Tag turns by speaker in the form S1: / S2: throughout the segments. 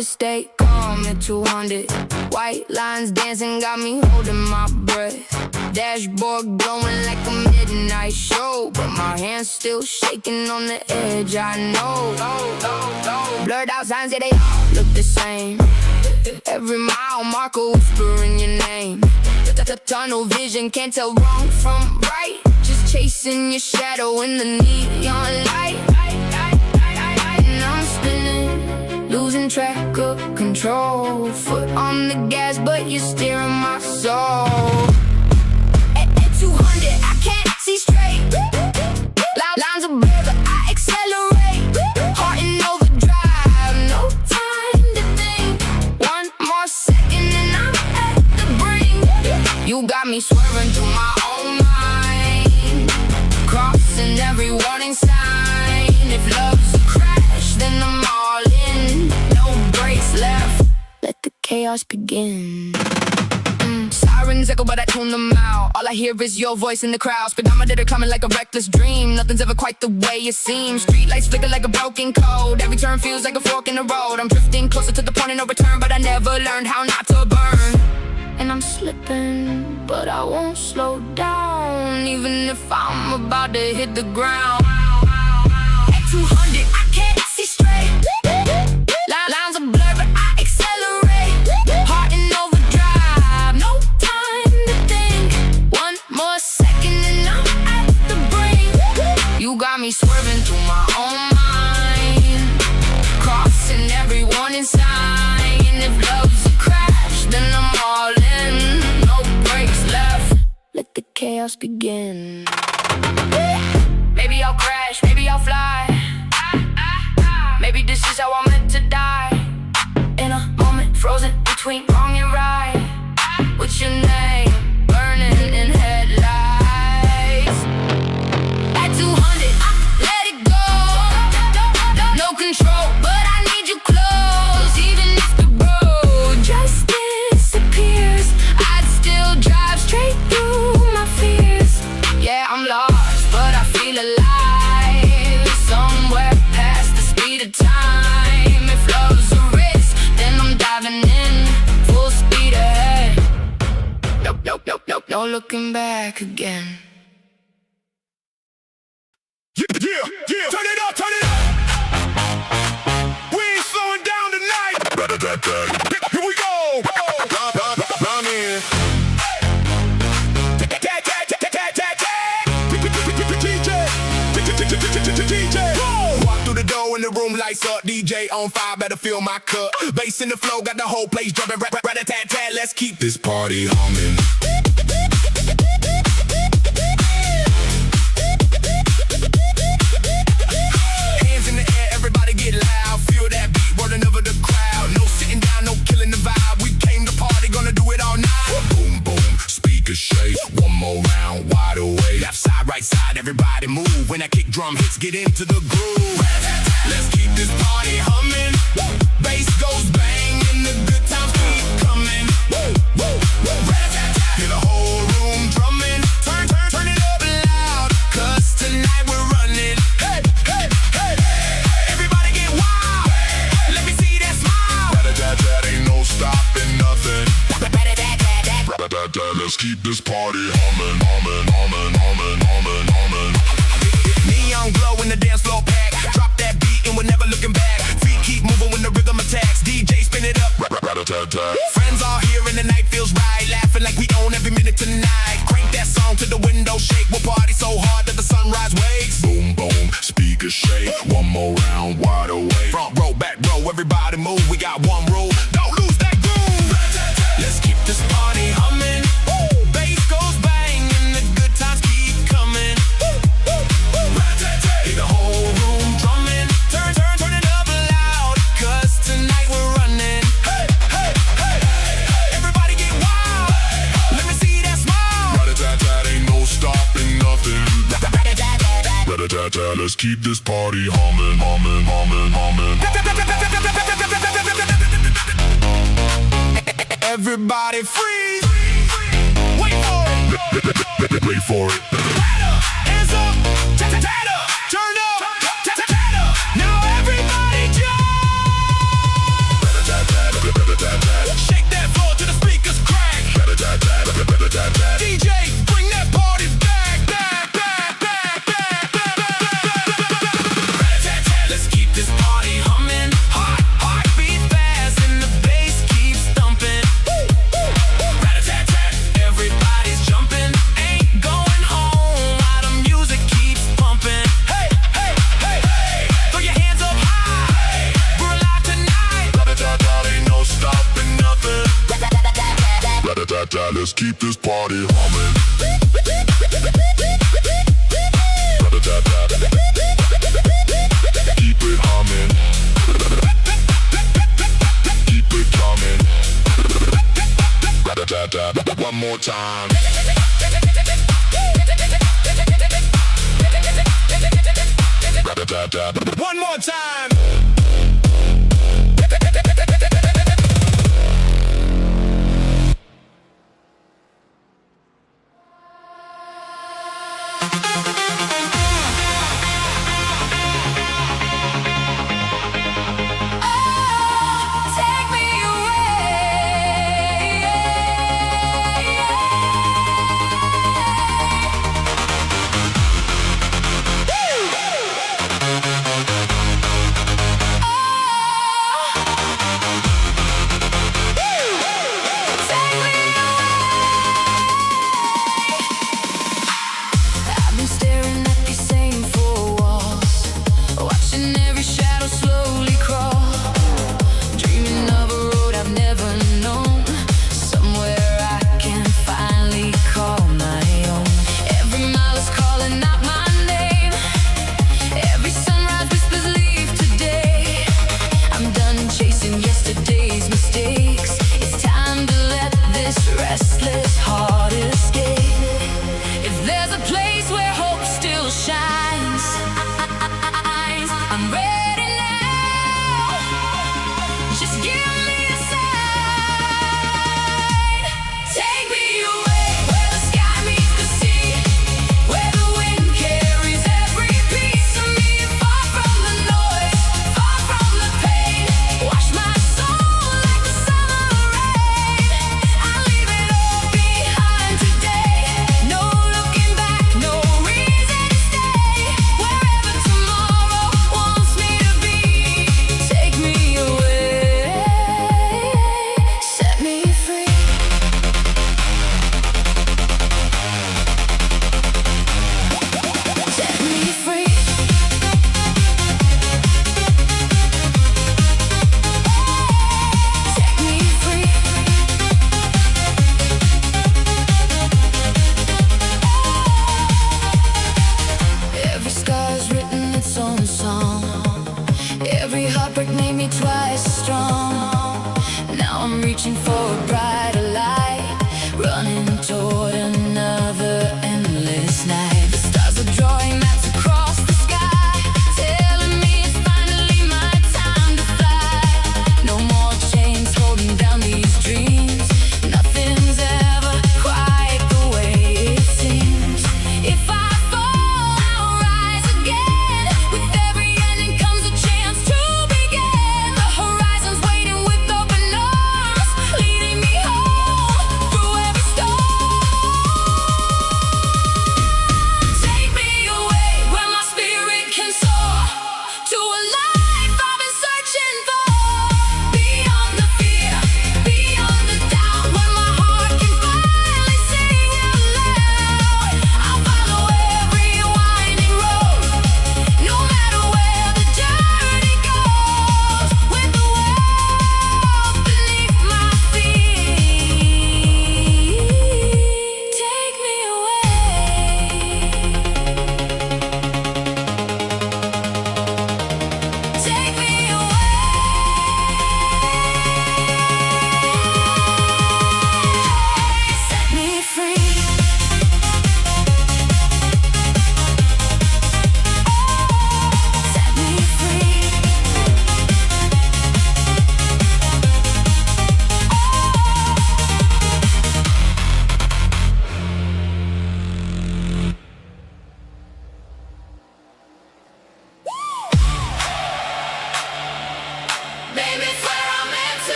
S1: to stay calm at 200. White lines dancing got me holding my breath. Dashboard glowing like a midnight show, but my hands still shaking on the edge. I know. Blurred out signs, yeah, they all look the same. Every mile marker whispering your name. Tunnel vision, can't tell wrong from right. Just chasing your shadow in the neon light. And I'm spinning, losing track of control. Foot on the gas, but you're steering my soul. At 200, I can't see straight. Lines are blurred, but I accelerate. Heart in overdrive, no time to think. One more second and I'm at the brink. You got me swerving through my own mind, crossing every warning sign. If love's a crash, then I'm all in. No brakes left, let the chaos begin. Sirens echo, but I tune them out. All I hear is your voice in the crowd. Speedometer climbing like a reckless dream. Nothing's ever quite the way it seems. Streetlights flicker like a broken code. Every turn feels like a fork in the road. I'm drifting closer to the point of no return, but I never learned how not to burn. And I'm slipping, but I won't slow down, even if I'm about to hit the ground. At 200, I can't see straight. Lines are blurred, but I accelerate. Heart in overdrive, no time to think. One more second and I'm at the brink. You got me swerving through my own mind, crossing every warning sign. If love's a crash, then I'm all in. No brakes left, let the chaos begin. Maybe I'll crash, maybe I'll fly. Maybe this is how I'm meant to die. In a moment, frozen between wrong and right. What's your name? Burning in headlights. At 200, I let it go. No control, but I need you close. Even if the road just disappears, I'd still drive straight through my fears. Yeah, I'm lost, but I feel alive. Somewhere past the speed of time. If love's a risk, then I'm diving in, full speed ahead. No looking back again.
S2: Yeah, turn it up, turn it up. We ain't slowing down tonight. Here we go. Round in. DJ. Walk through the door and the room lights up. DJ on fire, better fill my cup. Bass in the flow, got the whole place jumping. Rat-a-tat-tat, let's keep this party humming. Hands in the air, everybody get loud. Feel that beat rolling over the crowd. No sitting down, no killing the vibe. We came to party, gonna do it all night. Boom, boom, speakers shake. One more round, wide awake. Left side, right side, everybody move. When that kick drum hits, get into the groove. Let's keep this party humming. Bass goes bang and the good times keep coming. Hear the whole room drumming. Turn it up loud, cause tonight we're running. Hey, hey, hey. Everybody get wild. Let me see that smile. Rat-a-tat-tat, ain't no stopping nothing. Rat-a-tat-tat, let's keep this party humming. Neon glow in the dance floor pack. Drop that beat and we're never looking back. Feet keep moving when the rhythm attacks. DJ spin it up. Rat-a-tat-tat. Friends all here and the night feels right. Laughing like we own every minute tonight. Crank that song to the window shake. We'll party so hard that the sunrise wakes. Boom, boom, speakers shake. One more round, wide awake. Front row, back row, everybody move. We got one rule, don't lose that groove. Let's keep this party humming. Bass goes bang and the good times keep coming. Hear the whole room drumming. Turn it up loud, cause tonight we're running. Hey, hey, hey. Everybody get wild. Let me see that smile. Rat-a-tat-tat, ain't no stopping nothing. Rat-a-tat-tat, let's keep this party humming. Everybody freeze. Wait for it. Wait for it. Hands up. Turn up. Now everybody jump. keep this party humming. Keep it humming. Keep it coming. One more time. One more time.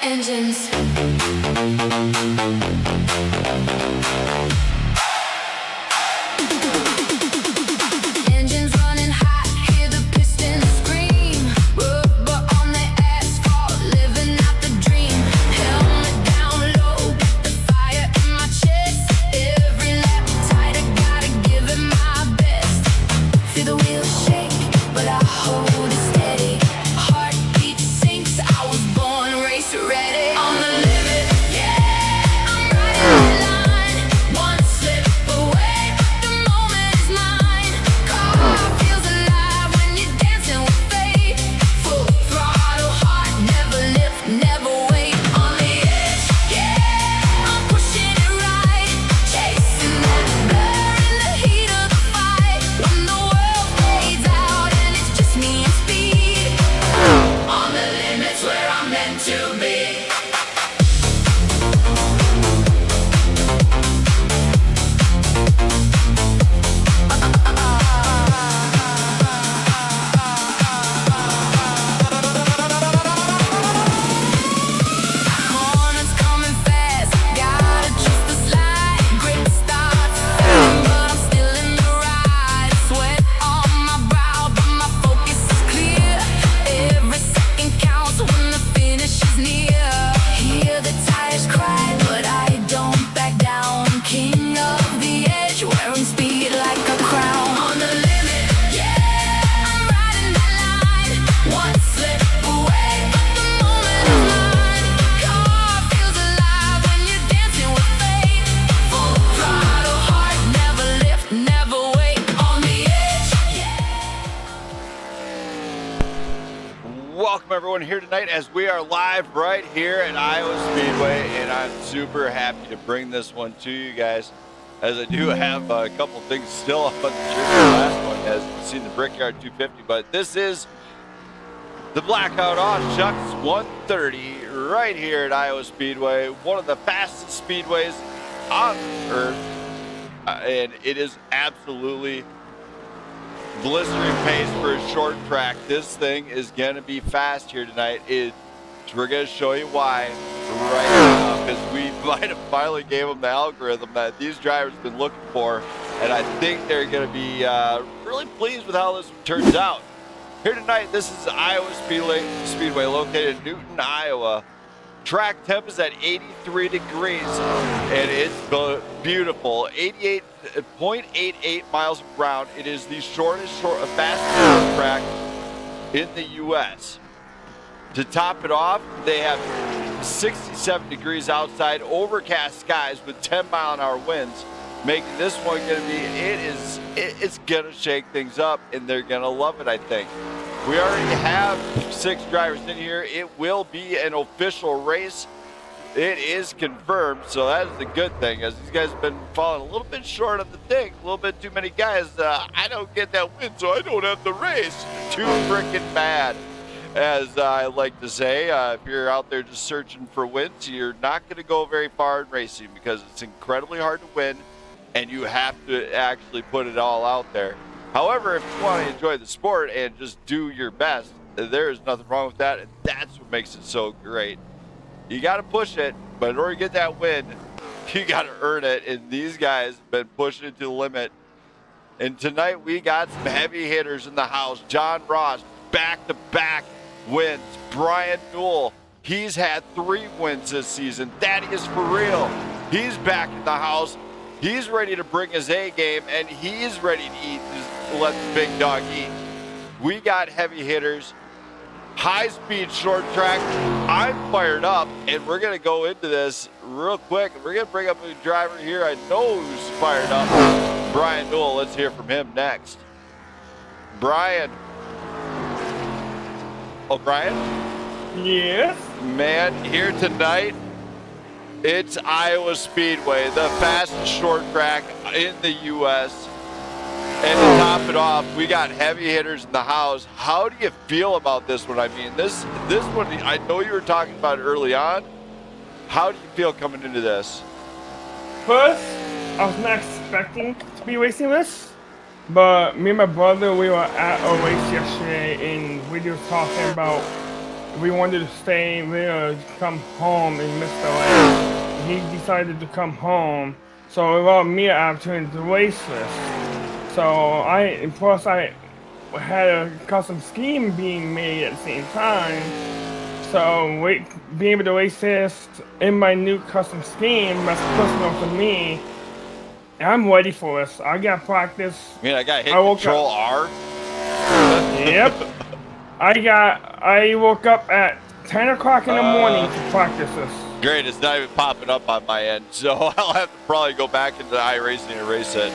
S1: Engines. Engines running hot, hear the pistons scream. Rubber on the asphalt, living out the dream. Helmet down low, got the fire in my chest. Every lap tight, I gotta give it my best. Feel the
S3: welcome everyone here tonight as we are live right here at Iowa Speedway, and I'm super happy to bring this one to you guys, as I do have a couple things still up on the tree. The last one, as you've seen, the Brickyard 250, but this is the Blackout Aww Schuck 130 right here at Iowa Speedway, one of the fastest speedways on earth, and it is absolutely blistering pace for a short track. This thing is gonna be fast here tonight. We're gonna show you why right now, because we might have finally gave them the algorithm that these drivers have been looking for, and I think they're gonna be really pleased with how this turns out. Here tonight, this is Iowa Speedway located in Newton, Iowa. Track temp is at 83 degrees, and it's beautiful. 88.88 miles around. It is the fastest track in the U.S. To top it off, they have 67 degrees outside, overcast skies with 10-mile-an-hour winds, making this one going to be, it's going to shake things up, and they're going to love it, I think. We already have 6 drivers in here. It will be an official race. It is confirmed, so that is a good thing, as these guys have been falling a little bit short of the thing. A little bit too many guys. I don't get that win, so I don't have the race. Too freaking bad, as I like to say. If you're out there just searching for wins, you're not going to go very far in racing, because it's incredibly hard to win, and you have to actually put it all out there. However, if you want to enjoy the sport and just do your best, there is nothing wrong with that, and that's what makes it so great. You got to push it, but in order to get that win, you got to earn it, and these guys have been pushing it to the limit. And tonight we got some heavy hitters in the house. John Ross, back-to-back wins. Brian Newell, he's had 3 wins this season. That is for real. He's back in the house. He's ready to bring his A game, and he's ready to eat. Just let the big dog eat. We got heavy hitters, high-speed short track. I'm fired up, and we're going to go into this real quick. We're going to bring up a driver here I know who's fired up, Brian Newell. Let's hear from him next. Brian. Oh, Brian?
S4: Yes?
S3: Man, here tonight, it's Iowa Speedway, the fastest short track in the U.S. And to top it off, we got heavy hitters in the house. How do you feel about this one? I mean, this one, I know you were talking about it early on. How do you feel coming into this?
S4: First, I was not expecting to be racing this, but me and my brother, we were at a race yesterday, and we were talking about we wanted to stay there, come home, and miss the race. He decided to come home, so it allowed me an opportunity to race this. So plus I had a custom scheme being made at the same time. So being able to race this in my new custom scheme, that's personal to me. I'm ready for this. I got practice.
S3: I mean, I got hit Control R.
S4: Yep. I woke up at 10 o'clock in the morning to practice this.
S3: Great, it's not even popping up on my end, so I'll have to probably go back into iRacing and race it.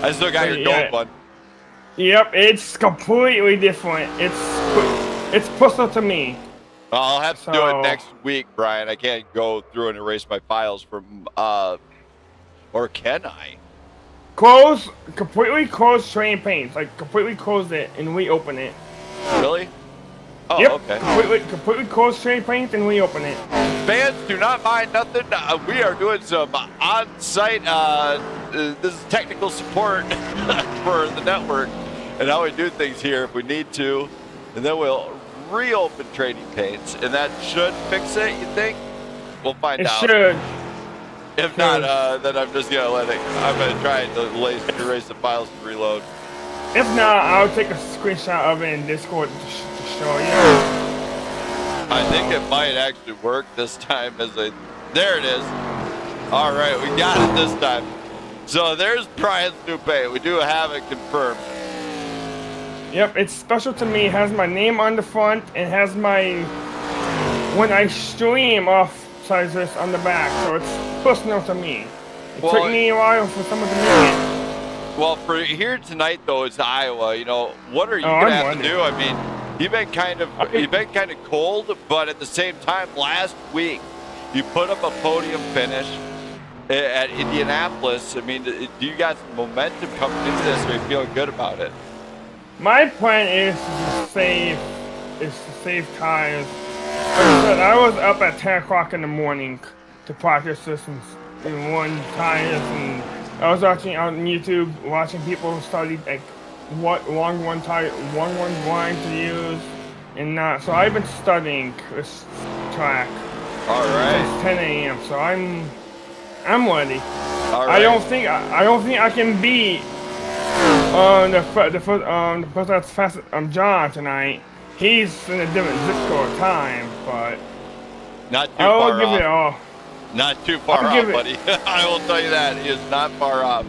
S3: I still got your gold one.
S4: Yep, it's completely different. It's personal to me.
S3: Well, I'll have to do it next week, Brian. I can't go through and erase my files from, or can I?
S4: Completely close train paints. Like, completely close it and reopen it.
S3: Really? Oh,
S4: yep,
S3: okay.
S4: Completely closed train paint and reopen it.
S3: Fans, do not mind nothing. We are doing some on-site, this is technical support for the network and how we do things here if we need to. And then we'll reopen trading paints, and that should fix it, you think? We'll find out.
S4: It should.
S3: If not, then I'm just going to I'm going to try to erase the files and reload.
S4: If not, I'll take a screenshot of it in Discord to show you.
S3: I think it might actually work this time there it is. All right, we got it this time. So there's Brian's new paint. We do have it confirmed.
S4: Yep, it's special to me. It has my name on the front. It has my, when I stream off this on the back. So it's personal to me. It took me a while for someone to make it.
S3: Well, for here tonight, though, it's Iowa. You know, what are you going to have to do? I mean, You've been kind of cold, but at the same time, last week you put up a podium finish at Indianapolis. I mean, do you got some momentum coming into this? Are you feeling good about it?
S4: My plan is to save tires. Like I said, I was up at 10 o'clock in the morning to practice this and run tires, and I was watching on YouTube, watching people study like what long run line to use and not. So I've been studying this track.
S3: All right.
S4: Since 10 a.m. So I'm ready.
S3: All right.
S4: I don't think I can beat the person that's fast. John tonight. He's in a different zip code time, but
S3: not too
S4: I'll
S3: far
S4: give
S3: off.
S4: it all.
S3: Not too far off, buddy. I will tell you that. He is not far off.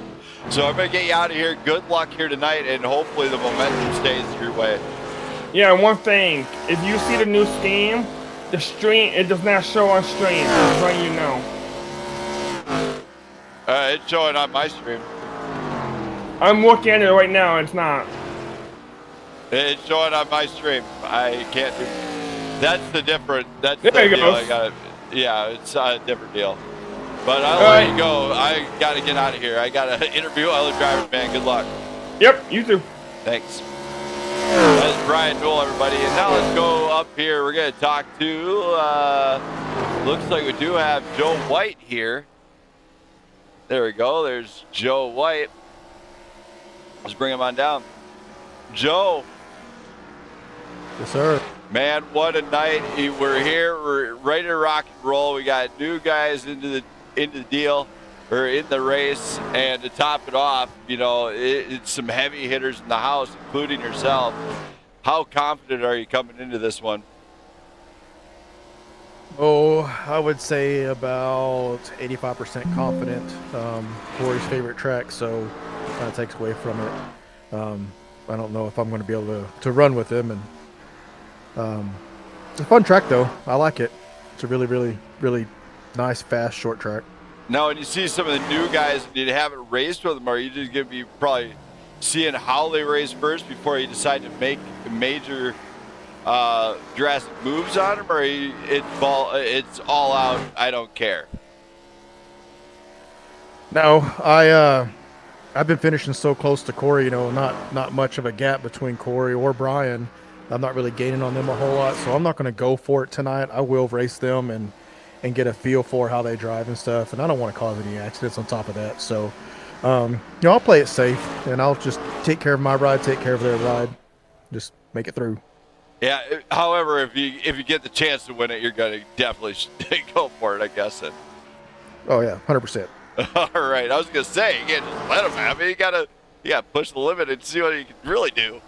S3: So I'm going to get you out of here. Good luck here tonight, and hopefully the momentum stays your way.
S4: Yeah, one thing. If you see the new scheme, the stream, it does not show on stream. Just letting you know.
S3: It's showing on my stream.
S4: I'm looking at it right now. It's not.
S3: It's showing on my stream. I can't do. That's the different. That's
S4: there
S3: the
S4: you
S3: deal.
S4: go.
S3: Yeah, it's a different deal. But I'll let you go. I got to get out of here. I got to interview other drivers, man. Good luck.
S4: Yep, you too.
S3: Thanks. That's Brian Newell, everybody. And now let's go up here. We're going to talk to, looks like we do have Joe White here. There we go. There's Joe White. Let's bring him on down. Joe.
S5: Yes, sir.
S3: Man, what a night. We're here. We're ready to rock and roll. We got new guys into the deal, or in the race. And to top it off, you know, it's some heavy hitters in the house, including yourself. How confident are you coming into this one?
S5: Oh, I would say about 85% confident. Cory's favorite track, so kind of takes away from it. I don't know if I'm going to be able to run with him, and it's a fun track though. I like it. It's a really, really, really nice, fast, short track.
S3: Now, when you see some of the new guys and you haven't raced with them, are you just going to be probably seeing how they race first before you decide to make major drastic moves on them, or it's all out, I don't care?
S5: No, I've been finishing so close to Cory, you know, not much of a gap between Cory or Brian. I'm not really gaining on them a whole lot, so I'm not going to go for it tonight. I will race them and get a feel for how they drive and stuff, and I don't want to cause any accidents on top of that. So, you know, I'll play it safe, and I'll just take care of my ride, take care of their ride, just make it through.
S3: Yeah. However, if you get the chance to win it, you're going to definitely go for it, I guess. Then.
S5: Oh yeah, 100%.
S3: All right. I was going to say, you can't just let them have it. You got to push the limit and see what you can really do.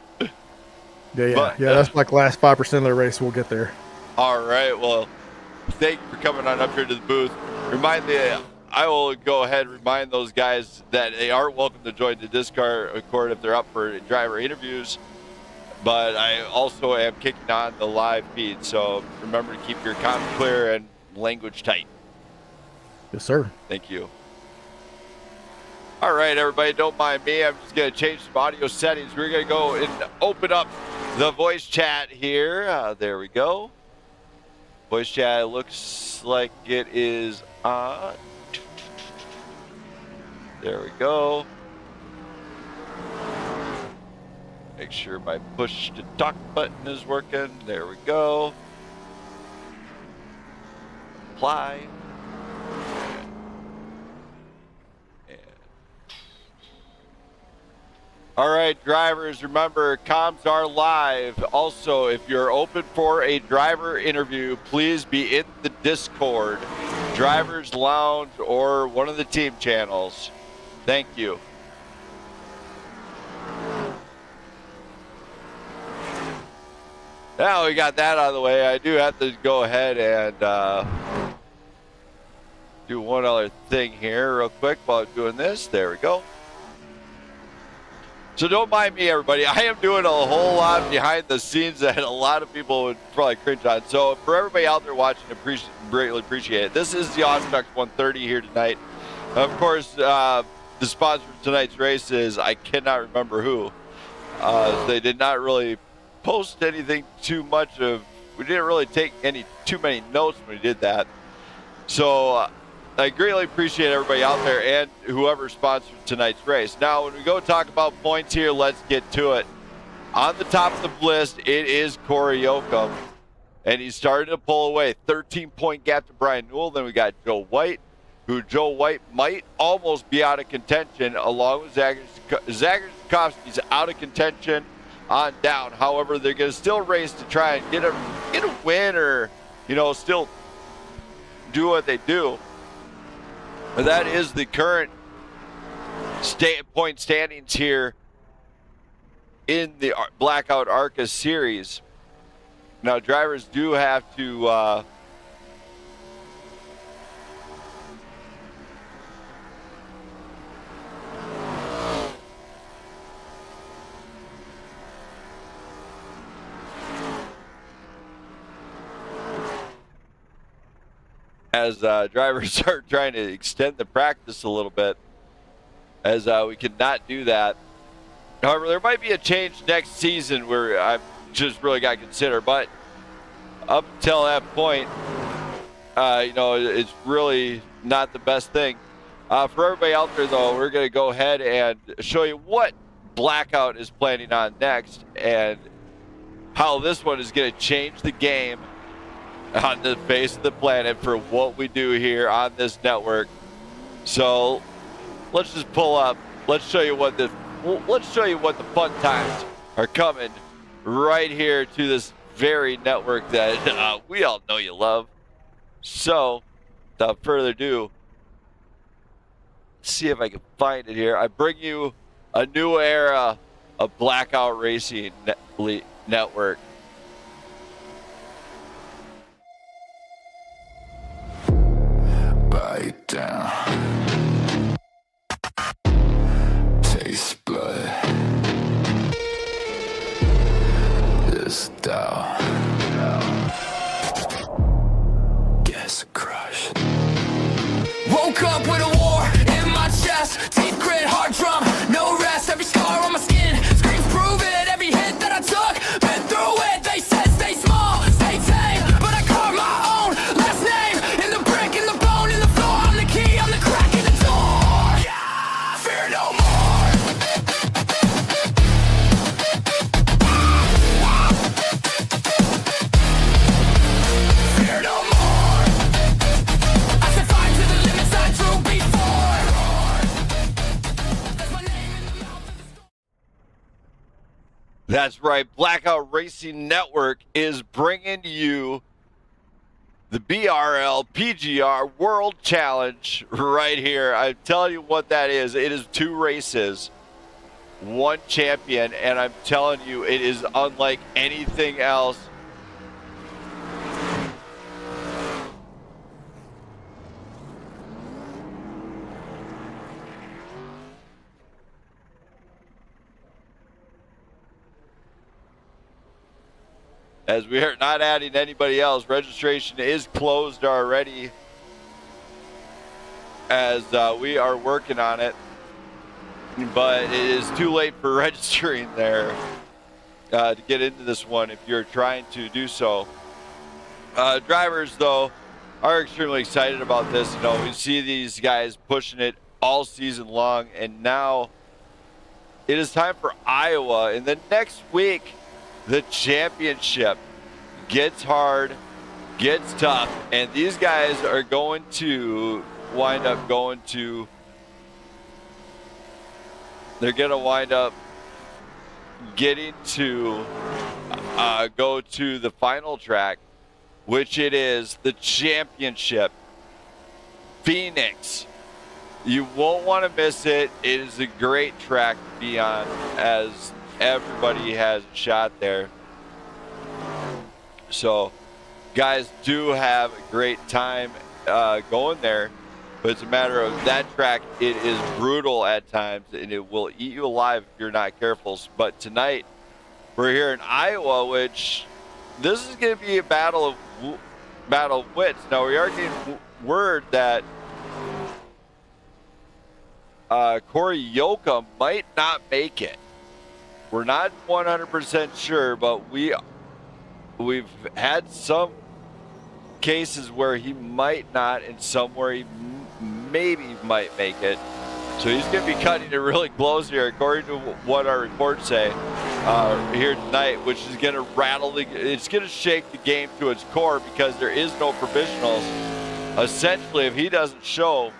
S5: Yeah. That's like last 5% of the race. We'll get there.
S3: All right. Well, thank you for coming on up here to the booth. I will go ahead and remind those guys that they are welcome to join the Discord if they're up for driver interviews. But I also am kicking on the live feed, so remember to keep your comms clear and language tight.
S5: Yes, sir.
S3: Thank you. All right, everybody, don't mind me. I'm just going to change some audio settings. We're going to go and open up the voice chat here. There we go. Voice chat looks like it is on. There we go. Make sure my push to talk button is working. There we go. Apply. All right, drivers, remember, comms are live. Also, if you're open for a driver interview, please be in the Discord, Drivers Lounge, or one of the team channels. Thank you. Now we got that out of the way, I do have to go ahead and do one other thing here real quick while I'm doing this. There we go. So don't mind me, everybody. I am doing a whole lot behind the scenes that a lot of people would probably cringe on. So for everybody out there watching, greatly appreciate it. This is the Aww Schuck 130 here tonight. Of course, the sponsor of tonight's race is, I cannot remember who. They did not really post anything too much of. We didn't really take too many notes when we did that. So I greatly appreciate everybody out there and whoever sponsored tonight's race. Now, when we go talk about points here, let's get to it. On the top of the list, it is Cory Yocom, and he's starting to pull away. 13-point gap to Brian Newell. Then we got Joe White, who Joe White might almost be out of contention, along with Zagorowski's out of contention on down. However, they're going to still race to try and get a win, or still do what they do. But that is the current point standings here in the Blackout ARCA series. Now, drivers do have to as drivers are trying to extend the practice a little bit, as we cannot do that. However, there might be a change next season where I've just really got to consider. But up until that point, it's really not the best thing. For everybody out there, though, we're going to go ahead and show you what Blackout is planning on next and how this one is going to change the game on the face of the planet for what we do here on this network. So let's just pull up. Let's show you what the fun times are coming right here to this very network that we all know you love. So without further ado, let's see if I can find it here. I bring you a new era of Blackout Racing Network.
S6: Bite down. Taste blood. This down. Guess crushed. Woke up with a war in my chest. Teeth grit, heart drum, no rest. Every scar on my skin screams prove it. Every hit that I took, been through it. They said stay small, stay tame, but I carved my own last name in the brick, in the bone, in the floor. I'm the key, I'm the crack in the door. Yeah, fear no more. Fear no more. I set fire to the limits I drew before. There's my name in the mouth of the storm.
S3: That's right. Blackout Racing Network is bringing to you the BRL PGR World Challenge right here. I'm telling you what that is. It is 2 races, 1 champion, and I'm telling you, it is unlike anything else. As we are not adding anybody else, registration is closed already, as we are working on it, but it is too late for registering there to get into this one if you're trying to do so. Drivers, though, are extremely excited about this. We see these guys pushing it all season long, and now it is time for Iowa. And then next week, the championship gets hard, gets tough, and these guys are going to wind up getting to go to the final track, which it is the championship, Phoenix. You won't want to miss it. It is a great track to be on, as everybody has a shot there. So guys do have a great time going there, but it's a matter of that track. It is brutal at times, and it will eat you alive if you're not careful. But tonight we're here in Iowa, which this is going to be a battle of wits. Now, we are getting word that Cory Yocom might not make it. We're not 100% sure, but we've had some cases where he might not, and some where he maybe might make it. So he's going to be cutting it really close here, according to what our reports say here tonight, which is going to it's going to shake the game to its core because there is no provisionals. Essentially, if he doesn't show,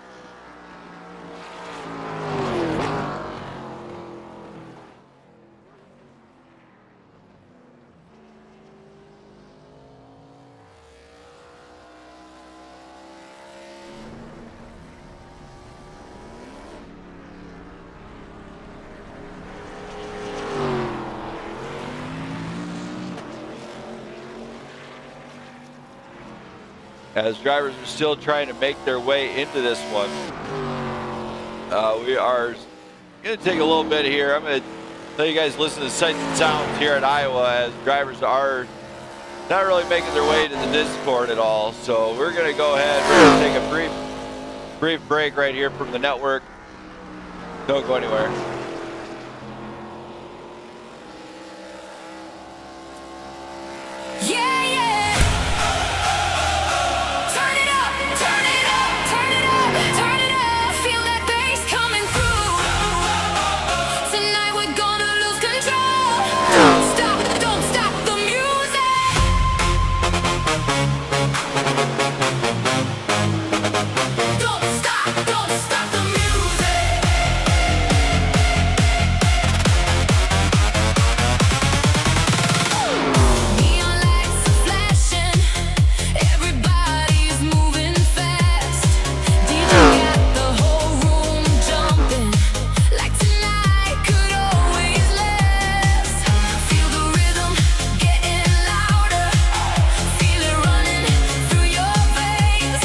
S3: as drivers are still trying to make their way into this one. We are going to take a little bit here. I'm going to let you guys listen to sights and sounds here at Iowa as drivers are not really making their way to the Discord at all. So we're going to go ahead. We're going to take a brief break right here from the network. Don't go anywhere.
S1: Yeah, yeah. Turn it up, turn it up, turn it up, turn it up. Feel that bass coming through. Tonight we're gonna lose control. Don't stop the music. Don't stop the music. Neon lights are flashing, everybody's moving fast. DJ got the whole room jumping, like tonight could always last. Feel the rhythm getting louder, feel it running through your veins.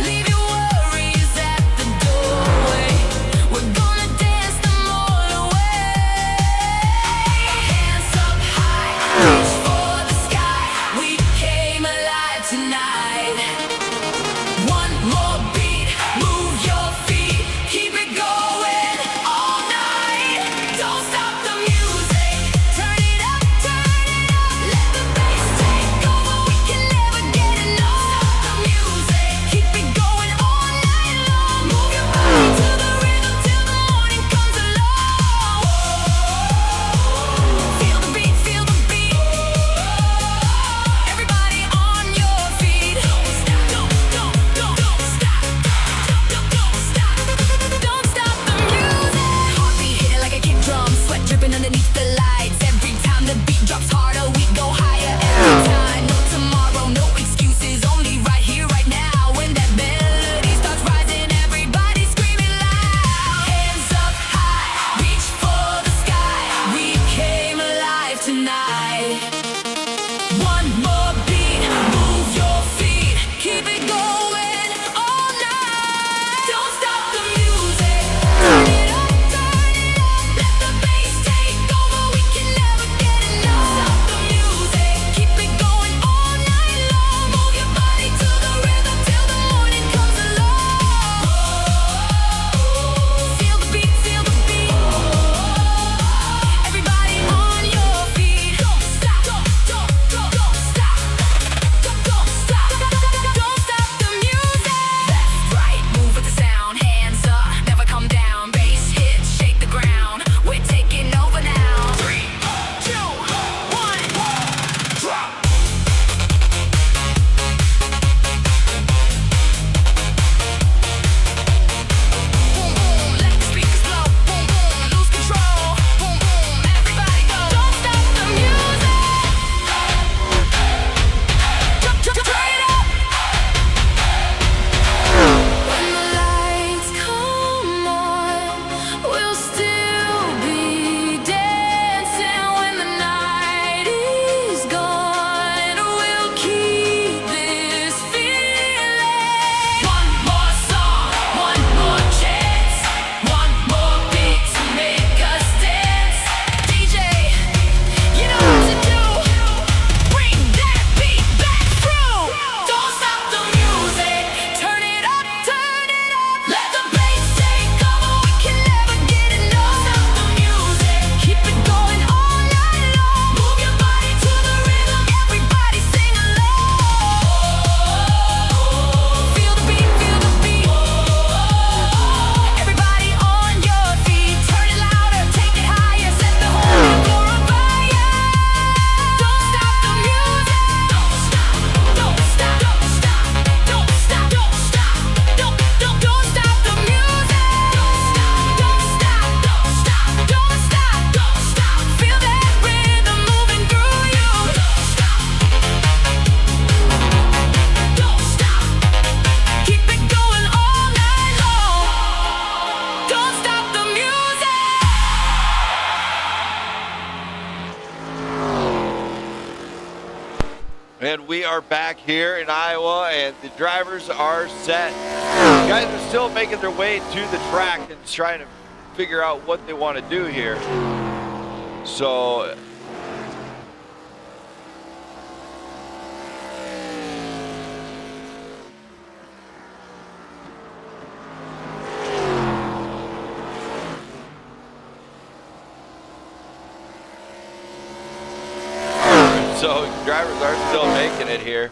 S1: Leave your worries at the doorway, we're gonna dance them all away. Hands up high, reach for the sky, we came alive tonight. One more beat, move your feet, keep it going all night. Don't stop the music, turn it up, let the bass take over, we can never get enough. Stop the music, keep it going all night long. Move your body to the rhythm till the morning comes along. Feel the beat, everybody on your feet.
S3: we are back here in Iowa, and the drivers are set. Guys are still making their way to the track and trying to figure out what they want to do here. So drivers are still making it here,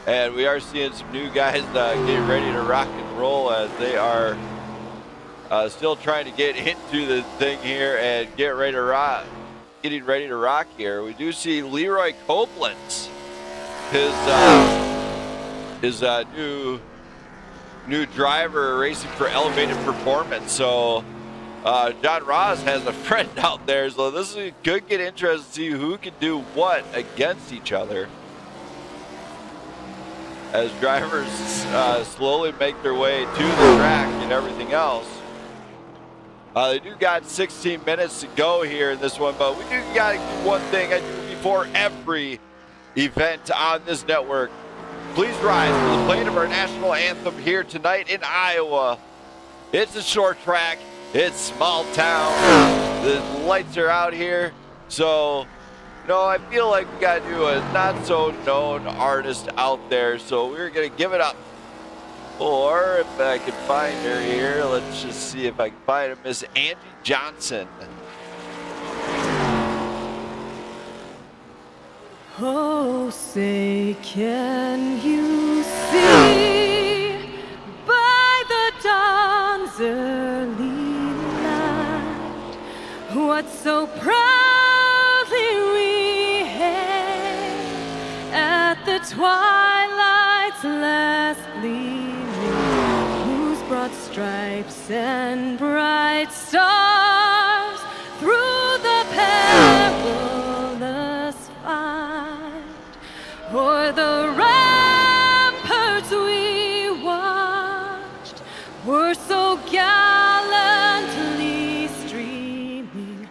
S3: and we are seeing some new guys getting ready to rock and roll as they are still trying to get into the thing here and getting ready to rock here. We do see Leroy Copeland's his new driver racing for Elevated Performance. So John Ross has a friend out there, so this could get interesting to see who can do what against each other as drivers slowly make their way to the track and everything else. They do got 16 minutes to go here in this one, but we do got to do one thing I do before every event on this network. Please rise for the playing of our national anthem here tonight in Iowa. It's a short track. It's small town. The lights are out here. So, I feel like we got to do a not so known artist out there. So we're going to give it up. Or if I can find her here, let's just see if I can find her. Miss Angie Johnson.
S7: Oh, say, can you see by the dawn's early what so proudly we hailed at the twilight's last gleaming, whose broad stripes and bright stars through the perilous fight o'er the ramparts we watched were so gallantly streaming,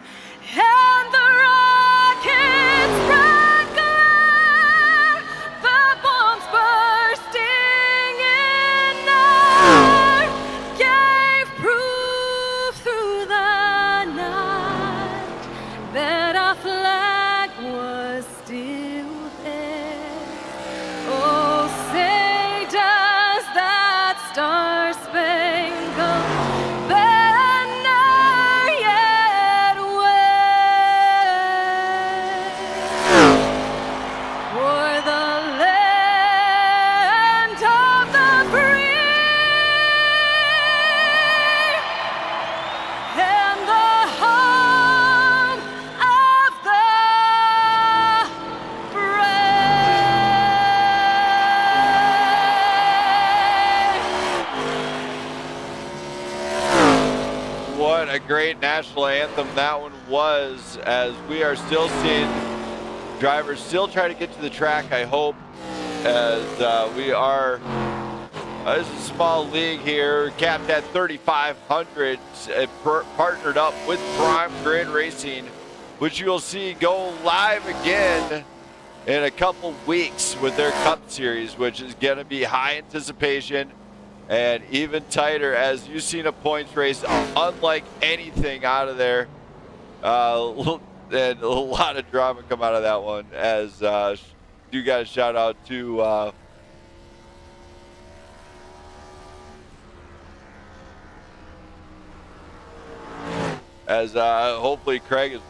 S7: and the rockets' red glare, the bombs bursting in air, gave proof through the night that our flag was still there. Oh, say does that star-spangled banner yet wave o'er the land of the free and the home of the brave?
S3: What a great national anthem that one was, as we are still seeing drivers still trying to get to the track, I hope, as we are, this is a small league here, capped at 3,500, partnered up with Prime Grid Racing, which you'll see go live again in a couple weeks with their Cup Series, which is going to be high anticipation and even tighter, as you've seen a points race unlike anything out of there. And a lot of drama come out of that one, as you guys shout out to as hopefully Craig is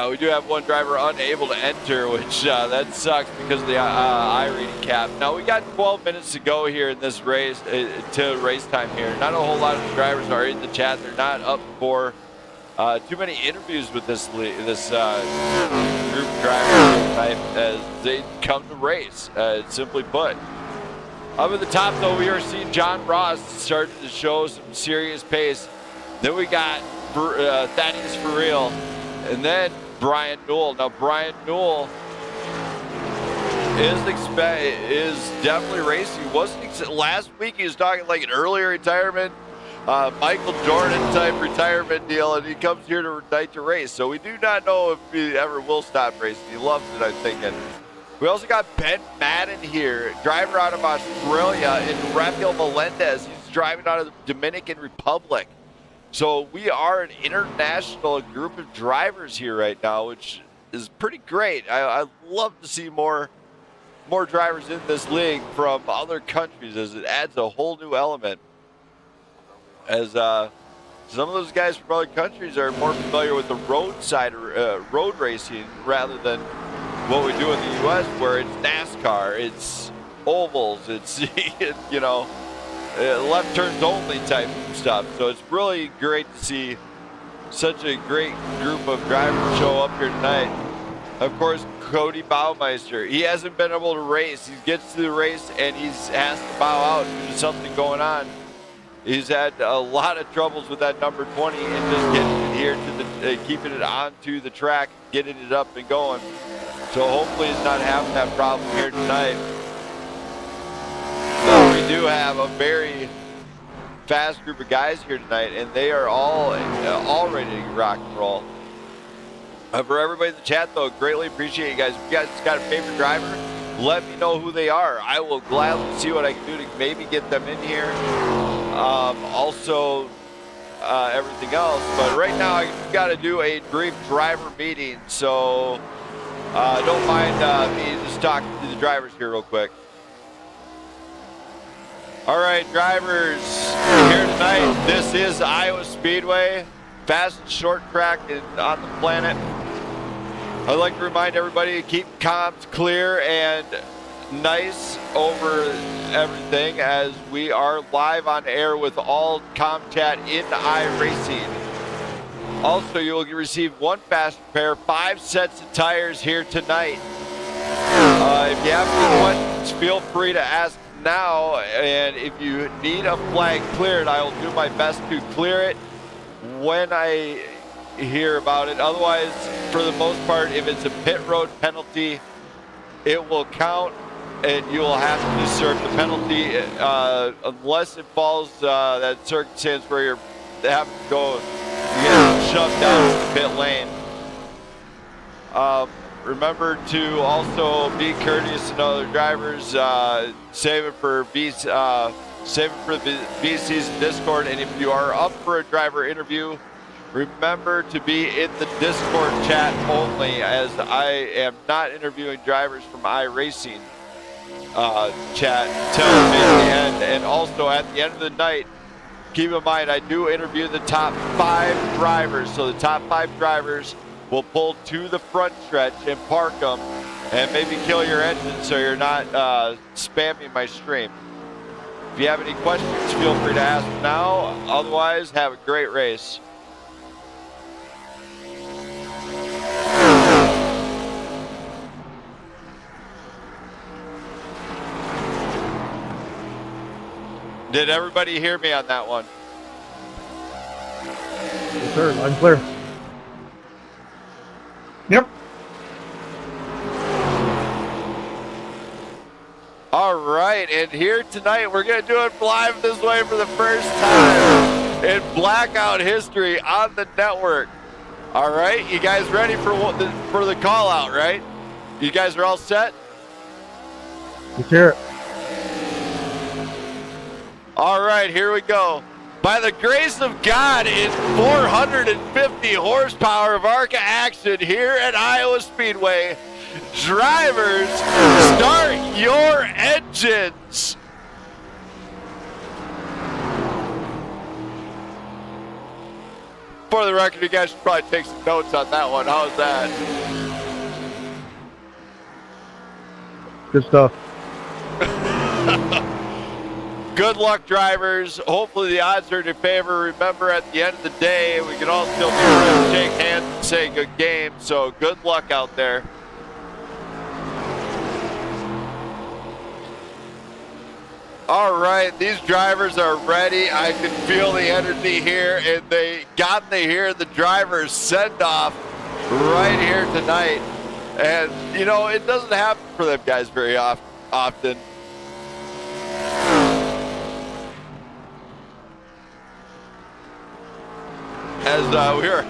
S3: we do have one driver unable to enter, which that sucks because of the I rating cap. Now we got 12 minutes to go here in this race to race time here. Not a whole lot of the drivers are in the chat. They're not up for too many interviews with this group driver type as they come to race. Simply put. Up at the top though, we are seeing John Ross starting to show some serious pace. Then we got Thaddeus for real, and then Brian Newell. Now Brian Newell is definitely racing. He wasn't last week. He was talking like an early retirement, Michael Jordan type retirement deal, and he comes here tonight to race. So we do not know if he ever will stop racing. He loves it, I'm thinking. We also got Ben Madden here, driver out of Australia, and Rafael Melendez. He's driving out of the Dominican Republic. So we are an international group of drivers here right now, which is pretty great. I love to see more drivers in this league from other countries, as it adds a whole new element. As some of those guys from other countries are more familiar with the road racing rather than what we do in the U.S., where it's NASCAR, it's ovals, it's you know, left turns only type of stuff. So it's really great to see such a great group of drivers show up here tonight. Of course, Cody Baumeister, he hasn't been able to race. He gets to the race and he's has to bow out due to something going on. He's had a lot of troubles with that number 20 and just getting it here to the keeping it onto the track, getting it up and going. So hopefully he's not having that problem here tonight. But we do have a very fast group of guys here tonight, and they are all ready to rock and roll. For everybody in the chat, though, greatly appreciate you guys. If you guys got a favorite driver, let me know who they are. I will gladly see what I can do to maybe get them in here. Also, everything else. But right now, I've got to do a brief driver meeting, so don't mind me just talking to the drivers here real quick. All right, drivers, here tonight. This is Iowa Speedway, fastest short track on the planet. I'd like to remind everybody to keep comms clear and nice over everything, as we are live on air with all comm chat in iRacing. Also, you will receive one fast repair, 5 sets of tires here tonight. If you have any questions, feel free to ask now, and if you need a flag cleared, I will do my best to clear it when I hear about it. Otherwise, for the most part, if it's a pit road penalty, it will count and you will have to serve the penalty unless it falls that circumstance where you're having to go, you get shoved down to the pit lane. Remember to also be courteous to other drivers. Save it for the VC's Discord, and if you are up for a driver interview, remember to be in the Discord chat only, as I am not interviewing drivers from iRacing chat till the end. And also at the end of the night, keep in mind I do interview the top 5 drivers. So the top 5 drivers will pull to the front stretch and park them and maybe kill your engine so you're not spamming my stream. If you have any questions, feel free to ask now. Otherwise, have a great race. Did everybody hear me on that one?
S5: Yes, sir. I'm clear.
S4: Yep.
S3: All right, and here tonight we're going to do it live this way for the first time in Blackout history on the network. All right, you guys ready for the call out, right? You guys are all set?
S5: Let's hear it.
S3: All right, here we go. By the grace of God, in 450 horsepower of ARCA action here at Iowa Speedway, drivers, start your engines. For the record, you guys should probably take some notes on that one. How's that?
S5: Good stuff.
S3: Good luck, drivers. Hopefully the odds are in your favor. Remember, at the end of the day, we can all still be around, shake hands, and say good game. So good luck out there. All right, these drivers are ready. I can feel the energy here, and they got to hear the drivers send off right here tonight. And, you know, it doesn't happen for them guys very often. As we are...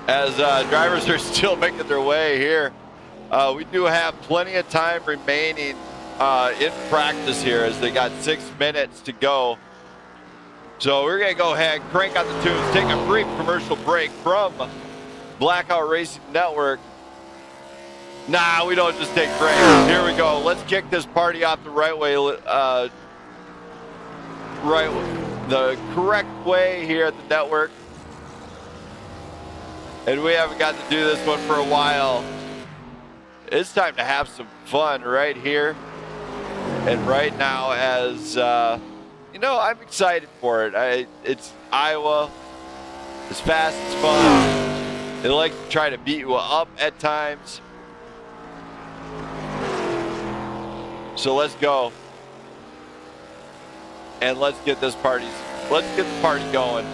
S3: As drivers are still making their way here, we do have plenty of time remaining in practice here, as they got 6 minutes to go. So we're going to go ahead and crank out the tunes, take a brief commercial break from Blackout Racing Network. Nah, we don't just take breaks. Here we go. Let's kick this party off the right way, the correct way here at the network. And we haven't got to do this one for a while. It's time to have some fun right here and right now, as you know, I'm excited for it. It's Iowa. It's fast, it's fun. They like to try to beat you up at times. So let's go. And let's get the party going.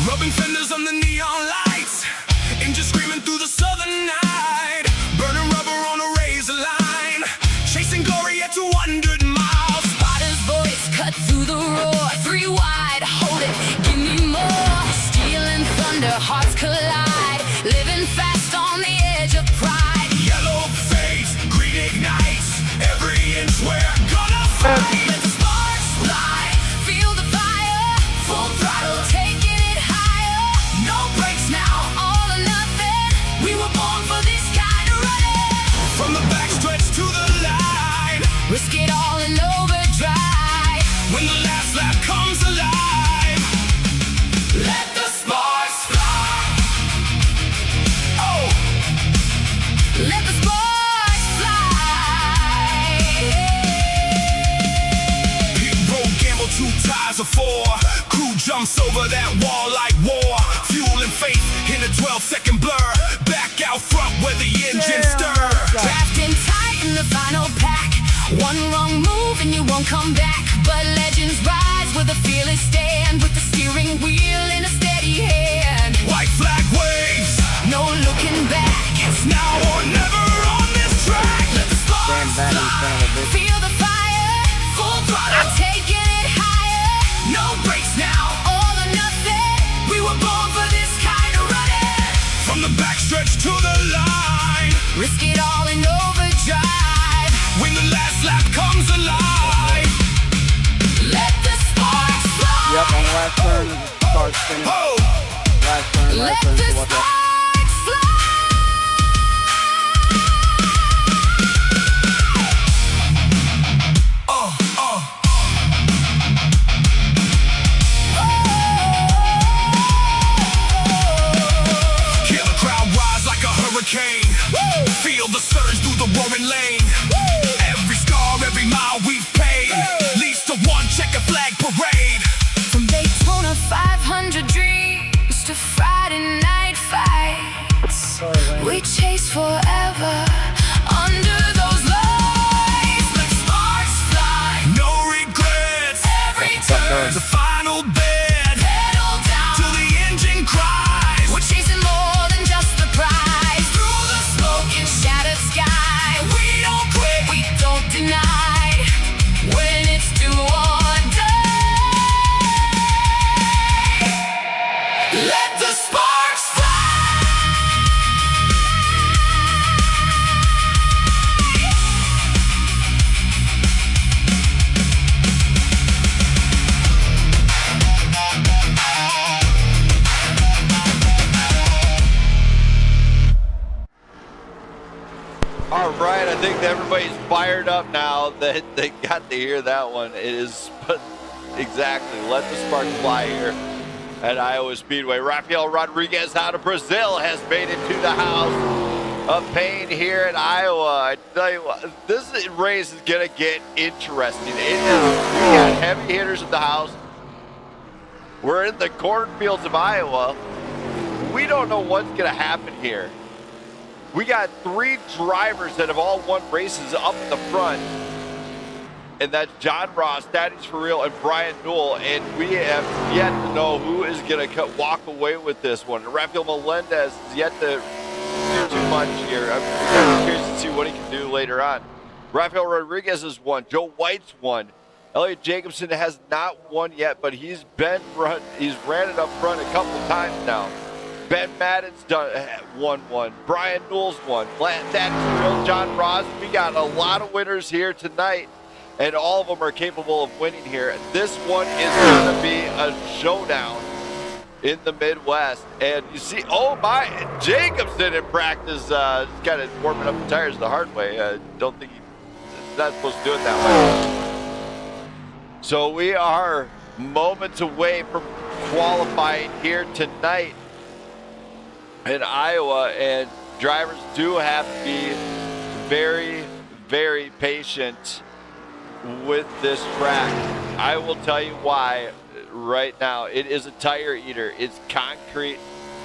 S2: Rubbing fenders on the neon lights, engines screaming through the southern night, burning rubber on a razor line, chasing glory at 200 miles.
S1: Spotter's voice cut through the roar. 3 wide, hold it, give me more. Steel and thunder, hearts collide. Living fast on the edge of pride.
S2: Yellow face, green ignites, every inch we're gonna fight.
S1: Let the sparks fly, feel the fire. Full throttle, taking it higher. No brakes now, all or nothing. We were born for this kind of running.
S2: From the backstretch to the line,
S1: Risk it all in overdrive.
S2: when the last lap comes alive,
S1: Let the sparks fly.
S2: oh,
S1: Let the sparks fly.
S2: pit road gamble, 2 ties of 4, crew jumps over that wall like war, fuel and faith in a 12-second blur, back out front where the engine stir.
S1: Wrapped in tight in the final pack. One wrong move and you won't come back. But legends rise with a fearless stand, with the steering wheel in a steady hand.
S2: White flag waves,
S1: No looking back.
S2: it's now or never on this track.
S1: Let the sparks fly. Feel the fire. Full throttle, taking it higher. No brakes now, all or nothing. We were born for this kind of running.
S2: From the backstretch to the line,
S1: Risk it all in overdrive.
S2: when the last lap comes alive,
S1: Let the sparks fly.
S8: Yep, on the last turn, it starts spinning.
S2: oh,
S8: Last turn,
S1: Let
S8: so
S1: the
S8: watch out.
S1: sparks fly.
S2: hear the crowd rise like a hurricane. Feel the surge through the roaring lane. Every scar, every mile we've paid leads to one checkered flag parade.
S1: From Daytona 500 dreams to Friday night fights, we chase forever under those lights. Let sparks fly.
S2: No regrets,
S1: Every turn,
S2: the final bed
S1: pedal down
S2: till the engine cries.
S1: We're chasing more than just the prize. Through the smoke and shattered sky, we don't quit, we don't deny. When it's do or die, let the sparks fly.
S3: think that everybody's fired up now that they got to hear that one. It is exactly. Let the spark fly here at Iowa Speedway. Rafael Rodriguez out of Brazil has made it to the house of pain here in Iowa. I tell you what, this race is going to get interesting. We got heavy hitters in the house. We're in the cornfields of Iowa. We don't know what's going to happen here. We got 3 drivers that have all won races up in the front. And that's John Ross, Daddy's For Real, and Brian Newell. And we have yet to know who is going to walk away with this one. Rafael Melendez is yet to do too much here. I'm curious to see what he can do later on. Rafael Rodriguez has won. Joe White's won. Elliot Jacobson has not won yet, but he's ran it up front a couple times now. Ben Madden's won one. Brian Newell's won. Daddy's For Real, John Ross. We got a lot of winners here tonight, and all of them are capable of winning here. This one is going to be a showdown in the Midwest. And you see, oh my, Jacobson in practice, kind of warming up the tires the hard way. Don't think he's not supposed to do it that way. So we are moments away from qualifying here tonight in Iowa, and drivers do have to be very, very patient with this track. I will tell you why right now. It is a tire eater. It's concrete.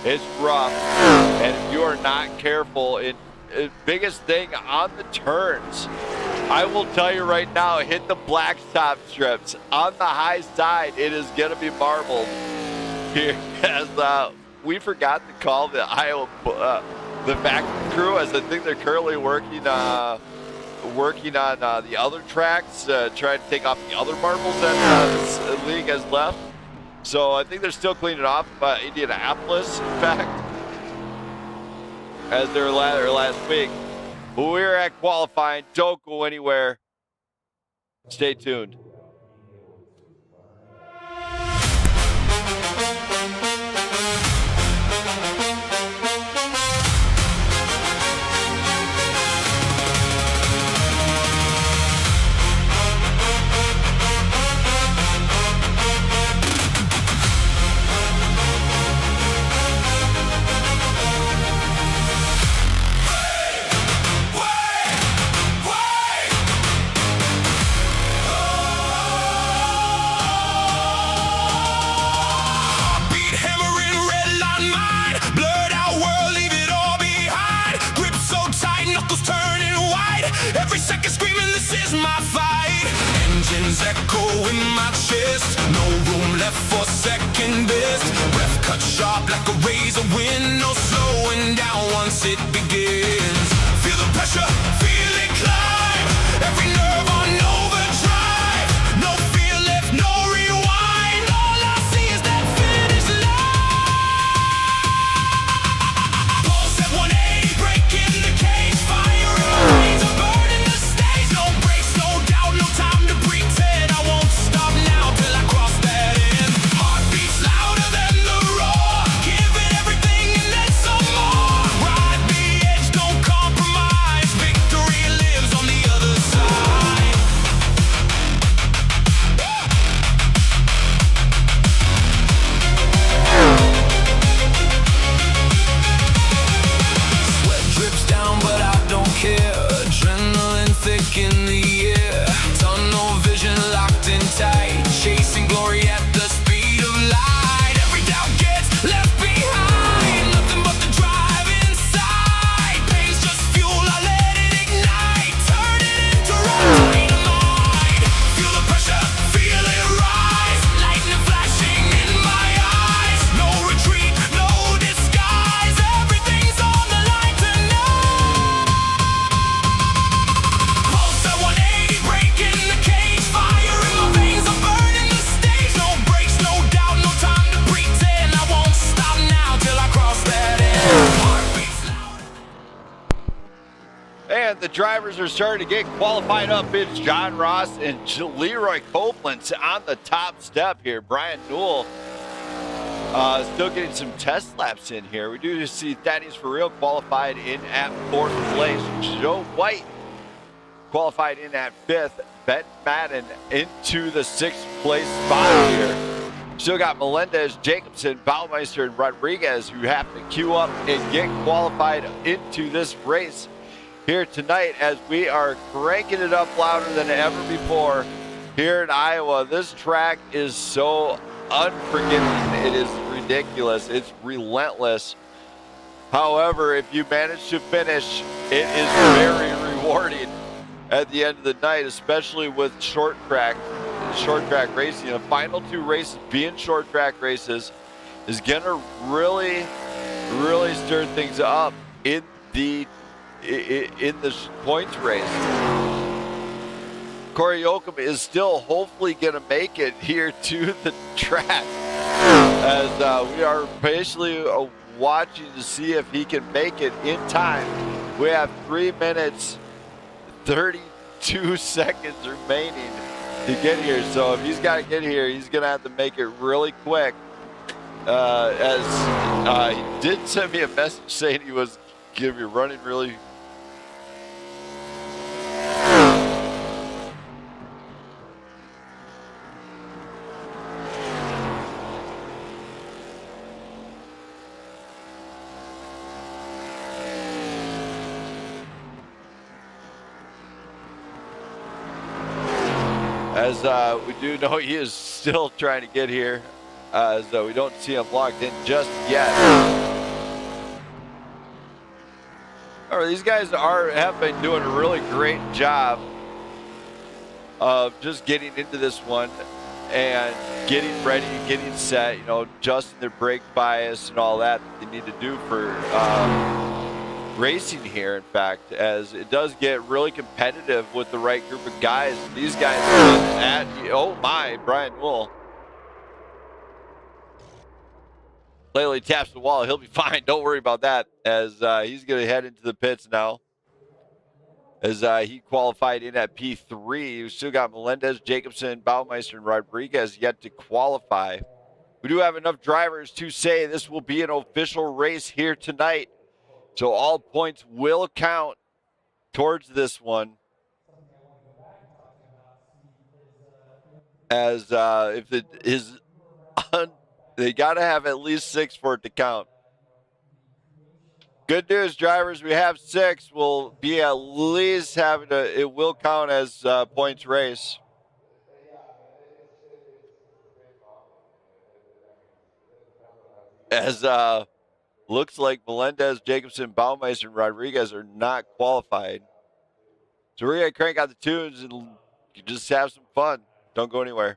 S3: It's rough. And if you are not careful, biggest thing on the turns, I will tell you right now, hit the black top strips. On the high side, it is going to be marbled here as we forgot to call the Iowa the vacuum crew, as I think they're currently working on the other tracks, trying to take off the other marbles that this league has left. So I think they're still cleaning off Indianapolis, in fact, as their last week. But we're at qualifying. Don't go anywhere. Stay tuned.
S2: Every second screaming, this is my fight. Engines echo in my chest. No room left for second best. Breath cut sharp like a razor wind. No slowing down once it begins. Feel the pressure, feel it climb. Every nerve on overdrive. No fear left, no rewind. All I see is that finish line. Pulse at 180, breaking the cage. Fire in my veins, a burning the stage. No breaks, no doubt, no time to pretend. I won't stop now till I cross that end. Heartbeats louder than the roar. Giving everything and then some more. Ride the edge, don't compromise. Victory lives on the other side. Sweat drips down, but I don't care. Adrenaline thick in the air. Tunnel vision locked in tight. Chasing glory at the speed of light. Every doubt gets left behind. Nothing but the drive inside. Pain's just fuel, I let it ignite. Turn it into dynamite. Feel the pressure, feel it rise. Lightning flashing in my eyes. No retreat, no disguise. Everything's on the line tonight. Pulse at 180, breaking the cage. Fire in my veins, I'm burning the stage. No breaks, no doubt, no time to pretend. I won't stop now till I cross that end. Heartbeats loud.
S3: And the drivers are starting to get qualified up. It's John Ross and Leroy Copeland on the top step here. Brian Newell still getting some test laps in here. We do see Daddy's For Real qualified in at 4th place. Joe White qualified in at 5th. Ben Madden into the 6th place spot here. Still got Melendez, Jacobson, Baumeister, and Rodriguez who have to queue up and get qualified into this race here tonight as we are cranking it up louder than ever before here in Iowa. This track is so unforgiving. It is ridiculous. It's relentless. However, if you manage to finish, it is very rewarding at the end of the night, especially with short track racing. The final 2 races being short track races is gonna really stir things up in the points race. Cory Yocom is still hopefully gonna make it here to the track as we are patiently watching to see if he can make it in time. We have 3 minutes 32 seconds remaining to get here, so if he's got to get here, he's gonna have to make it really quick. As he did send me a message saying he was gonna be running really. As we do know he is still trying to get here, as we don't see him locked in just yet. However, these guys have been doing a really great job of just getting into this one and getting ready, getting set, you know, adjusting their brake bias and all that they need to do for racing here, in fact, as it does get really competitive with the right group of guys. These guys at, oh my, Brian Wool. Lately taps the wall, he'll be fine, don't worry about that, as he's going to head into the pits now. As he qualified in at P3, we still got Melendez, Jacobson, Baumeister, and Rodriguez yet to qualify. We do have enough drivers to say this will be an official race here tonight. So all points will count towards this one. As if it is, they got to have at least 6 for it to count. Good news, drivers. We have 6. We'll be at least having to. It will count as points race. As looks like Melendez, Jacobson, Baumeister, and Rodriguez are not qualified. So we're going to crank out the tunes and just have some fun. Don't go anywhere.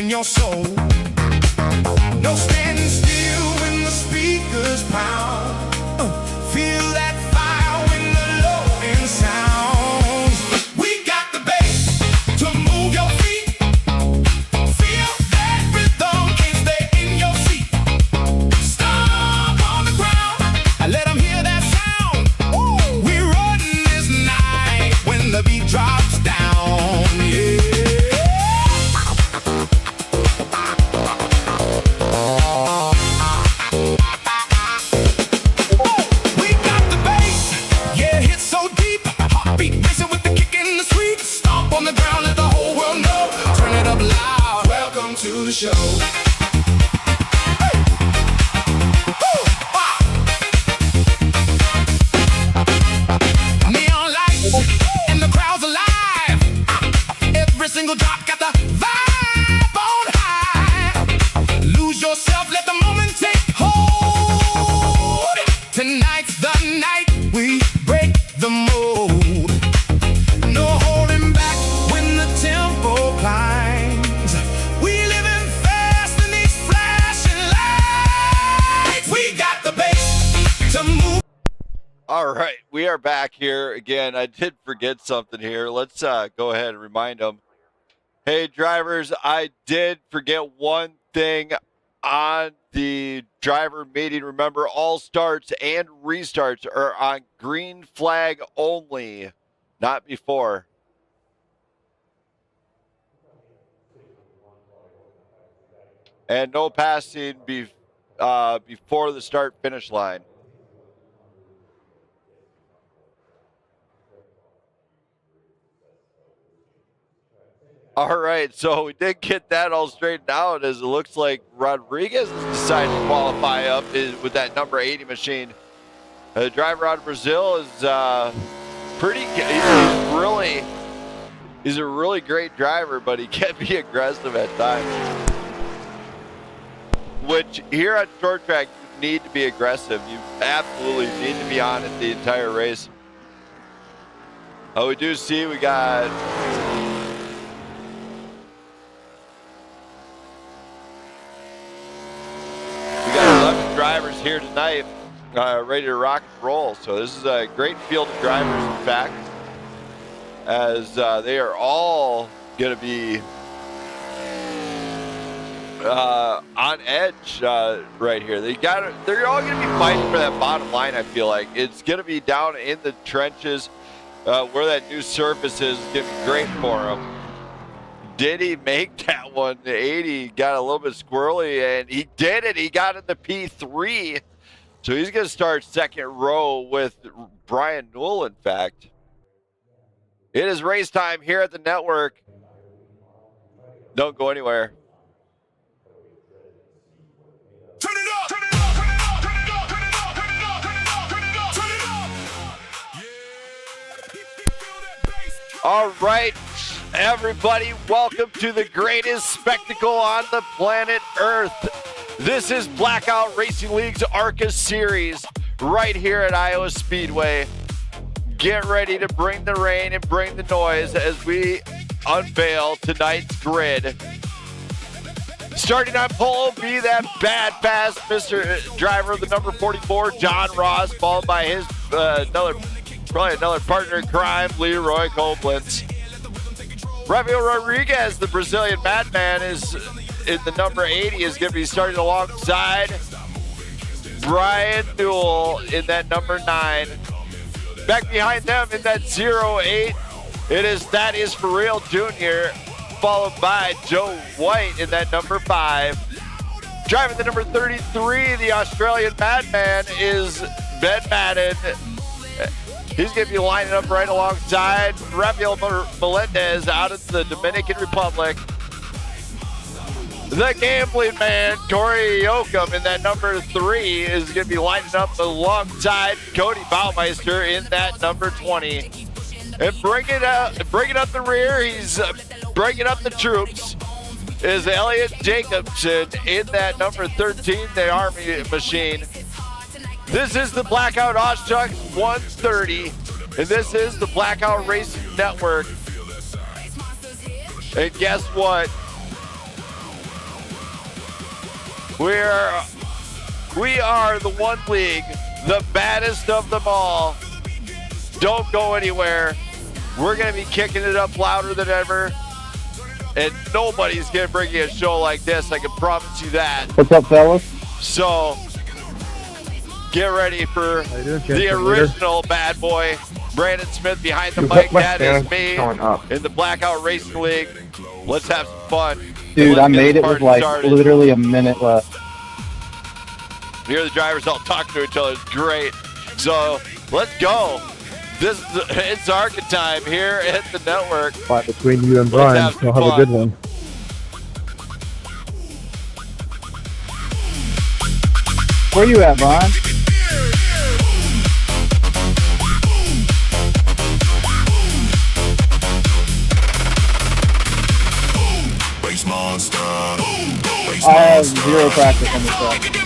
S2: Your soul. No standing still when the speakers pound. Feel that fire when the low end sounds. We got the bass to move your feet. Feel that rhythm, can't stay in your seat. Stomp on the ground, let them hear that sound. Ooh, we run this night when the beat drops down. Yeah. To the show. Hey. Neon lights and the crowd's alive. Every single drop got the vibe on high. Lose yourself, let the moment take hold. Tonight
S3: All right, we are back here again. I did forget something here. Let's go ahead and remind them. Hey, drivers, I did forget one thing on the driver meeting. Remember, all starts and restarts are on green flag only, not before. And no passing before the start-finish line. All right, so we did get that all straightened out as it looks like Rodriguez has decided to qualify up with that number 80 machine. The driver out of Brazil is he's a really great driver, but he can be aggressive at times. Which here at short track, you need to be aggressive. You absolutely need to be on it the entire race. We do see we got We got 11 drivers here tonight ready to rock and roll. So this is a great field of drivers, in fact, as they are all going to be on edge right here. They're all going to be fighting for that bottom line, I feel like. It's going to be down in the trenches where that new surface is going to be great for them. Did he make that one? The 80 got a little bit squirrely, and he did it. He got in the P3. So he's going to start second row with Brian Newell, in fact. It is race time here at the network. Don't go anywhere.
S2: Turn it up! Turn it up! Turn it up! Turn it up! Turn it up! Turn it up! Turn it up! Turn it up! Turn it up! Yeah! Feel that bass.
S3: All right, everybody, welcome to the greatest spectacle on the planet Earth. This is Blackout Racing League's ARCA Series right here at Iowa Speedway. Get ready to bring the rain and bring the noise as we unveil tonight's grid. Starting on pole B, that bad fast Mr. Driver, the number 44, John Ross, followed by his probably another partner in crime, Leroy Koblenz. Rafael Rodriguez, the Brazilian madman, is in the number 80, is going to be starting alongside Brian Newell in that number 9. Back behind them in that 08, that is for real Jr., followed by Joe White in that number 5. Driving the number 33, the Australian madman, is Ben Madden. He's going to be lining up right alongside Rafael Melendez out of the Dominican Republic. The gambling man, Cory Yocom, in that number 3, is going to be lining up alongside Cody Baumeister in that number 20. And bringing up the rear, he's bringing up the troops, is Elliot Jacobson in that number 13, the Army machine. This is the Blackout Aww Schuck 130, and this is the Blackout Racing Network. And guess what? We are the one league, the baddest of them all. Don't go anywhere. We're going to be kicking it up louder than ever, and nobody's going to bring you a show like this. I can promise you that.
S9: What's up, fellas?
S3: So get ready for the original bad boy, Brandon Smith behind the mic. That is me in the Blackout Racing League. Let's have some fun.
S9: Dude, I made it with like literally a minute left.
S3: Here the drivers all talking to each other. It's great. So let's go. It's ARCA time here at the network.
S5: Fight between you and Brian. You'll have a good one.
S9: Where you at, Brian?
S2: Bass monster.
S9: I have zero practice on this track.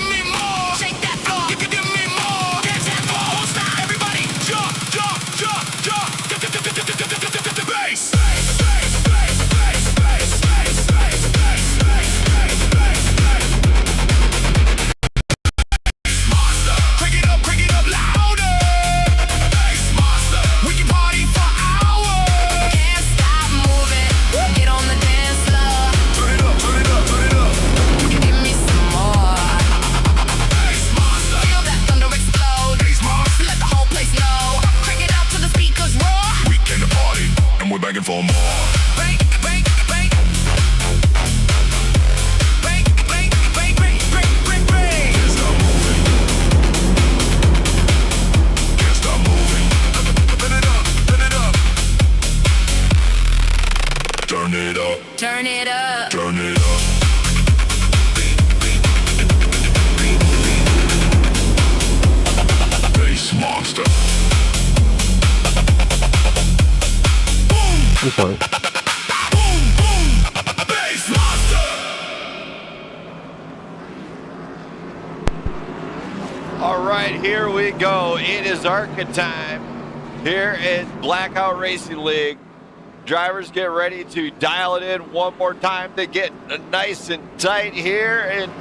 S1: up.
S2: Turn it up. Bass monster.
S10: I'm sorry.
S2: Bass monster.
S3: All right, here we go. It is ARCA time here in Blackout Racing League. Drivers get ready to dial it in one more time to get nice and tight here, and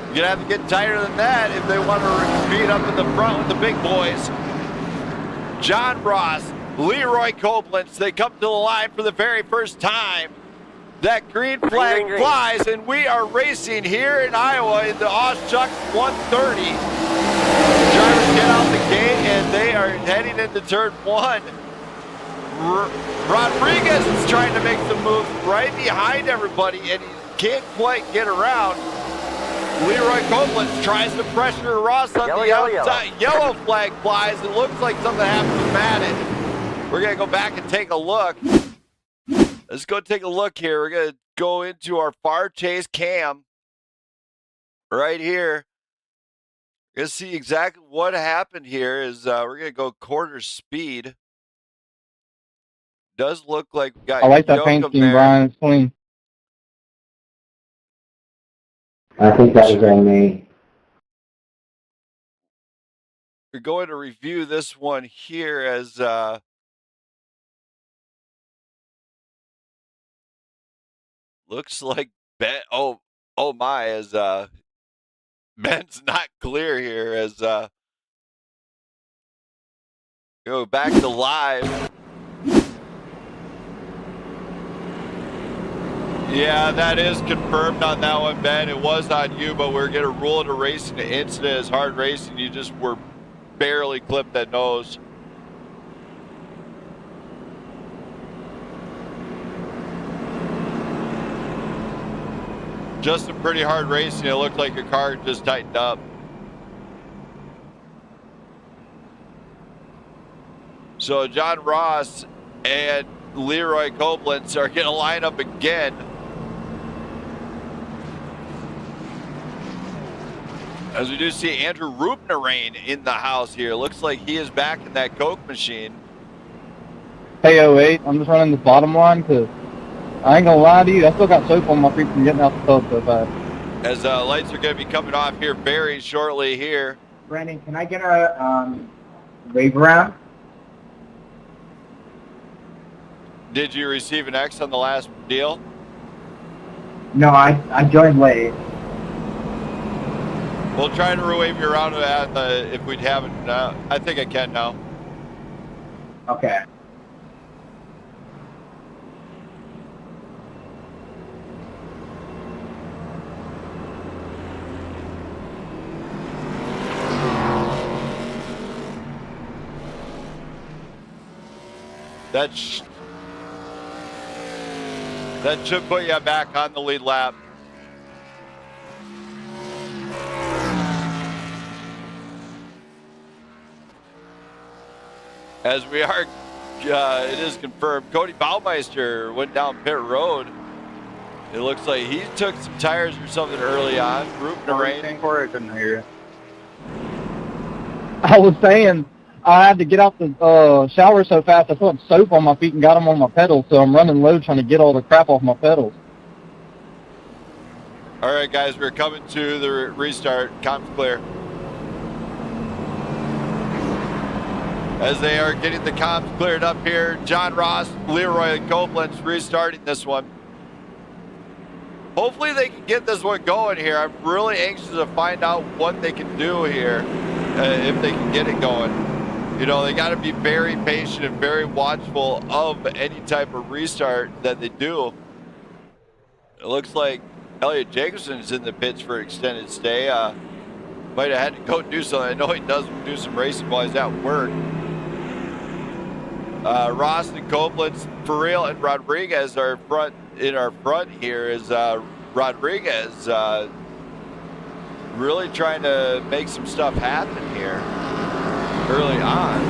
S3: you're gonna have to get tighter than that if they want to compete up in the front with the big boys. John Ross, Leroy Koblenz, they come to the line for the very first time. That green flag flies, and we are racing here in Iowa in the Aww Schuck 130. Drivers get out the gate, and they are heading into turn one. Rodriguez is trying to make some moves right behind everybody, and he can't quite get around. Leroy Koblenz tries to pressure Ross on the outside. Yellow flag flies. It looks like something happened to Madden. We're going to go back and take a look. Let's go take a look here. We're going to go into our far chase cam right here. We're going to see exactly what happened here. We're going to go quarter speed. Does look like we got
S9: I like that paint scheme, Brian. It's clean.
S10: I think that was on me.
S3: We're going to review this one here as looks like Ben. Oh my! As Ben's not clear here. As go back to live. Yeah, that is confirmed on that one, Ben. It was on you, but we're going to rule it a racing incident as hard racing. You just were barely clipped that nose. Just some pretty hard racing. It looked like your car just tightened up. So John Ross and Leroy Koblenz are going to line up again. As we do see Andrew Rubnerain in the house here. Looks like he is back in that Coke machine.
S9: Hey, 08, I'm just running the bottom line because I ain't gonna lie to you, I still got soap on my feet from getting out the tub so fast.
S3: As lights are going to be coming off here very shortly here.
S11: Brandon, can I get a wave around?
S3: Did you receive an X on the last deal?
S11: No, I joined late.
S3: We'll try to wave you around if we'd have it. I think I can now.
S11: Okay.
S3: That should put you back on the lead lap. As we are, it is confirmed, Cody Baumeister went down pit road. It looks like he took some tires or something early on.
S8: Corey, I couldn't hear you.
S9: I was saying I had to get out the shower so fast I put soap on my feet and got them on my pedals, so I'm running low trying to get all the crap off my pedals.
S3: All right, guys, we're coming to the restart. Comms clear. As they are getting the comms cleared up here, John Ross, Leroy Koblenz restarting this one. Hopefully they can get this one going here. I'm really anxious to find out what they can do here, if they can get it going. You know, they got to be very patient and very watchful of any type of restart that they do. It looks like Elliot Jacobson's in the pits for extended stay. Might have had to go do something. I know he does do some racing while he's at work. Ross and Koblenz, Farrell and Rodriguez are in our front here. Is Rodriguez really trying to make some stuff happen here early on.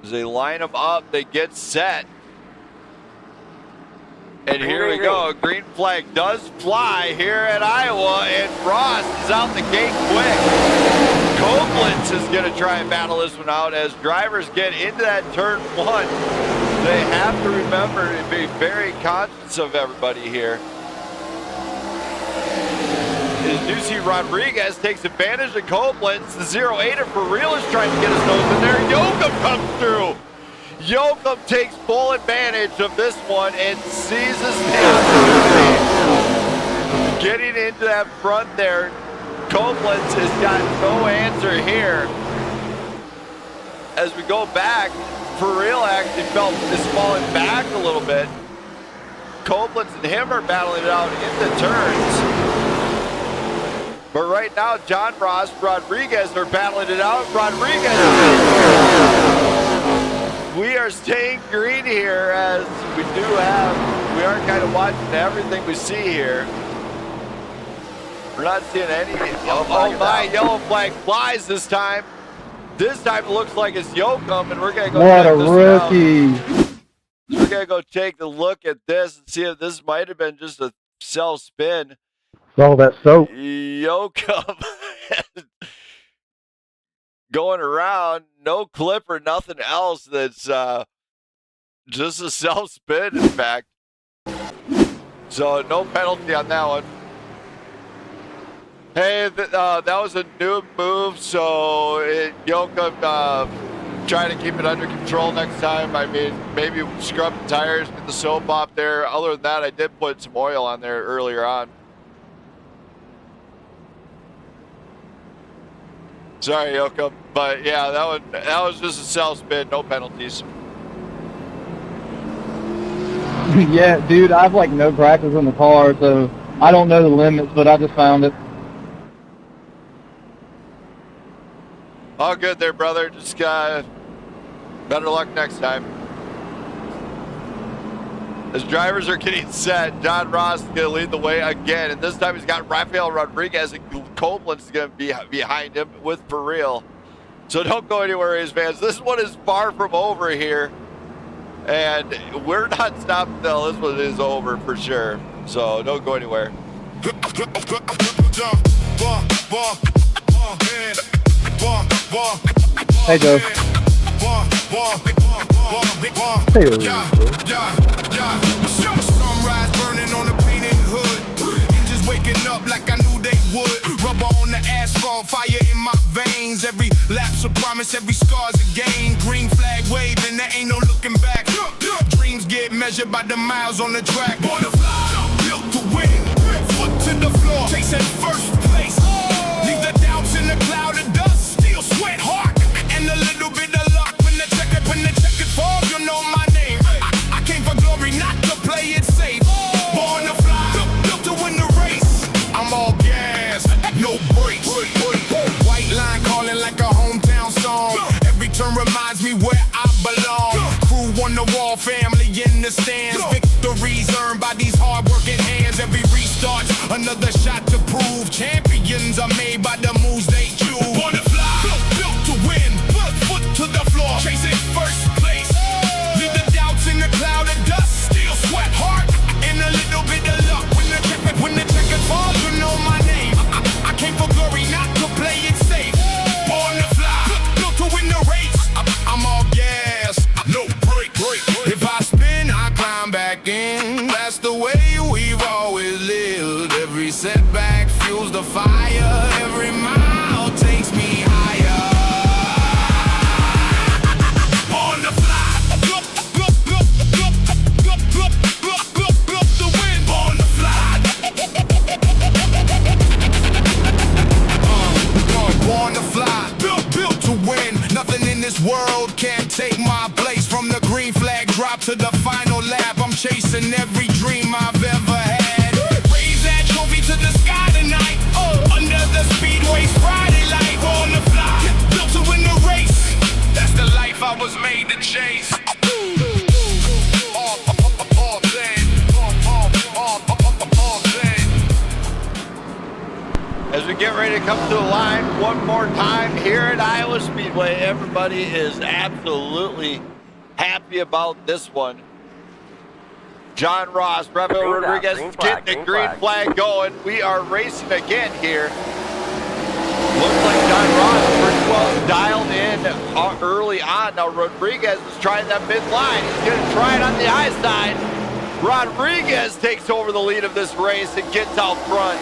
S3: As they line them up, they get set. And here we go. Green flag does fly here at Iowa, and Ross is out the gate quick. Koblenz is going to try and battle this one out as drivers get into that turn one. They have to remember to be very conscious of everybody here. As Ducey Rodriguez takes advantage of Koblenz. The 08er for real is trying to get his nose in there. Yocom comes through. Yocom takes full advantage of this one and seizes the opportunity. Getting into that front there, Koblenz has got no answer here. As we go back, for real actually is falling back a little bit. Koblenz and him are battling it out in the turns. But right now, John Ross, Rodriguez are battling it out. Rodriguez. We are staying green here as we are kind of watching everything we see here. We're not seeing any, oh my, yellow flag flies this time. This time it looks like it's Yocom, and we're gonna go
S9: What
S3: check
S9: a
S3: this
S9: rookie.
S3: out. We're gonna go take a look at this and see if this might have been just a self-spin.
S9: All that soap.
S3: Yocom going around, no clip or nothing else. That's just a self-spin, in fact. So no penalty on that one. Hey, that was a new move, so Yocom trying to keep it under control next time. I mean, maybe scrub the tires, get the soap off there. Other than that, I did put some oil on there earlier on. Sorry, Yocom, but yeah, that was just a self-spin, no penalties.
S9: Yeah, dude, I have like no practice in the car, so I don't know the limits, but I just found it.
S3: All good there, brother. Just better luck next time. As drivers are getting set, John Ross is going to lead the way again, and this time he's got Rafael Rodriguez, and Koblenz is going to be behind him with for real. So don't go anywhere, A's fans. This one is far from over here, and we're not stopping until this one is over for sure. So don't go anywhere.
S9: Hey, Joe. Hey,
S2: Sunrise burning on a painted hood. Engines waking up like I knew they would. Rubber on the asphalt, fire in my veins. Every lapse a promise, every scar's a gain. Green flag waving, there ain't no looking back. Dreams get measured by the miles on the track. Born to fly, built to win. Foot to the floor, chasing first place. Leave the doubts in the cloud of dust. Still sweat hard, and a little bit of luck. When the checker falls, you know my name. I came for glory, not to play it safe. Born to fly, built to win the race. I'm all gas, no brakes. White line calling like a hometown song. Every turn reminds me where I belong. Crew on the wall, family in the stands. Victories earned by these hard-working hands. Every restart's another shot to prove. Champions are made by the moves they choose. Born to fly, built to win. Foot to the floor, chasing first place. Leave the doubts in the cloud of dust. Still sweat hard, and a little bit of luck. When the checker falls, you know my name. I came for glory, not to play it safe. Born to fly, built to win the race. I'm all gas, no break. If I spin, I climb back in. That's the way we've always lived. Every setback fuels the fire. Every mile takes me higher. Born to fly, built to win. Born to fly. Born to fly, built to win. Nothing in this world can take my place. From the green flag drop to the final lap, I'm chasing every dream I've ever had. Raise that trophy to the sky tonight. Under the Speedway's Friday light. Born to fly, built to win the race. That's the life I was made to chase.
S3: As we get ready to come to the line one more time here at Iowa Speedway, everybody is absolutely happy about this one. John Ross, Rafael Rodriguez get the green flag going. We are racing again here. Looks like John Ross pretty well dialed in early on. Now Rodriguez is trying that mid-line. He's going to try it on the high side. Rodriguez takes over the lead of this race and gets out front.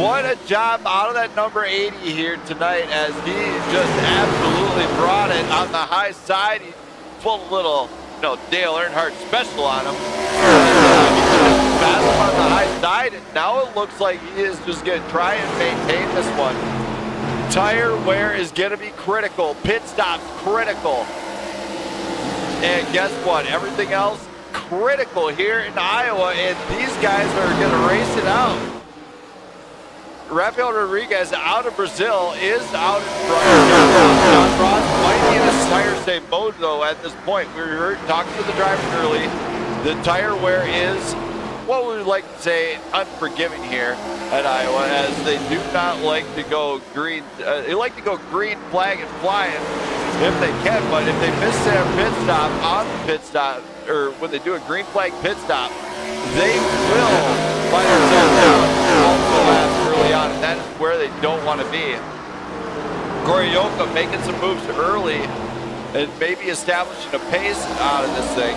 S3: What a job out of that number 80 here tonight, as he just absolutely brought it on the high side. He pulled a little, Dale Earnhardt special on him. Fast him on the high side, and now it looks like he is just going to try and maintain this one. Tire wear is going to be critical. Pit stops critical. And guess what? Everything else critical here in Iowa, and these guys are going to race it out. Rafael Rodriguez out of Brazil is out in front. John Ross might be in a tire safe mode though at this point. We were talking to the drivers early. The tire wear is what we would like to say unforgiving here at Iowa, as they do not like to go green. They like to go green flag and flying if they can, but if they miss their pit stop on the pit stop, or when they do a green flag pit stop, they will find themselves down multiple laps early on, and that is where they don't want to be. Cory Yocom making some moves early and maybe establishing a pace out of this thing.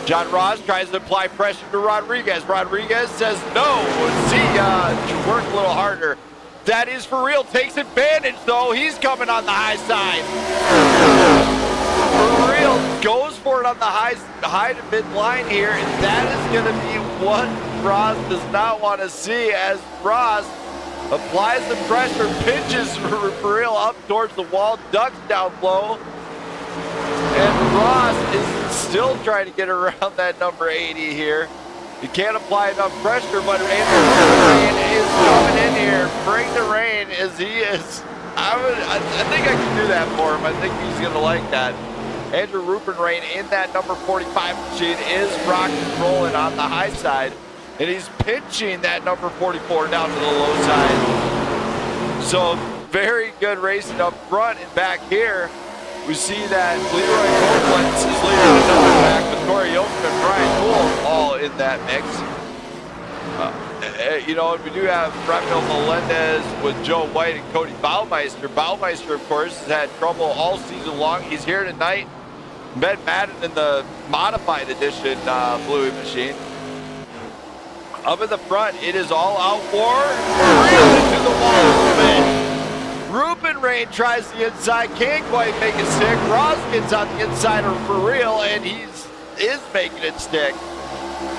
S3: John Ross tries to apply pressure to Rodriguez. Rodriguez says no. See ya. Work a little harder. That is for real. Takes advantage though. He's coming on the high side. For real, goes for it on the high to mid line here, and that is going to be what Ross does not want to see, as Ross applies the pressure, pitches for real up towards the wall, ducks down low, and Ross is still trying to get around that number 80 here. He can't apply enough pressure, but Rain is coming in here. Bring the rain as he is. I think I can do that for him. I think he's going to like that. Andrew Rupenrain in that number 45 machine is rocking and rolling on the high side, and he's pinching that number 44 down to the low side. So very good racing up front, and back here we see that Leroy Copeland is leading another back with Cory Yocom and Brian Poole all in that mix. We do have Rafael Melendez with Joe White and Cody Baumeister. Baumeister, of course, has had trouble all season long. He's here tonight. Ben Madden in the modified edition Bluey machine. Up in the front, it is all out war. Real into the wall a little bit. Rupenrain tries the inside, can't quite make it stick. Ross gets on the inside for real, and he is making it stick.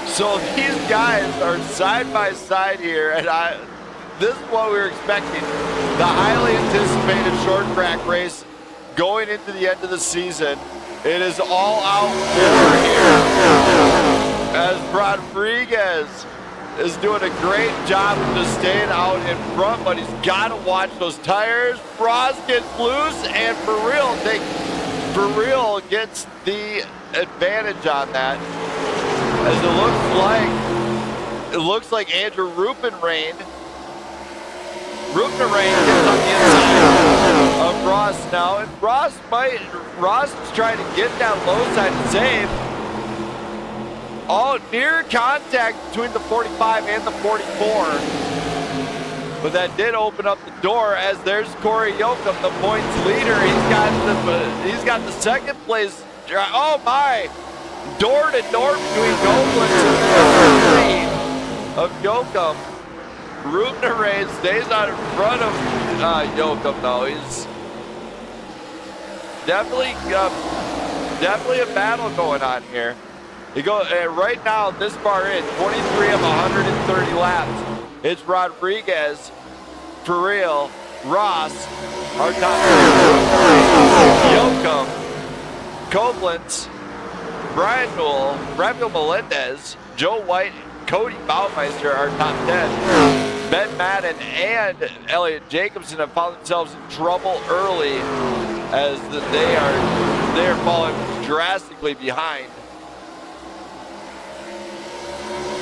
S3: So these guys are side by side here, and this is what we were expecting. The highly anticipated short track race going into the end of the season. It is all out war here, as Rodriguez is doing a great job of just staying out in front, but he's got to watch those tires. Ross gets loose, and for real gets the advantage on that. As it looks like Andrew Rupenrain gets on the inside of Ross now, and Ross is trying to get that low side to save. All near contact between the 45 and the 44. But that did open up the door, as there's Cory Yocom, the points leader. He's got the second place. Oh my! Door to door between Copeland and the lead of Yocom. Rupenrain stays out in front of Yocom though. He's definitely a battle going on here. You go right now, this far in, 23 of 130 laps. It's Rodriguez, for real, Ross, our top three, Yocom, Copeland, Brian Poole, Rafael Melendez, Joe White, Cody Baumeister, our top 10. Ben Madden and Elliott Jacobson have found themselves in trouble early, as they are falling drastically behind.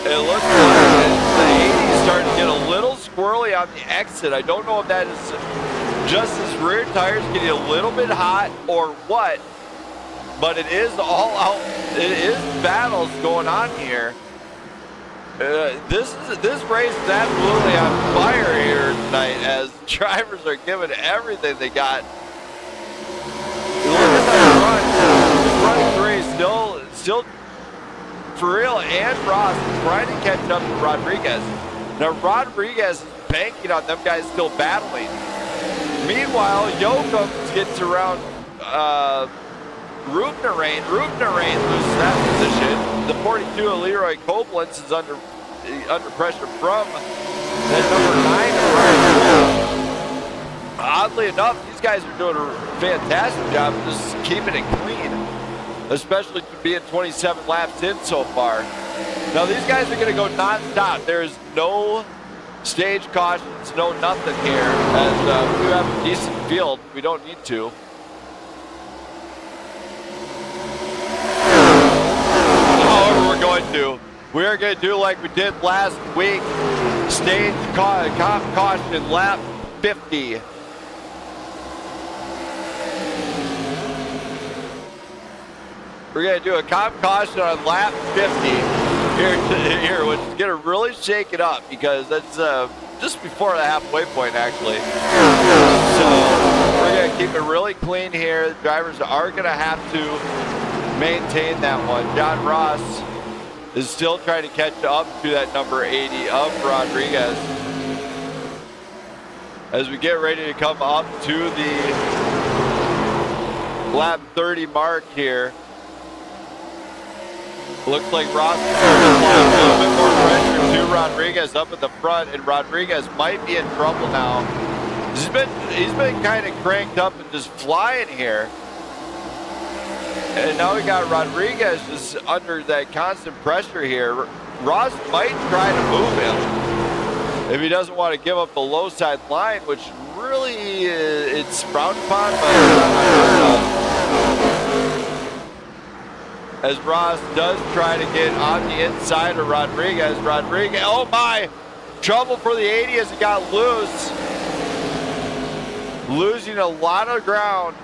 S3: It looks like the 80's starting to get a little squirrely on the exit. I don't know if that is just his rear tires getting a little bit hot or what, but it is all out it is battles going on here. This race is absolutely on fire here tonight as drivers are giving everything they got. Look at that run. This running three still for real, and Ross trying to catch up to Rodriguez. Now Rodriguez is banking on them guys still battling. Meanwhile, Yocom gets around Rubnarain. Rubnarain loses that position. The 42 of Leroy Koblenz is under pressure from that number 9. Oddly enough, these guys are doing a fantastic job of just keeping it clean, especially being 27 laps in so far. Now these guys are going to go non-stop. There is no stage cautions, no nothing here, as we have a decent field. We don't need to. However, we are going to do like we did last week. Stage caution lap 50. We're going to do a caution on lap 50 here, which is going to really shake it up because that's just before the halfway point, actually. So we're going to keep it really clean here. The drivers are going to have to maintain that one. John Ross is still trying to catch up to that number 80 of Rodriguez. As we get ready to come up to the lap 30 mark here. Looks like Ross is applying a little bit more pressure to Rodriguez up at the front, and Rodriguez might be in trouble now. He's been kind of cranked up and just flying here. And now we got Rodriguez just under that constant pressure here. Ross might try to move him if he doesn't want to give up the low side line, which really it's frowned upon, but as Ross does try to get on the inside of Rodriguez. Oh my! Trouble for the 80 as he got loose. Losing a lot of ground.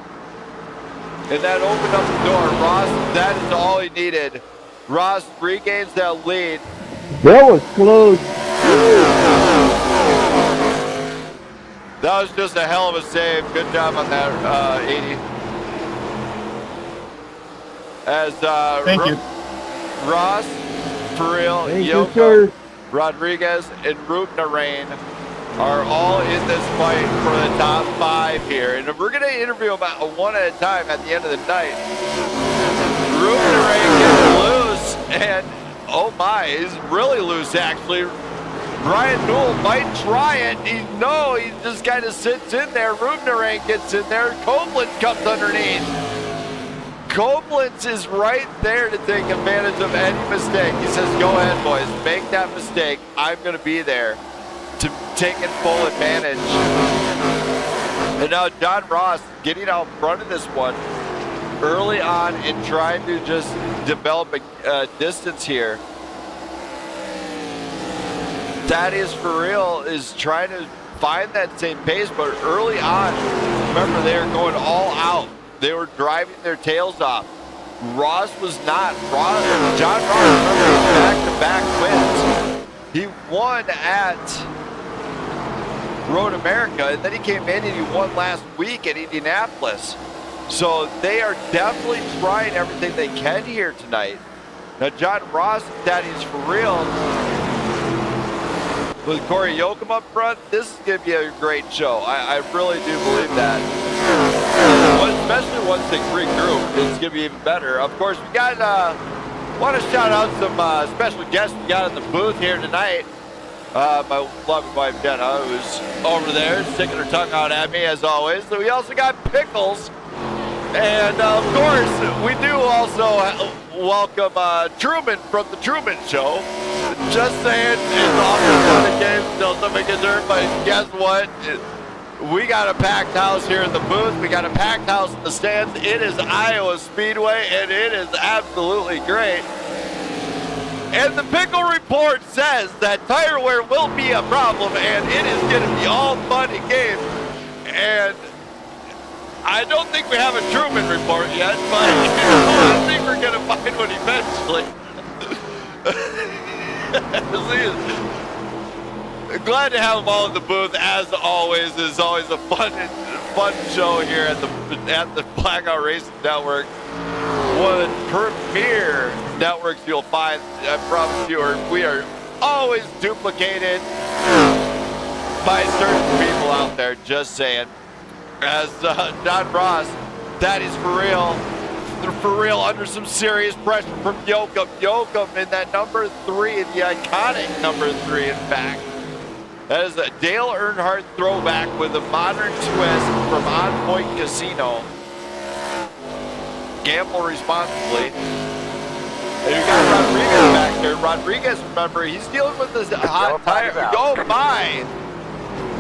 S3: And that opened up the door. Ross, that is all he needed. Ross regains that lead.
S9: That was close.
S3: That was just a hell of a save. Good job on that 80. As
S9: Thank you.
S3: Ross, for real, Yocom, Rodriguez, and Rubnarain are all in this fight for the top 5 here. And we're going to interview them one at a time at the end of the night. Rubnarain gets loose, and oh my, he's really loose actually. Brian Newell might try it. He just kind of sits in there. Rubnarain gets in there. Koblenz comes underneath. Koblenz is right there to take advantage of any mistake. He says, go ahead, boys, make that mistake. I'm going to be there to take it full advantage. And now John Ross getting out front of this one early on and trying to just develop a distance here. Thaddeus for real is trying to find that same pace, but early on, remember, they are going all out. They were driving their tails off. Ross was not. John Ross, remember, he's back-to-back wins. He won at Road America, and then he came in and he won last week at Indianapolis. So they are definitely trying everything they can here tonight. Now, John Ross, Thaddeus for real, with Cory Yocom up front, this is going to be a great show. I really do believe that. Especially once they regroup, it's going to be even better. Of course, we got, want to shout out some special guests we got in the booth here tonight. My loving wife, Jenna, who's over there sticking her tongue out at me, as always. So we also got Pickles. And, of course, we do also welcome Truman from The Truman Show. Just saying, it's often fun and games until somebody gets hurt, but guess what? We got a packed house here in the booth. We got a packed house in the stands. It is Iowa Speedway, and it is absolutely great. And the Pickle Report says that tire wear will be a problem, and it is going to be all fun and games. And I don't think we have a Truman report yet, but I think we're gonna find one eventually. Glad to have them all in the booth as always. It's always a fun show here at the Blackout Racing Network. One of the premier networks you'll find. I promise you, we are always duplicated by certain people out there. Just saying. As John Ross, that is for real, under some serious pressure from Yocom. Yocom in that number 3, the iconic number 3, in fact. That is a Dale Earnhardt throwback with a modern twist from On Point Casino. Gamble responsibly. And you got Rodriguez back there. Rodriguez, remember, he's dealing with this hot tire. Oh my!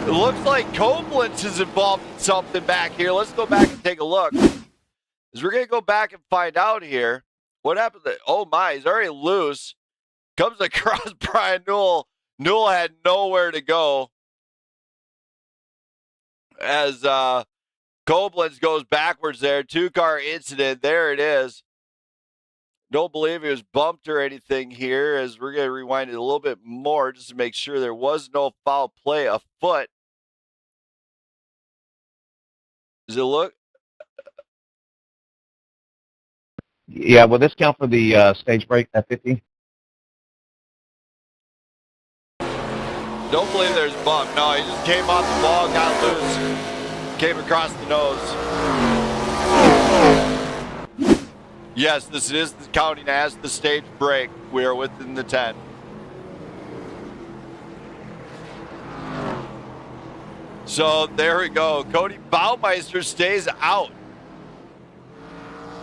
S3: It looks like Koblenz is involved in something back here. Let's go back and take a look. As we're going to go back and find out here. What happened to, oh my, he's already loose. Comes across Brian Newell. Newell had nowhere to go. As Koblenz goes backwards there. 2-car incident. There it is. Don't believe he was bumped or anything here, as we're going to rewind it a little bit more just to make sure there was no foul play afoot. Does it look?
S9: Yeah, will this count for the stage break at 50?
S3: Don't believe there's a bump. No, he just came off the ball, got loose, came across the nose. Yes, this is counting as the stage break. We are within the 10. So there we go. Cody Baumeister stays out.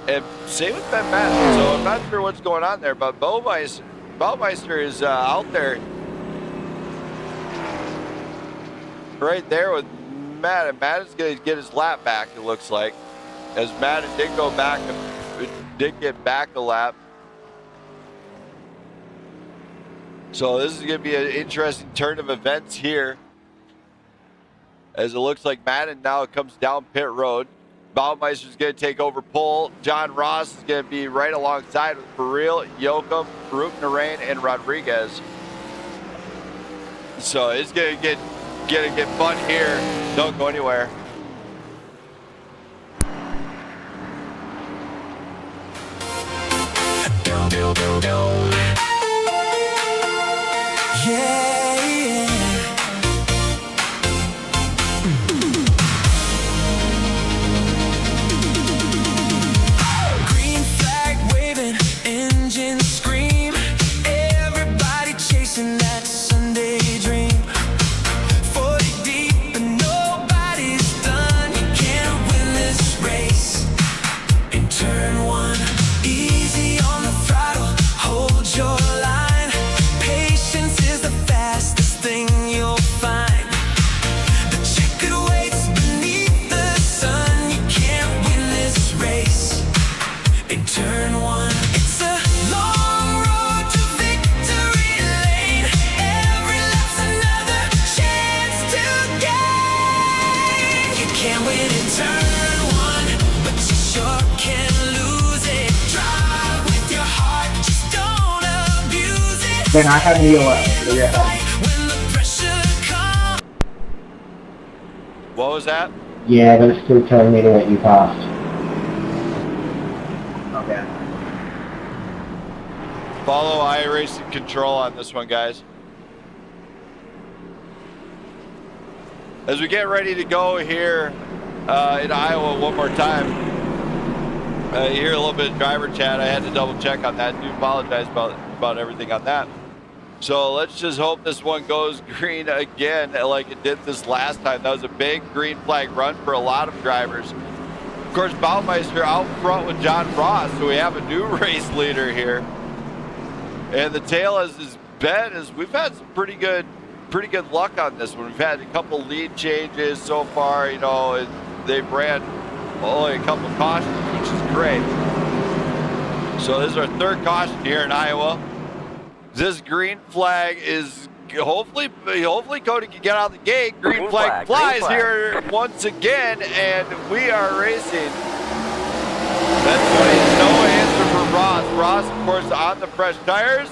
S3: And same with Ben Madden. So I'm not sure what's going on there, but Baumeister is out there. Right there with Madden. Madden's going to get his lap back, it looks like. As Madden did go back, did get back a lap. So this is going to be an interesting turn of events here. As it looks like Madden now comes down pit road. Baumeister's going to take over pole. John Ross is going to be right alongside with Farrell, Yocom, Farouk Narain, and Rodriguez. So it's going to get fun here. Don't go anywhere.
S6: Green flag waving, engine scream. Everybody chasing that Sunday dream. 40 deep and nobody's done. You can't win this race in turn 1. Easy on the throttle, hold your line. Patience is the fastest thing you'll find. The checkered waits beneath the sun. You can't win this race in turn 1. It's a long road to victory lane. Every lap's another chance to gain. You can't win in turn 1, but you sure can lose it. Drive with your heart, just don't abuse it.
S11: Then I have the left. So yeah.
S6: When the pressure comes.
S3: What was that?
S10: Yeah, but it's still telling me that you passed.
S11: Okay.
S3: Follow iRacing control on this one, guys. As we get ready to go here in Iowa one more time, you hear a little bit of driver chat. I had to double check on that. I do apologize about everything on that. So let's just hope this one goes green again like it did this last time. That was a big green flag run for a lot of drivers. Of course, Baumeister out front with John Ross, so we have a new race leader here. And the tail as his bet is we've had some pretty good luck on this one. We've had a couple lead changes so far. You know, they've ran only a couple cautions, which is great. So this is our third caution here in Iowa. This green flag is hopefully Cody can get out of the gate. Green flag flies here once again, and we are racing. That's no answer for Ross. Ross, of course, on the fresh tires.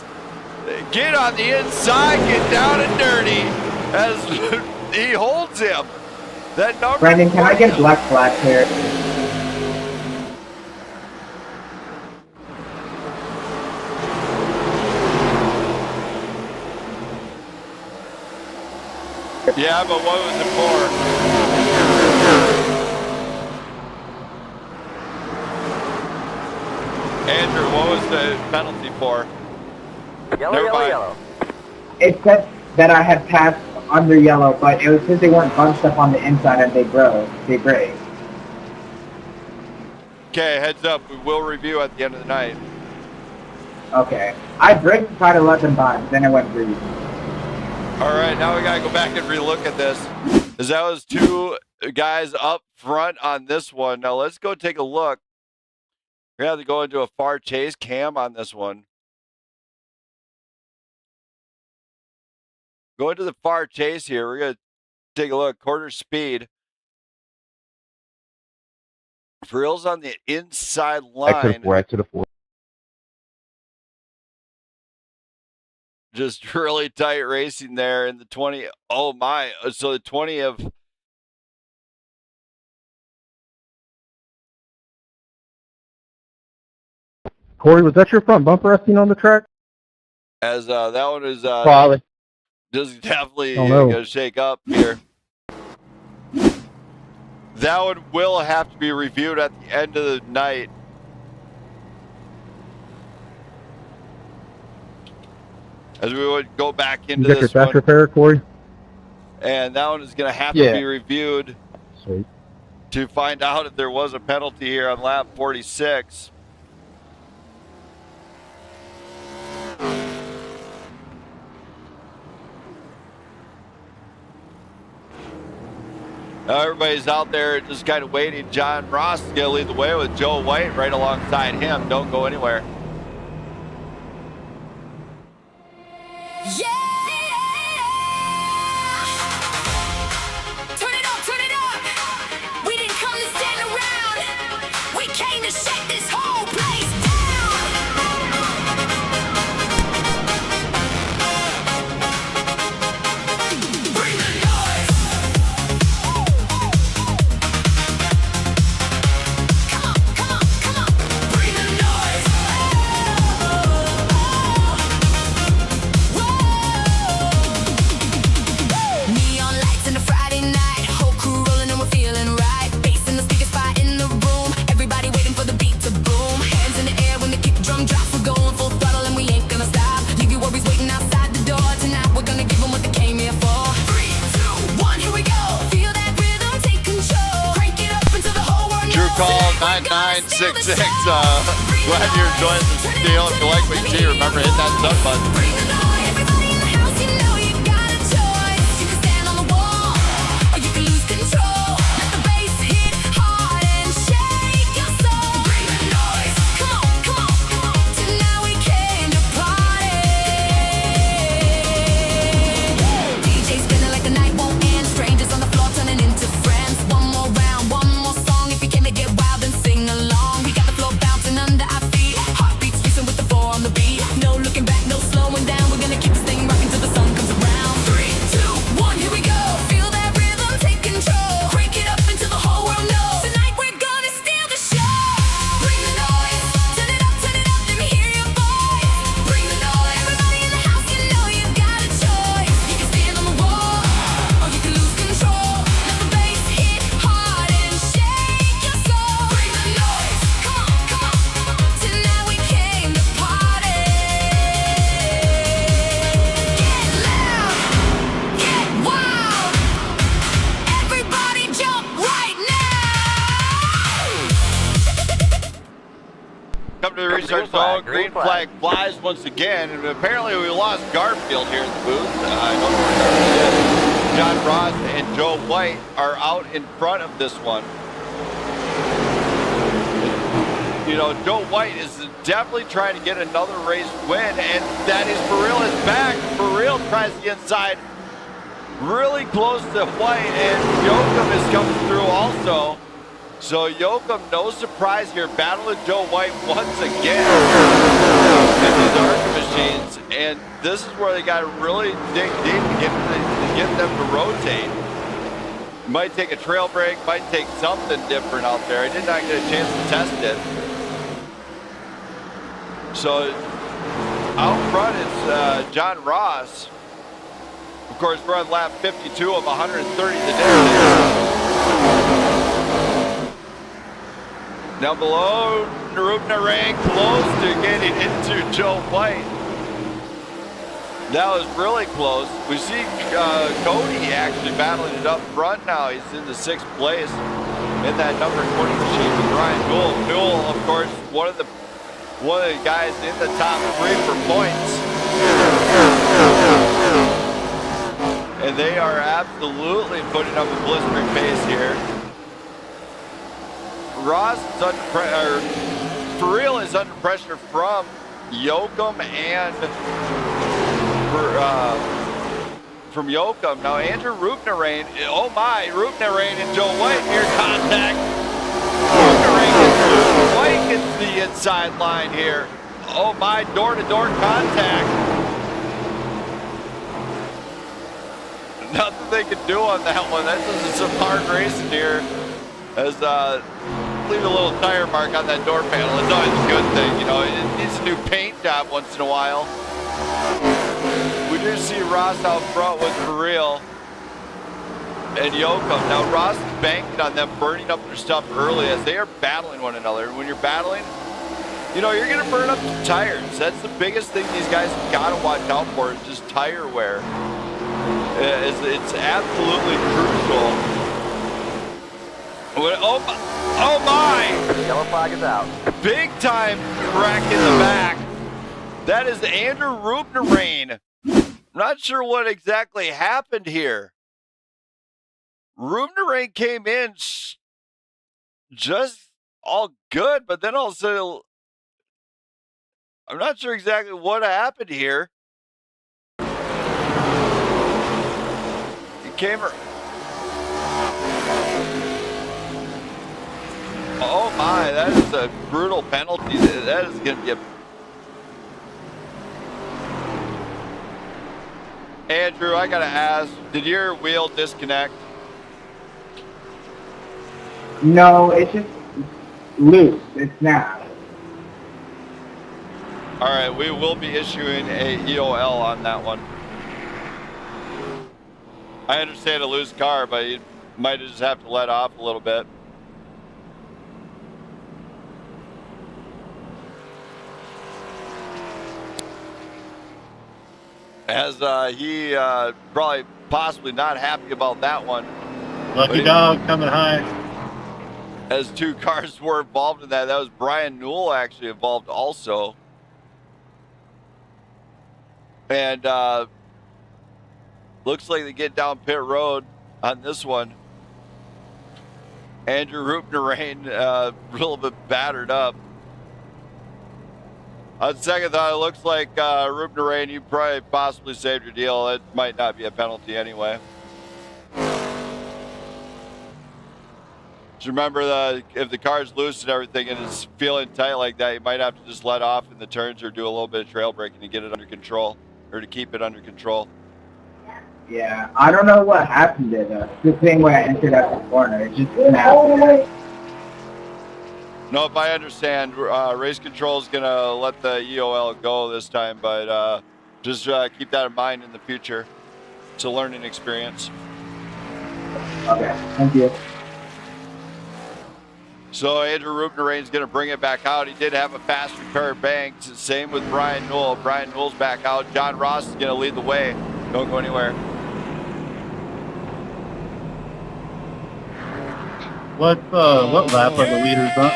S3: Get on the inside, get down and dirty as he holds him. That number.
S11: Brandon, can I get black flag here?
S3: Yeah, but what was it for? Andrew, what was the penalty for?
S12: Yellow.
S11: It said that I had passed under yellow, but it was because they weren't bunched up on the inside and they braked.
S3: Okay, heads up. We will review at the end of the night.
S11: Okay. I braked to try to let them by, then it went green.
S3: All right, now we got to go back and relook at this. As that was two guys up front on this one. Now let's go take a look. We're going to have to go into a far chase cam on this one. Going to the far chase here. We're going to take a look. Quarter speed. Frills on the inside line.
S8: Right to the four.
S3: Just really tight racing there in the 20. Oh my. So the 20 of.
S9: Corey, was that your front bumper resting on the track?
S3: As that one is
S9: Probably.
S3: just definitely
S9: Oh, no.
S3: gonna shake up here. That one will have to be reviewed at the end of the night. As we would go back
S9: You
S3: into
S9: got your
S3: this
S9: fast
S3: one,
S9: repair, Corey?
S3: and that one is gonna have
S9: Yeah.
S3: to be reviewed
S9: Sweet.
S3: to find out if there was a penalty here on lap 46. Now everybody's out there just kind of waiting. John Ross is going to lead the way with Joe White right alongside him. Don't go anywhere.
S1: Yeah! Turn it up! We didn't come to stand around. We came to shake this whole place down. Bring the noise. Come on. Bring the noise. Neon lights in a Friday night, whole crew rolling and we're feeling right. Bass in the speakers, fire in the room, everybody waiting for the beat to boom. Hands in the air when the kick drum drops, we're going full throttle and we ain't gonna stop. Leave your worries waiting outside the door. Tonight we're gonna give them what they came here for. 3, 2, 1, here we go. Feel that rhythm, take control. Crank it up until the whole world knows.
S3: True call 9966. Glad you're enjoying this deal. If you like what you see, remember hit that sub button.
S1: Bring the noise. Everybody in the house, you know you got a choice. You can stand on the wall, or you can lose control. Let the bass hit hard and shake your soul. Bring the noise. Come on. Tonight we came to party. DJ spinning like the night won't end. Strangers on the floor turning into friends. One more round, one more song. If you came to get wild, then sing along. We got the floor bouncing under our feet. Heartbeats racing with the 4 on the beat. No looking back, no slowing down. We're gonna keep this thing rocking till the sun comes around. 3, 2, 1, here we go. Feel that rhythm, take control. Crank it up until the whole world knows. Tonight we're gonna steal the show. Bring the noise, turn it up, let me hear your voice. Bring the noise, everybody in the house, you know you got a choice. You can stand on the wall, or you can lose control. Let the bass hit hard and shake your soul. Bring the noise, come on. Tonight we came to party. Get loud, get wild. Everybody jump right now.
S3: Come to the restart zone. Green flag flies once again. And apparently we lost Garfield here in the booth. I don't know where Garfield is. John Ross and Joe White are out in front of this one. You know, Joe White is definitely trying to get another race win, and that is for real. Is back. For real Friel tries the inside. Really close to White, and Yocom is coming through also. So Yocom, no surprise here, battling Joe White once again in these ARCA machines. And this is where they got to really dig deep to get them to rotate. Might take a trail break, might take something different out there. I did not get a chance to test it. So out front is John Ross. Of course, we're on lap 52 of 130 today. Down below, Rubner close to getting into Joe White. That was really close. We see Cody actually battling it up front now. He's in the 6th place in that number 20 machine with Brian Newell. Newell, of course, one of the guys in the top 3 for points. And they are absolutely putting up a blistering pace here. Ross is under pressure. Friel is under pressure from Yocom and from Yocom. Now Andrew Rubner, oh my, Rubner and Joe White near contact. Rubner gets loose. White gets the inside line here. Oh my, door-to-door contact. Nothing they can do on that one. This is some hard racing here. As leave a little tire mark on that door panel. It's always a good thing, you know. It needs a new paint job once in a while. We do see Ross out front with Friel and Yocom. Now Ross is banking on them burning up their stuff early as they are battling one another. When you're battling, you know, you're gonna burn up the tires. That's the biggest thing these guys have got to watch out for, is just tire wear. It's absolutely crucial. Oh my!
S12: Yellow flag is out.
S3: Big time wreck in the back. That is Andrew Rubner. Not sure what exactly happened here. Rubner came in just all good, but then all of a sudden, I'm not sure exactly what happened here. He came. Oh my, that is a brutal penalty. That is going to be a... Andrew, I got to ask, did your wheel disconnect?
S11: No, it's just loose. It's not.
S3: All right, we will be issuing a EOL on that one. I understand a loose car, but you might just have to let off a little bit. As he probably possibly not happy about that one.
S8: Lucky dog coming high.
S3: As 2 cars were involved in that. That was Brian Newell actually involved also. And looks like they get down pit road on this one. Andrew Rubner a little bit battered up. On second thought, it looks like Rubner, you probably possibly saved your deal. It might not be a penalty anyway. Just remember that if the car's loose and everything and it's feeling tight like that, you might have to just let off in the turns or do a little bit of trail braking to get it under control, or to keep it under control.
S11: Yeah, I don't know what happened there though. It's the same way I entered out the corner. It just snapped.
S3: No, if I understand, race control is going to let the EOL go this time, but just keep that in mind in the future. It's a learning experience.
S11: Okay, thank you.
S3: So Andrew Rubner is going to bring it back out. He did have a fast repair bank. Same with Brian Newell. Brian Newell's back out. John Ross is going to lead the way. Don't go anywhere.
S8: What lap are the leaders on?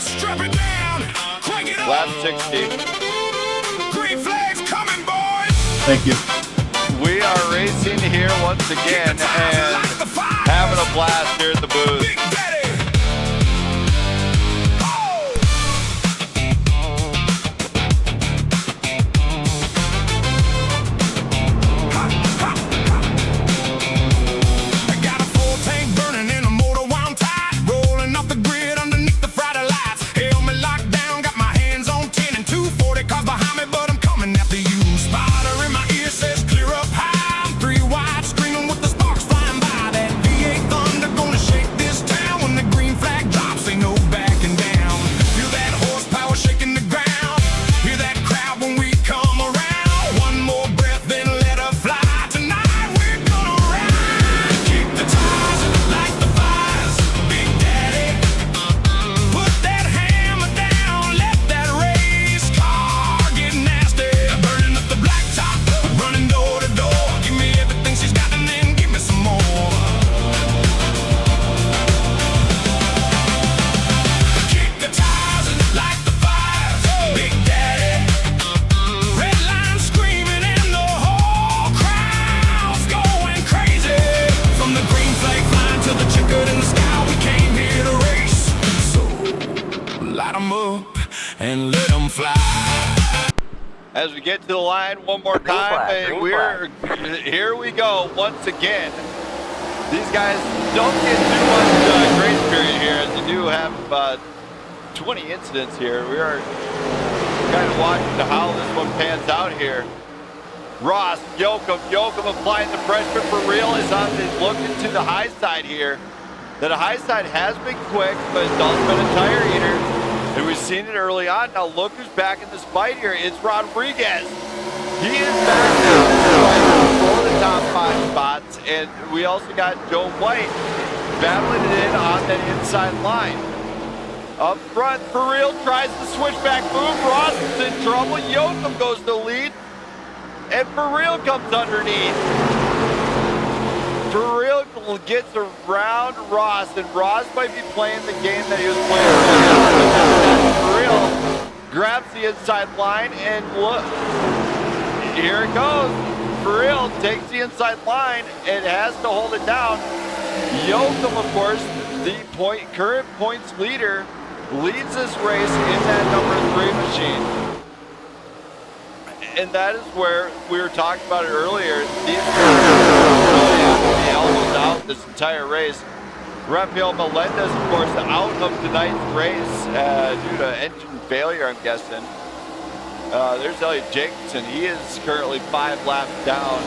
S2: Strap it down, crank it up.
S3: Lap 60.
S2: Green flags coming, boys.
S8: Thank you.
S3: We are racing here once again and having a blast here at the booth.
S2: Big Betty.
S3: as we get to the line one more
S12: Green
S3: time,
S12: flag,
S3: and
S12: green
S3: here we go once again. These guys don't get too much grace period here, as they do have 20 incidents here. We are kind of watching how this one pans out here. Ross, Yocom applying the pressure for real is on the looking to the high side here. The high side has been quick, but it's also been a tire eater. And we've seen it early on. Now look who's back in this fight here. It's Rodriguez. He is back now for the top 5 spots. And we also got Joe White battling it in on that inside line. Up front, For Real tries the switchback move. Ross is in trouble. Yocom goes to lead. And For Real comes underneath. For Real gets around Ross, and Ross might be playing the game that he was playing earlier. For Real grabs the inside line, and look, here it goes. For Real takes the inside line and has to hold it down. Yocom, of course, the current points leader, leads this race in that number 3 machine. And that is where we were talking about it earlier. These really have to be elbows out this entire race. Rafael Melendez, of course, out of tonight's race due to engine failure, I'm guessing. There's Elliot Jacobson. He is currently 5 laps down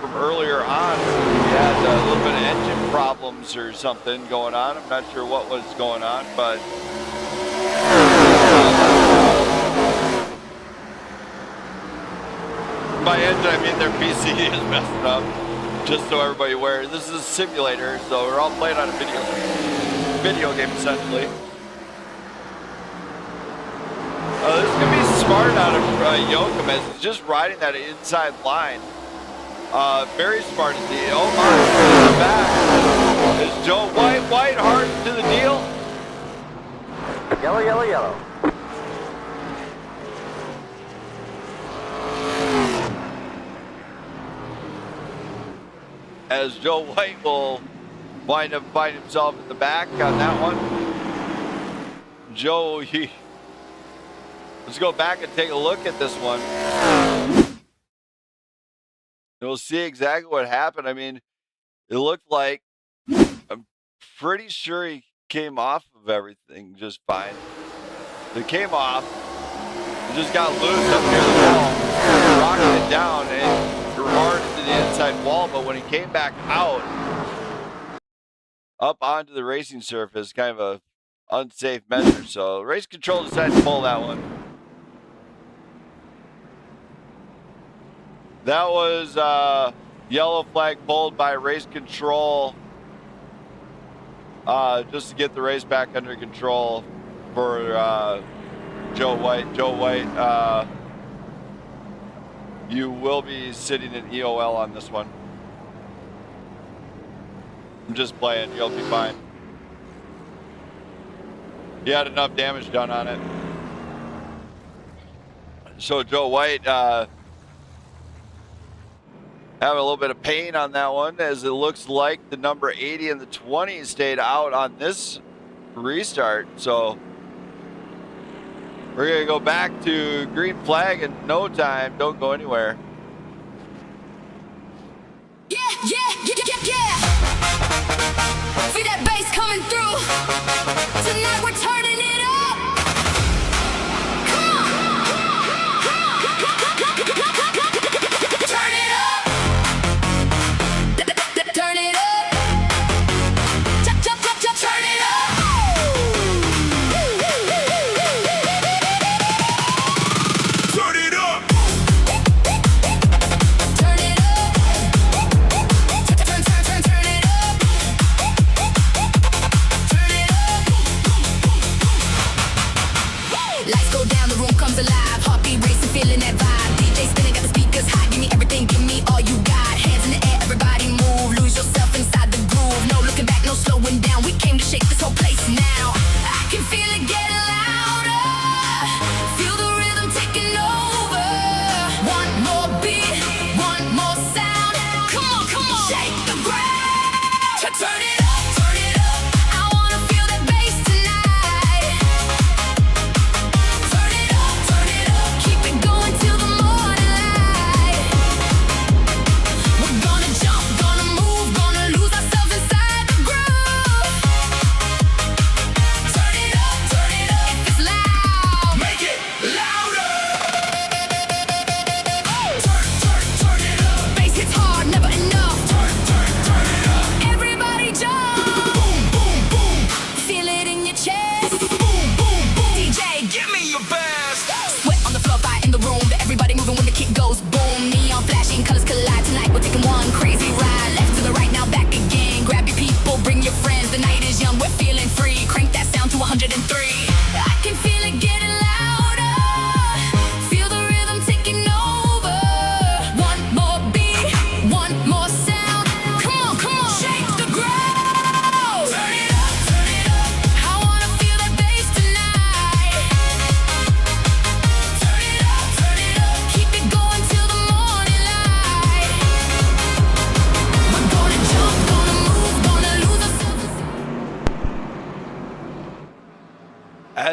S3: from earlier on. He had a little bit of engine problems or something going on. I'm not sure what was going on, but by engine, I mean their PC is messing up, just so everybody aware. This is a simulator, so we're all playing on a video game, essentially. This is going to be smart out of Yocom, as he's just riding that inside line. Very smart indeed. Oh my, in the back is Joe White. White hard to the deal.
S12: Yellow, yellow, yellow.
S3: As Joe White will wind up finding himself in the back on that one. Joe, let's go back and take a look at this one. We'll see exactly what happened. I mean, it looked like, I'm pretty sure he came off of everything just fine. It came off, it just got loose up near the wall, rocking it down, and hard into the inside wall, but when he came back out up onto the racing surface, kind of a unsafe measure. So race control decided to pull that one. That was yellow flag pulled by race control just to get the race back under control for Joe White. Joe White, you will be sitting in EOL on this one. I'm just playing. You'll be fine. He had enough damage done on it. So Joe White having a little bit of pain on that one, as it looks like the number 80 and the 20 stayed out on this restart. So we're going to go back to green flag in no time. Don't go anywhere.
S1: Yeah, yeah, yeah, yeah, yeah. Feel that bass coming through. Tonight we're turning it up. Come on. Turn it up. Turn it up. Turn it up.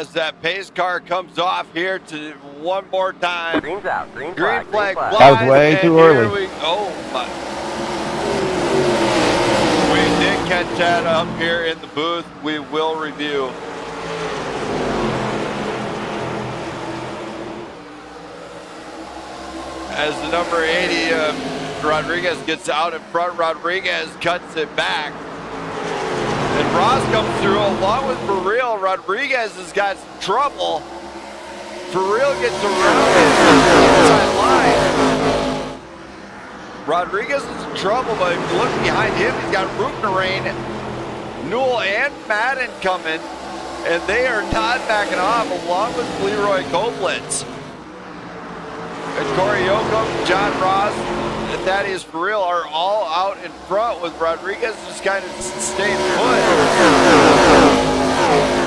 S3: as that pace car comes off here to one more time.
S12: Green's out. Green
S3: Green flag
S12: flag.
S3: flies.
S9: That was way
S3: and
S9: too
S3: here
S9: early.
S3: Oh my. We did catch that up here in the booth. We will review. As the number 80, Rodriguez gets out in front, Rodriguez cuts it back. And Ross comes through along with For Real. Rodriguez has got some trouble. For Real gets around the inside line. Rodriguez is in trouble, but if you look behind him, he's got Rupnarain, Newell, and Madden coming. And they are not backing off along with Leroy Koblitz. And Cory Yocom, John Ross, and Thaddeus For Real are all out in front with Rodriguez just kind of staying put.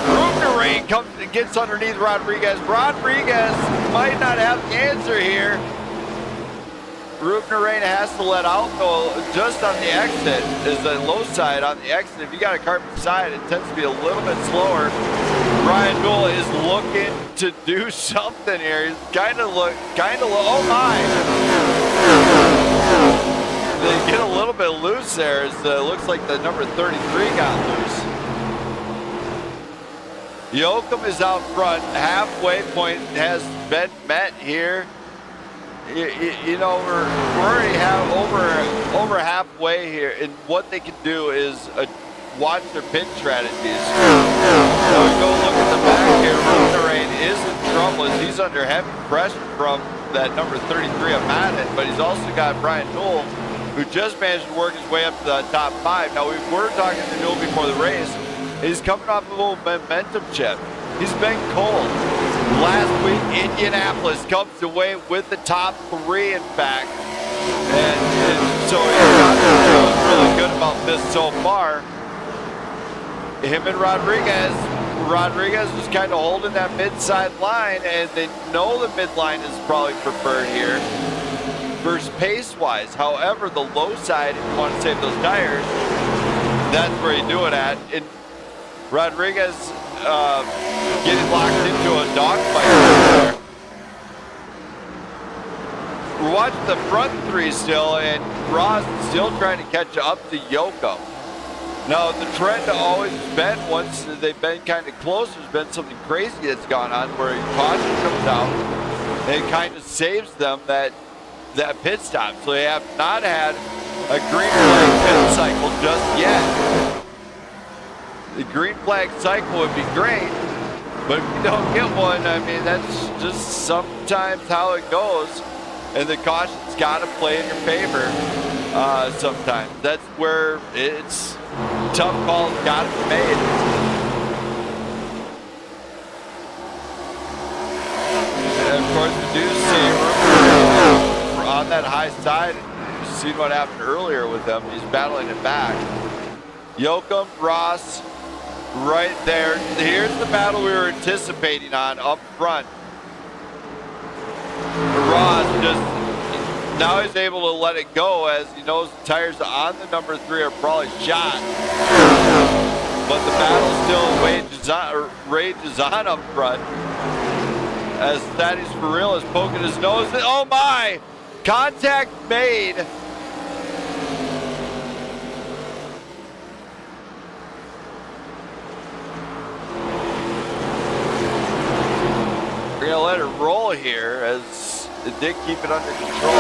S3: Rupnarain comes and gets underneath Rodriguez. Rodriguez might not have the answer here. Rupnarain has to let out though, just on the exit, is the low side on the exit. If you got a car beside, it tends to be a little bit slower. Brian Newell is looking to do something here. He's kind of low, oh my. They get a little bit loose there. It looks like the number 33 got loose. Yocom is out front. Halfway point has been met here. You know, we're already over halfway here, and what they can do is watch their pit strategies. So we go look at the back here. Rupnarain is in trouble as he's under heavy pressure from that number 33 of Madden, but he's also got Brian Newell, who just managed to work his way up to the top 5. Now, we were talking to Newell before the race. He's coming off a little momentum chip. He's been cold. Last week, Indianapolis comes away with the top 3, in fact. And so he's feeling really good about this so far. Him and Rodriguez is kind of holding that mid-side line, and they know the mid-line is probably preferred here versus pace-wise. However, the low side, if you want to save those tires, that's where you do it at. And Rodriguez getting locked into a dogfight there. We're watching the front 3 still, and Ross is still trying to catch up to Yocom. Now, the trend always been, once they've been kind of close, there's been something crazy that's gone on where caution comes out and it kind of saves them that pit stop. So they have not had a green flag pit cycle just yet. The green flag cycle would be great, but if you don't get one, I mean, that's just sometimes how it goes. And the caution's got to play in your favor sometimes. That's where it's tough calls got to be made. And of course, we do see on that high side. You've seen what happened earlier with him. He's battling it back. Yocom, Ross, right there. Here's the battle we were anticipating on up front. Ross just, now he's able to let it go as he knows the tires on the number 3 are probably shot. But the battle still rages on up front as Thaddeus For Real is poking his nose. Oh my! Contact made. We're gonna let it roll here as it did keep it under control.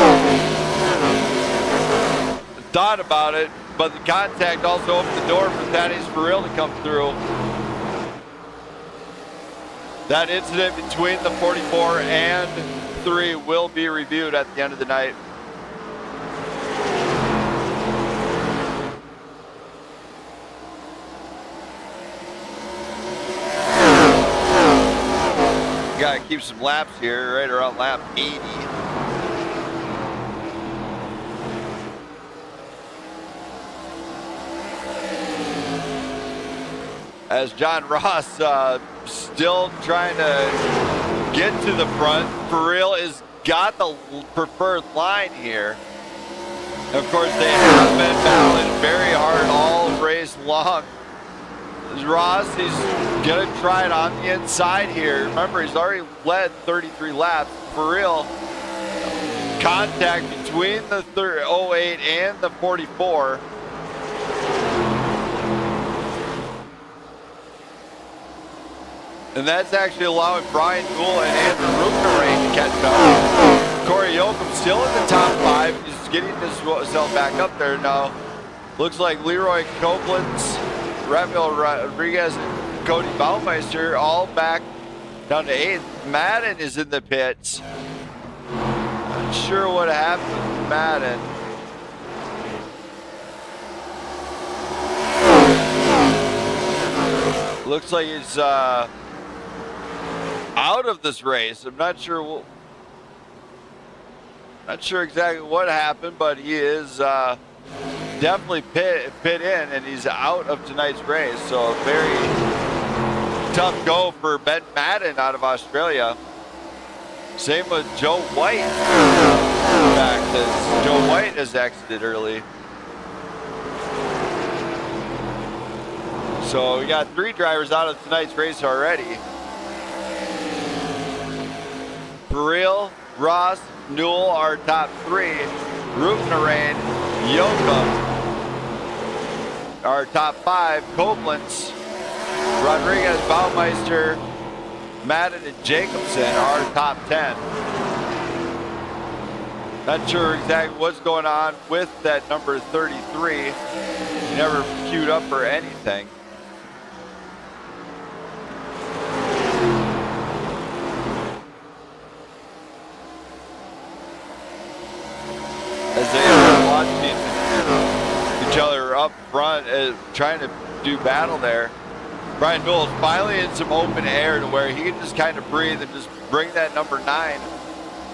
S3: Thought about it, but the contact also opened the door for Thaddeus For Real to come through. That incident between the 44 and 3 will be reviewed at the end of the night. Gotta keep some laps here, right around lap 80. As John Ross still trying to get to the front. For Real has got the preferred line here. Of course, they have been battling very hard all race long. Ross, he's gonna try it on the inside here. Remember, he's already led 33 laps. For real, contact between the 08 and the 44. And that's actually allowing Brian Gould and Andrew Rupner to catch up. Cory Yocom still in the top 5. He's getting himself back up there now. Looks like Leroy Koblenz, Rafael Rodriguez, and Cody Baumeister all back down to 8th. Madden is in the pits. Not sure what happened with Madden. Looks like he's out of this race. I'm not sure. Not sure exactly what happened, but he is definitely pit in, and he's out of tonight's race. So very tough go for Ben Madden out of Australia. Same with Joe White. In fact, as Joe White has exited early. So we got 3 drivers out of tonight's race already. Burrell, Ross, Newell are top 3. Rupner, Yocom are top 5. Koblenz, Rodriguez, Baumeister, Madden, and Jacobson are top 10. Not sure exactly what's going on with that number 33. Never queued up or anything. As they are watching each other up front, trying to do battle there. Brian Newell's finally in some open air to where he can just kind of breathe and just bring that number 9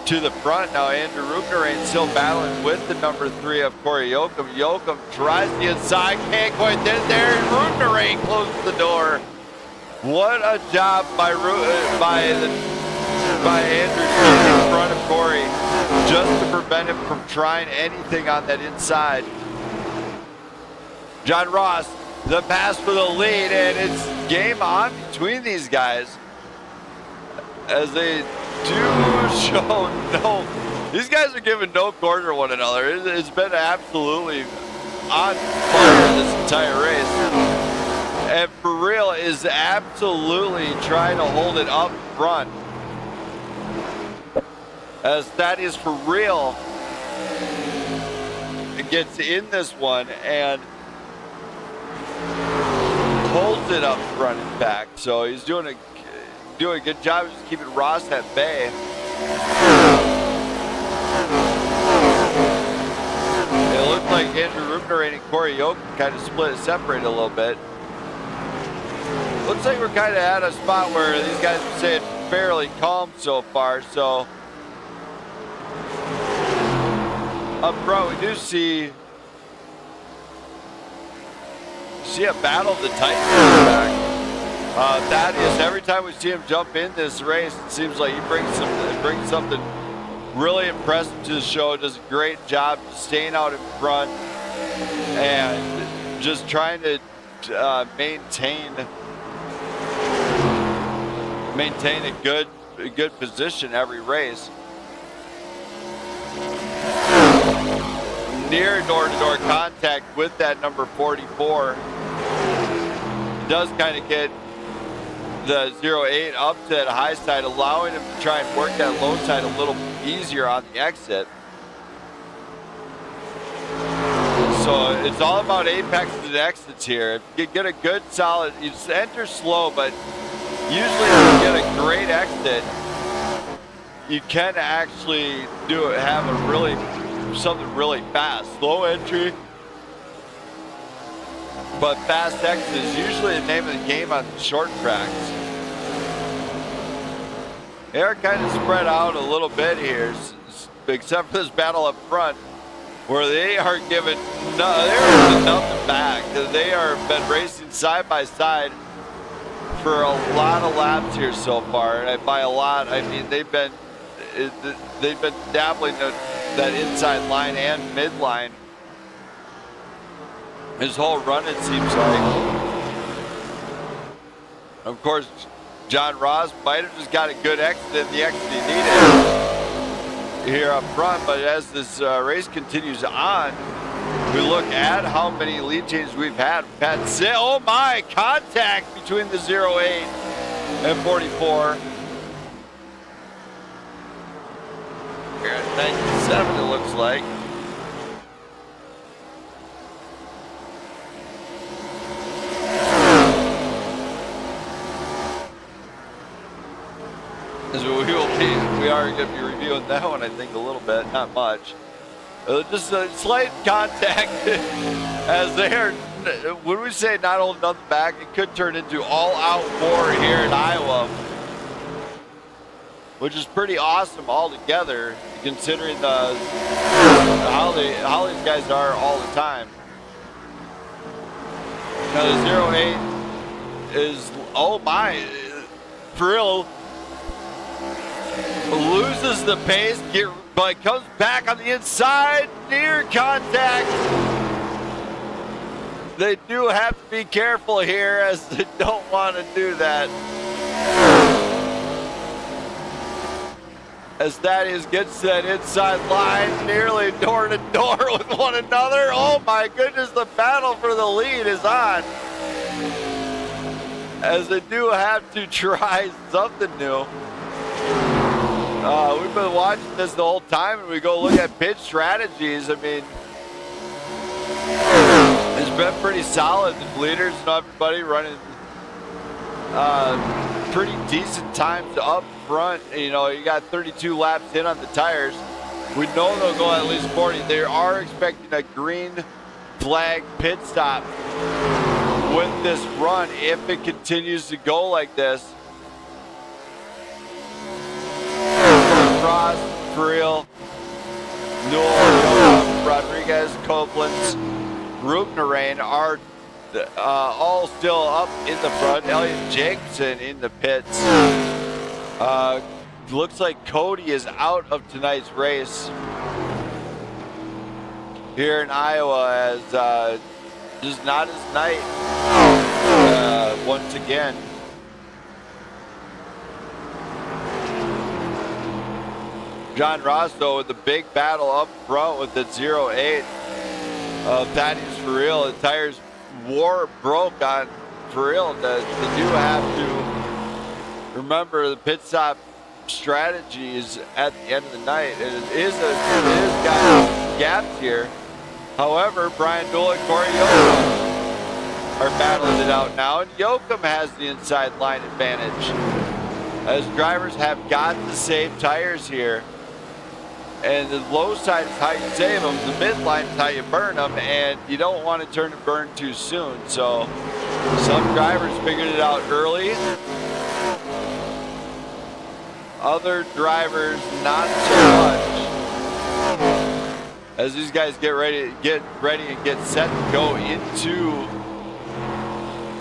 S3: to the front. Now Andrew Rupner still battling with the number 3 of Cory Yocom. Yocom tries the inside, can't quite get there, and Rupner closes the door. What a job by Andrew to get in front of Cory, just to prevent him from trying anything on that inside. John Ross, the pass for the lead, and it's game on between these guys as they do show no. These guys are giving no quarter to one another. It's been absolutely on fire this entire race. And for real is absolutely trying to hold it up front. As Thaddeus for real gets in this one and holds it up front and back. So he's doing a good job of just keeping Ross at bay. It looked like Andrew Rupner and Cory Yocom kind of separated a little bit. Looks like we're kind of at a spot where these guys are staying fairly calm so far. So up front, we do see a battle of the Titans in the back. Thaddeus, every time we see him jump in this race, it seems like he brings something really impressive to the show. Does a great job staying out in front and just trying to maintain a good position every race. Near door-to-door contact with that number 44. Does kind of get the 08 up to that high side, allowing him to try and work that low side a little easier on the exit. So it's all about apexes and exits here. If you get a good solid, you just enter slow, but usually if you get a great exit, you can actually have something really fast. Slow entry, but fast exit is usually the name of the game on the short tracks. They are kind of spread out a little bit here, except for this battle up front, where they are giving nothing back. They are been racing side by side for a lot of laps here so far, and by a lot, I mean they've been dabbling that inside line and midline his whole run, it seems like. Of course, John Ross might have just got a good exit in the exit he needed here up front, but as this race continues on, we look at how many lead changes we've had. We've had oh my, contact between the 08 and 44. We're at 97, it looks like. We are going to be reviewing that one, I think, a little bit, not much. Just a slight contact as they're, when we say not holding nothing back, it could turn into all-out war here in Iowa, which is pretty awesome altogether, considering how these guys are all the time. Now the 08 is, oh my, for real, loses the pace, but comes back on the inside, near contact. They do have to be careful here as they don't want to do that. As Thaddeus gets that inside line, nearly door to door with one another. Oh my goodness, the battle for the lead is on. As they do have to try something new. We've been watching this the whole time, and we go look at pitch strategies. I mean, it's been pretty solid. The leaders and everybody running pretty decent times up front. You know, you got 32 laps in on the tires. We know they'll go at least 40. They are expecting a green flag pit stop with this run if it continues to go like this. Ross, Friel, Newell, Rodriguez, Copeland, Rubnarain are all still up in the front. Elliot Jacobson in the pits. Looks like Cody is out of tonight's race here in Iowa, as just not his night once again. John Ross, though, with the big battle up front with the 08 of Thaddeus for real. The tires broke on for real. They do have to remember the pit stop strategy is at the end of the night. It is got gaps here. However, Brian Dool and Cory Yocom are battling it out now, and Yocom has the inside line advantage, as drivers have got to save tires here. And the low side is how you save them. The midline is how you burn them, and you don't want to turn and burn too soon. So some drivers figured it out early. Other drivers not so much. As these guys get ready and get set to go into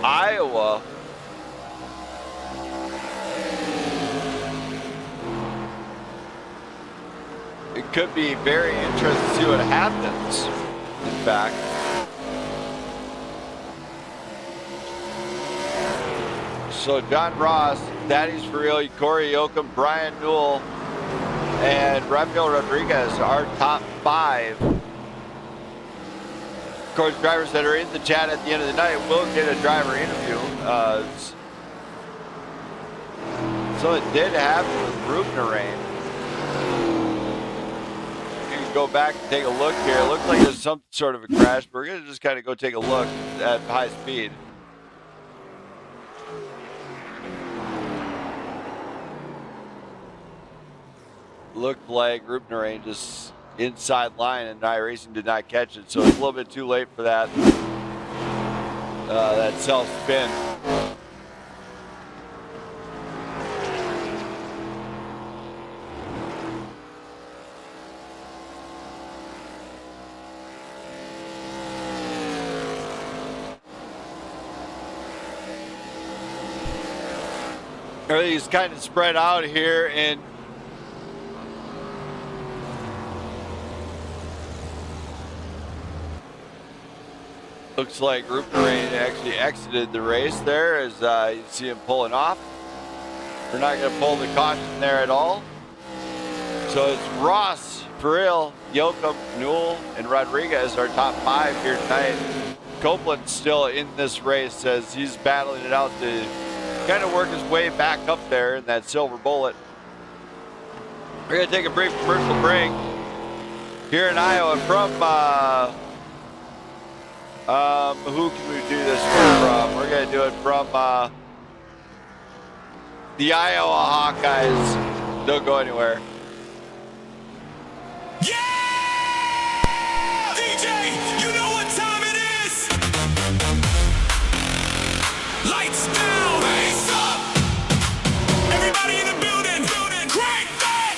S3: Iowa. It could be very interesting to see what happens, in fact. So John Ross, Thaddeus for real, Cory Yocom, Brian Newell, and Rafael Rodriguez are top 5. Of course, drivers that are in the chat at the end of the night will get a driver interview. So it did happen with Rubnarain. Go back and take a look here. It looked like there's some sort of a crash, but we're going to just kind of go take a look at high speed. Looked like Rubnarain just inside line, and iRacing did not catch it, so it's a little bit too late for that that self spin. Everything's kind of spread out here, and Looks like Rupert Rain actually exited the race there as you see him pulling off. We're not going to pull the caution there at all. So it's Ross, Farrell, Yocom, Newell, and Rodriguez, our top 5 here tonight. Copeland's still in this race as he's battling it out to kind of work his way back up there in that silver bullet. We're going to take a brief commercial break here in Iowa from, who can we do this from? We're going to do it from the Iowa Hawkeyes. Don't go anywhere.
S2: Yeah! DJ, you know what time it is! Lights down! Face up! Everybody in the building! Crank that!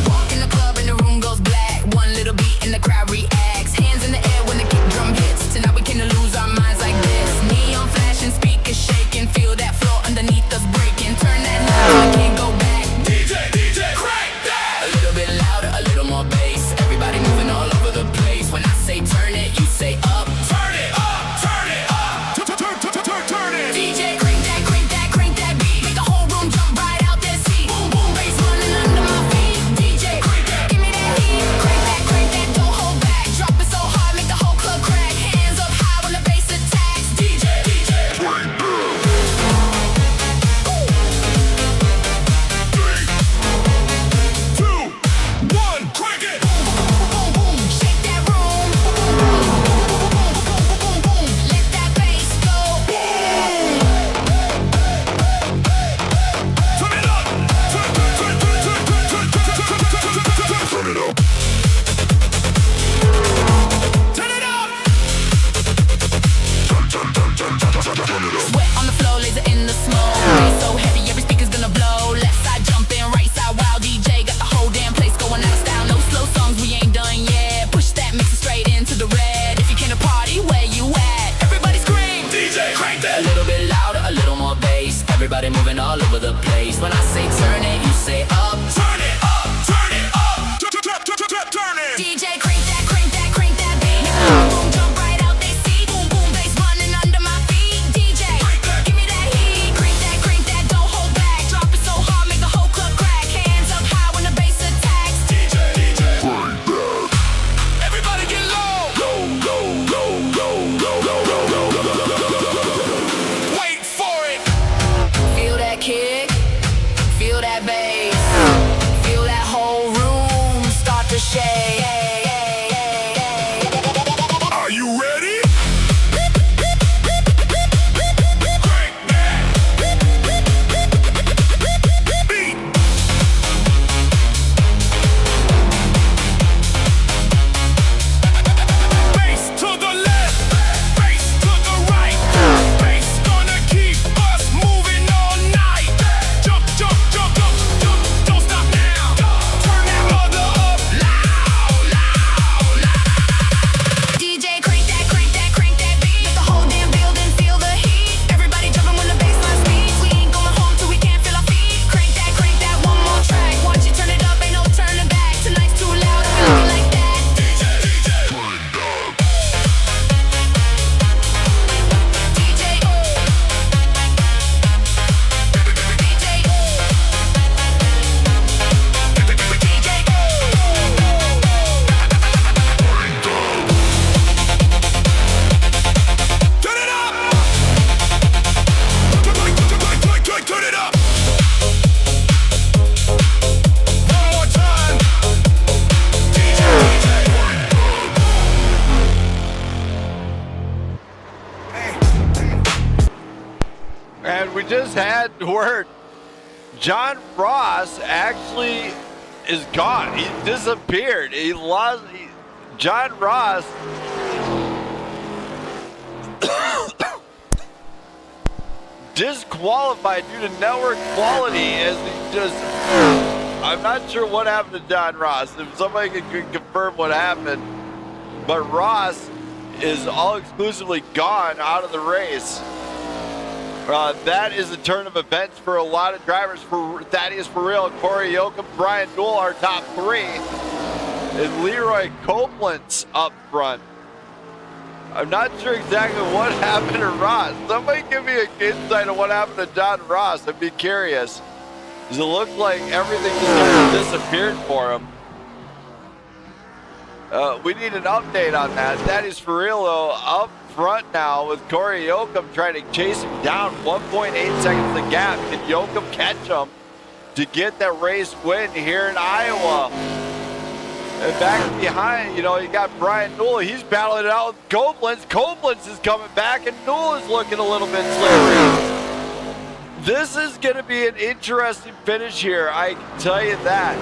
S1: Walk in the club and the room goes black. One little beat and the crowd reacts. Hands in the air when the kick drum hits. Tonight we can lose our minds like this. Neon flashing, speakers shaking. Feel that floor underneath us breaking. Turn that knob, I can't go back.
S2: DJ, crank that!
S1: A little bit louder, a little more bass. Everybody moving all over the place. When I say turn it, you say up.
S2: Turn it up! Turn it up! Turn it!
S1: DJ, crank that beat. Make the whole room jump right out their seat. Boom, boom, bass running under my feet. DJ, give me that heat. Crank that, don't hold back. Drop it so hard, make the whole club crack. Hands up high when the bass attacks. DJ,
S2: Crank that! 3, 2, 1, crank it!
S1: boom, boom, boom, shake that room. Boom, boom, boom, boom, boom, let that bass go.
S2: Turn it up! Turn it up! Turn it up!
S1: Sweat on the floor, laser in the smoke. Bass so heavy, every speaker's gonna blow. Left side jumping, right side wild. DJ got the whole damn place going out of style. No slow songs, we ain't done yet. Push that mixer straight into the red. If you came to party, where you at? Everybody scream.
S2: DJ, crank
S1: A
S2: that!
S1: little bit louder, a little more bass. Everybody moving all over the place. When I say turn it, you say up.
S2: Turn it up! Turn it up! Turn it!
S1: DJ, crank that beat. Boom, jump right out they seat. Boom, boom, bass running under my feet. DJ, give me that heat. Crank that, don't hold back. Drop it so hard, make the whole club crack. Hands up high when the bass attacks.
S2: DJ, crank that! Everybody get low! Wait for it!
S1: Feel that kick, feel that bass, feel that whole room start to shake.
S2: Are you ready? Crank that! Beat! Bass to the left, bass to the right. Bass gonna keep us moving all night. Jump, jump, jump, jump, jump, don't stop now. Turn that mother up loud, loud, loud.
S1: DJ, crank that beat. Make the whole damn building feel the heat. Everybody jumping when the bass line speaks. We ain't going home till we can't feel our feet. Crank that, one more track. Once you turn it up, ain't no turning back. Tonight's too loud, we looking like that. DJ,
S2: Turn it up! Turn it up! One more time!
S3: And we just had word. John Ross actually is gone. He disappeared. He lost. John Ross disqualified due to network quality as he just. I'm not sure what happened to John Ross. If somebody could confirm what happened, but Ross is all exclusively gone out of the race. That is a turn of events for a lot of drivers. For Thaddeus For Real, Cory Yocom, Brian Newell, our top three. And Leroy Copeland's up front. I'm not sure exactly what happened to Ross. Somebody give me an insight on what happened to Don Ross. I'd be curious. Does it look like everything just kind of disappeared for him? We need an update on that. Thaddeus For Real, though, up front now with Cory Yocom trying to chase him down. 1.8 seconds the gap. Can Yocom catch him to get that race win here in Iowa? And back behind, you know, you got Brian Newell. He's battling it out with Copeland's. Copeland's is coming back, and Newell is looking a little bit slippery. This is going to be an interesting finish here, I can tell you that.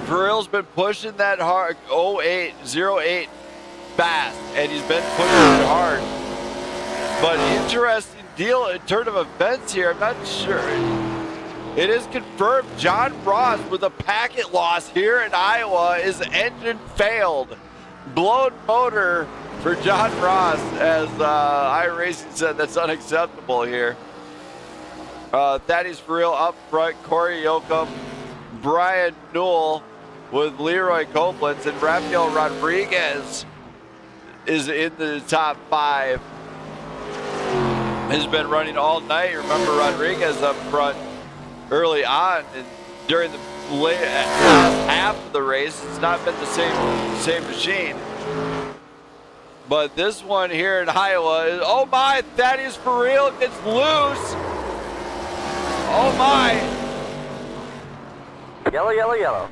S3: For Real's been pushing that hard, 08 fast, and he's been pushing it hard. But interesting deal in turn of events here. I'm not sure. It is confirmed John Ross with a packet loss here in Iowa. His engine failed. Blown motor for John Ross, as iRacing said that's unacceptable here. Thaddeus For Real up front, Cory Yocom, Brian Newell with Leroy Copeland, and Rafael Rodriguez is in the top 5. Has been running all night. Remember Rodriguez up front early on, and during the last half of the race, it's not been the same machine. But this one here in Iowa is, oh my, Thaddeus For Real gets loose. Oh my.
S12: Yellow, yellow, yellow.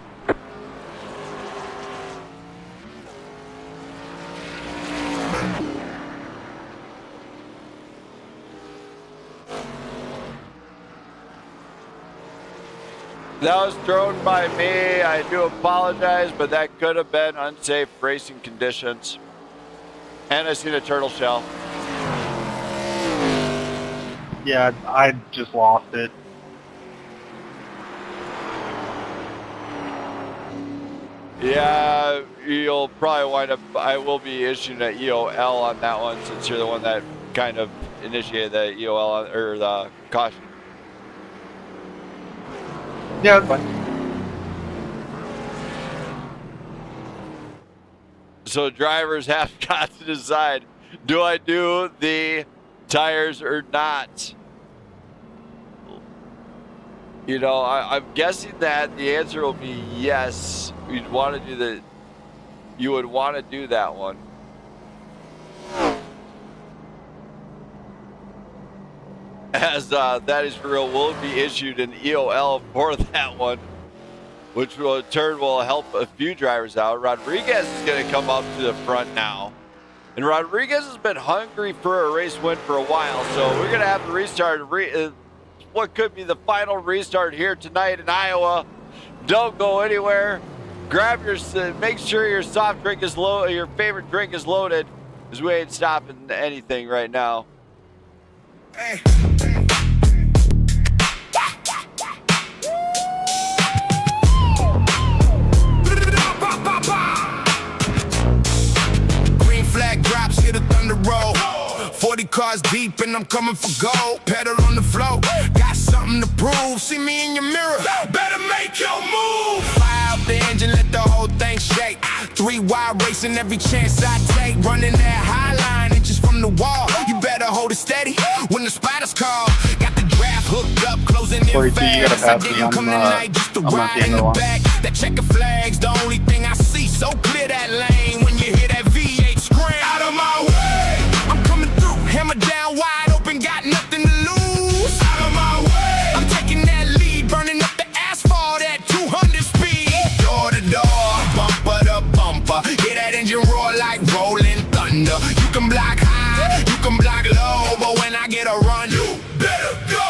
S3: That was thrown by me. I do apologize, but that could have been unsafe racing conditions. And I seen a turtle shell.
S8: Yeah, I just lost it.
S3: Yeah, you'll probably wind up, I will be issuing an EOL on that one, since you're the one that kind of initiated the EOL on, or the caution.
S8: Yeah, it's fine.
S3: So drivers have got to decide, do I do the tires or not? You know, I'm guessing that the answer will be yes. You'd want to do the, you would want to do that one. As Thaddeus For Real will be issued an EOL for that one, which will in turn will help a few drivers out. Rodriguez is going to come up to the front now. And Rodriguez has been hungry for a race win for a while, so we're going to have to restart what could be the final restart here tonight in Iowa. Don't go anywhere. Grab your, make sure your soft drink is low, your favorite drink is loaded, because we ain't stopping anything right now.
S2: Hey. Green flag drops, hear the thunder roll. 40 cars deep and I'm coming for gold. Pedal on the floor, got something to prove. See me in your mirror, better make your move. Fire up the engine, let the whole thing shake. 3 wide racing every chance I take. Running that high line, inches from the wall. You better hold it steady when the spiders call. Got the draft hooked up, closing in
S8: Corey,
S2: fast.
S8: you gotta pass
S2: I
S8: me
S2: didn't
S8: on,
S2: come tonight just to
S8: I'm not
S2: ride in
S8: the
S2: the
S8: one.
S2: back. That checker flag's the only thing I see. So clear that lane when you hear that V8 scream. Out of my way, I'm coming through, hammer down wide open, got nothing to lose. Out of my way, I'm taking that lead, burning up the asphalt at 200 speed. Door to door, bumper to bumper, hear that engine roar like rolling thunder. You can block high, you can block low, but when I get a run, you better go.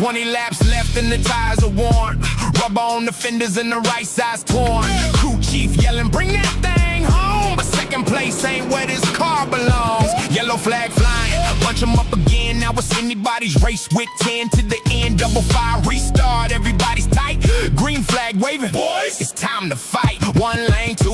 S2: 20 laps left and the tires are worn. Rubber on the fenders and the right side's torn. Crew chief yelling, bring that thing home. But second place ain't where this car belongs. Yellow flag flying, bunch them up again. Now it's anybody's race with 10 to the end. Double fire restart, everybody's tight. Green flag waving, boys, it's time to fight. 1 lane, 2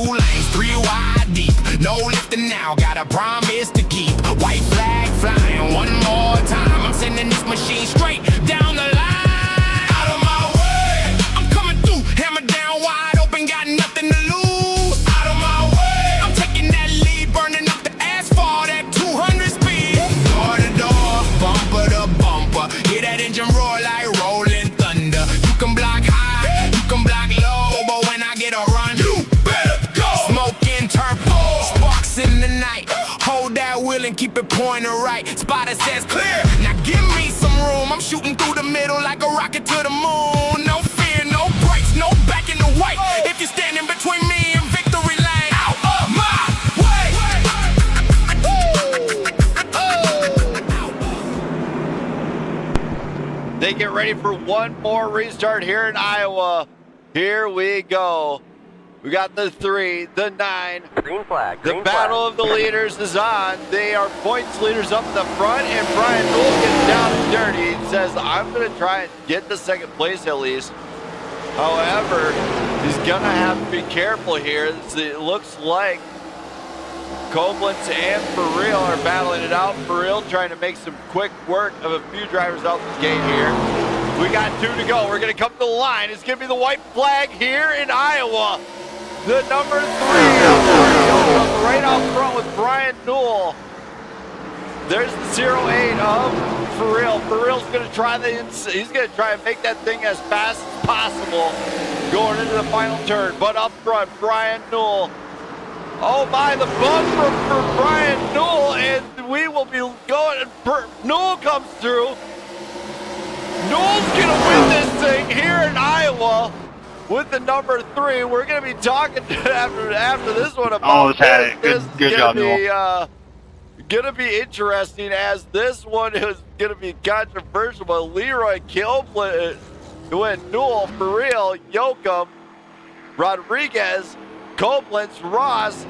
S2: now, got a promise to keep. White flag flying one more time. I'm sending this machine straight down the line. Out of my way, I'm coming through, hammer down wide open, got nothing to lose. Out of my way, I'm taking that lead, burning up the asphalt at 200 speed. Door to door, bumper to bumper, hear that engine roar like rolling thunder. You can block high, you can block low, but when I get a run, you better go. Smoking turbo, sparks in the night. Hold that wheel and keep it pointed right. Spotter says clear, now give me some room. I'm shooting through the middle like a rocket to the moon. No fear, no brakes, no back in the white. If you're standing between me and victory lane, out of my way.
S3: They get ready for one more restart here in Iowa. Here we go. We got the 3, the 9.
S12: Green flag.
S3: The battle of the leaders is on. They are points leaders up in the front, and Brian Newell gets down and dirty. He says, I'm going to try and get the second place at least. However, he's going to have to be careful here. It looks like Koblenz and For Real are battling it out. For Real trying to make some quick work of a few drivers out the gate here. We got 2 to go. We're going to come to the line. It's going to be the white flag here in Iowa. The number 3, right out front with Brian Newell. There's the 08 of For Real. For Real's going to try he's going to try and make that thing as fast as possible going into the final turn. But up front, Brian Newell. Oh my, the bump for Brian Newell, and we will be going. Newell comes through. Newell's going to win this thing here in Iowa. With the number 3, we're going to be talking after this one about
S8: Good job,
S3: Newell. Going to be interesting as this one is going to be controversial. But Leroy Koblenz went Newell, For Real, Yocom, Rodriguez, Koblenz, Ross,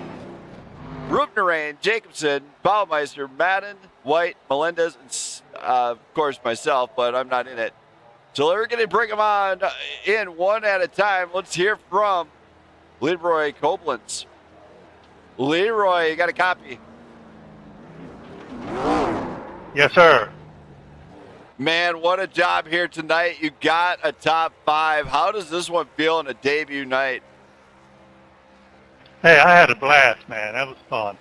S3: Rubnerain, Jacobson, Baumeister, Madden, White, Melendez, and of course myself, but I'm not in it. So we're going to bring them on in one at a time. Let's hear from Leroy Koblenz. Leroy, you got a copy?
S8: Yes, sir.
S3: Man, what a job here tonight. You got a top 5. How does this one feel in a debut night?
S8: Hey, I had a blast, man. That was fun.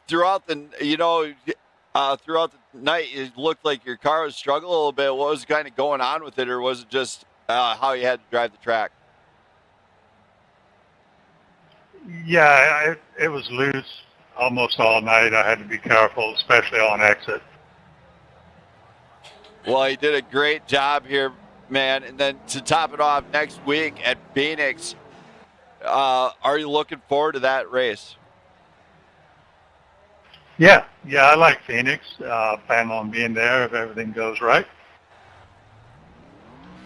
S3: Throughout the night, it looked like your car was struggling a little bit. What was kind of going on with it, or was it just how you had to drive the track?
S8: Yeah, it was loose almost all night. I had to be careful, especially on exit.
S3: Well, you did a great job here, man. And then to top it off, next week at Phoenix, are you looking forward to that race?
S8: Yeah, I like Phoenix. Plan on being there if everything goes right.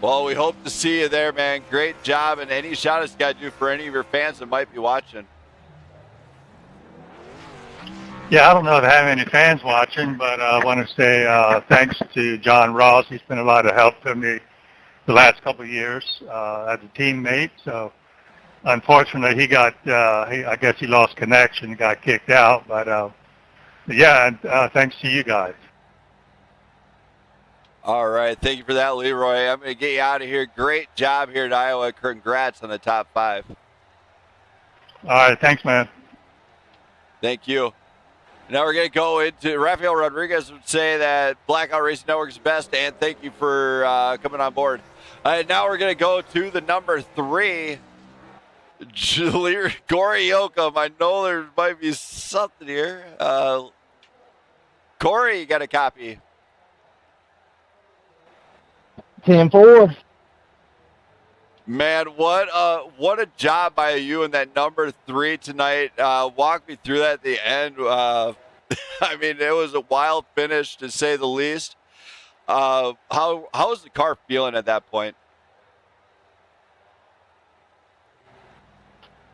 S3: Well, we hope to see you there, man. Great job, and any shout outs you got to do for any of your fans that might be watching.
S8: Yeah, I don't know if I have any fans watching, but I want to say thanks to John Ross. He's been a lot of help to me the last couple of years as a teammate. So, unfortunately, I guess he lost connection, got kicked out. But, thanks to you guys.
S3: All right. Thank you for that, Leroy. I'm going to get you out of here. Great job here at Iowa. Congrats on the top 5.
S8: All right. Thanks, man.
S3: Thank you. Now we're going to go into Rafael Rodriguez would say that Blackout Racing Network is best, and thank you for coming on board. Now we're going to go to the number 3, Cory Yocom. I know there might be something here. Cory, you got a copy?
S9: 10-4.
S3: Man, what a job by you in that number 3 tonight. Walk me through that at the end. I mean, it was a wild finish to say the least. How was the car feeling at that point?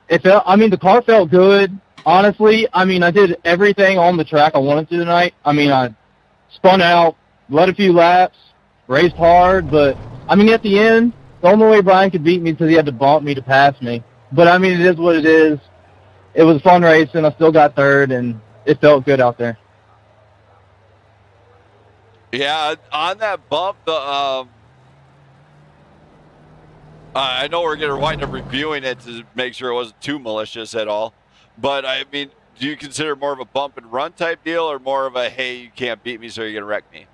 S9: The car felt good. Honestly, I did everything on the track I wanted to tonight. I spun out, led a few laps, raced hard, but at the end, the only way Brian could beat me is because he had to bump me to pass me. But I mean, it is what it is. It was fun racing. I still got third, and it felt good out there.
S3: Yeah, on that bump, I know we're going to wind up reviewing it to make sure it wasn't too malicious at all. But, I mean, do you consider more of a bump and run type deal or more of a, hey, you can't beat me, so you're going to wreck me?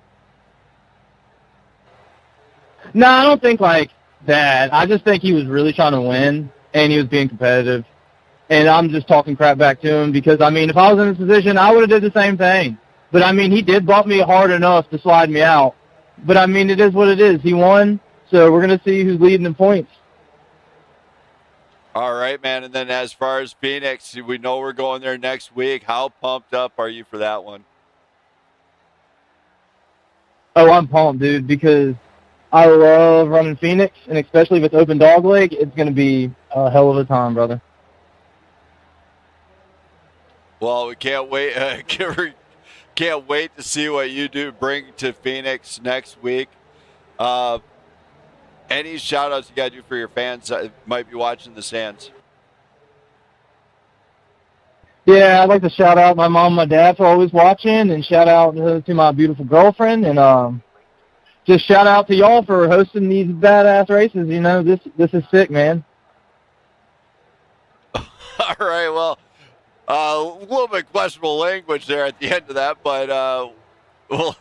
S9: No, I don't think like that. I just think he was really trying to win, and he was being competitive. And I'm just talking crap back to him because, I mean, if I was in his position, I would have did the same thing. But, I mean, he did bump me hard enough to slide me out. But, I mean, it is what it is. He won, so we're going to see who's leading in points.
S3: All right, man. And then as far as Phoenix, we know we're going there next week. How pumped up are you for that one?
S9: Oh, I'm pumped, dude, because I love running Phoenix, and especially with open dog leg, it's going to be a hell of a time, brother.
S3: Well, we can't wait. Can't wait to see what you do bring to Phoenix next week. Any shout outs you got to do for your fans that might be watching the stands?
S9: Yeah, I'd like to shout out my mom and my dad for always watching, and shout out to my beautiful girlfriend, and just shout out to y'all for hosting these badass races. You know, this is sick, man.
S3: All right, well, a little bit questionable language there at the end of that, but well,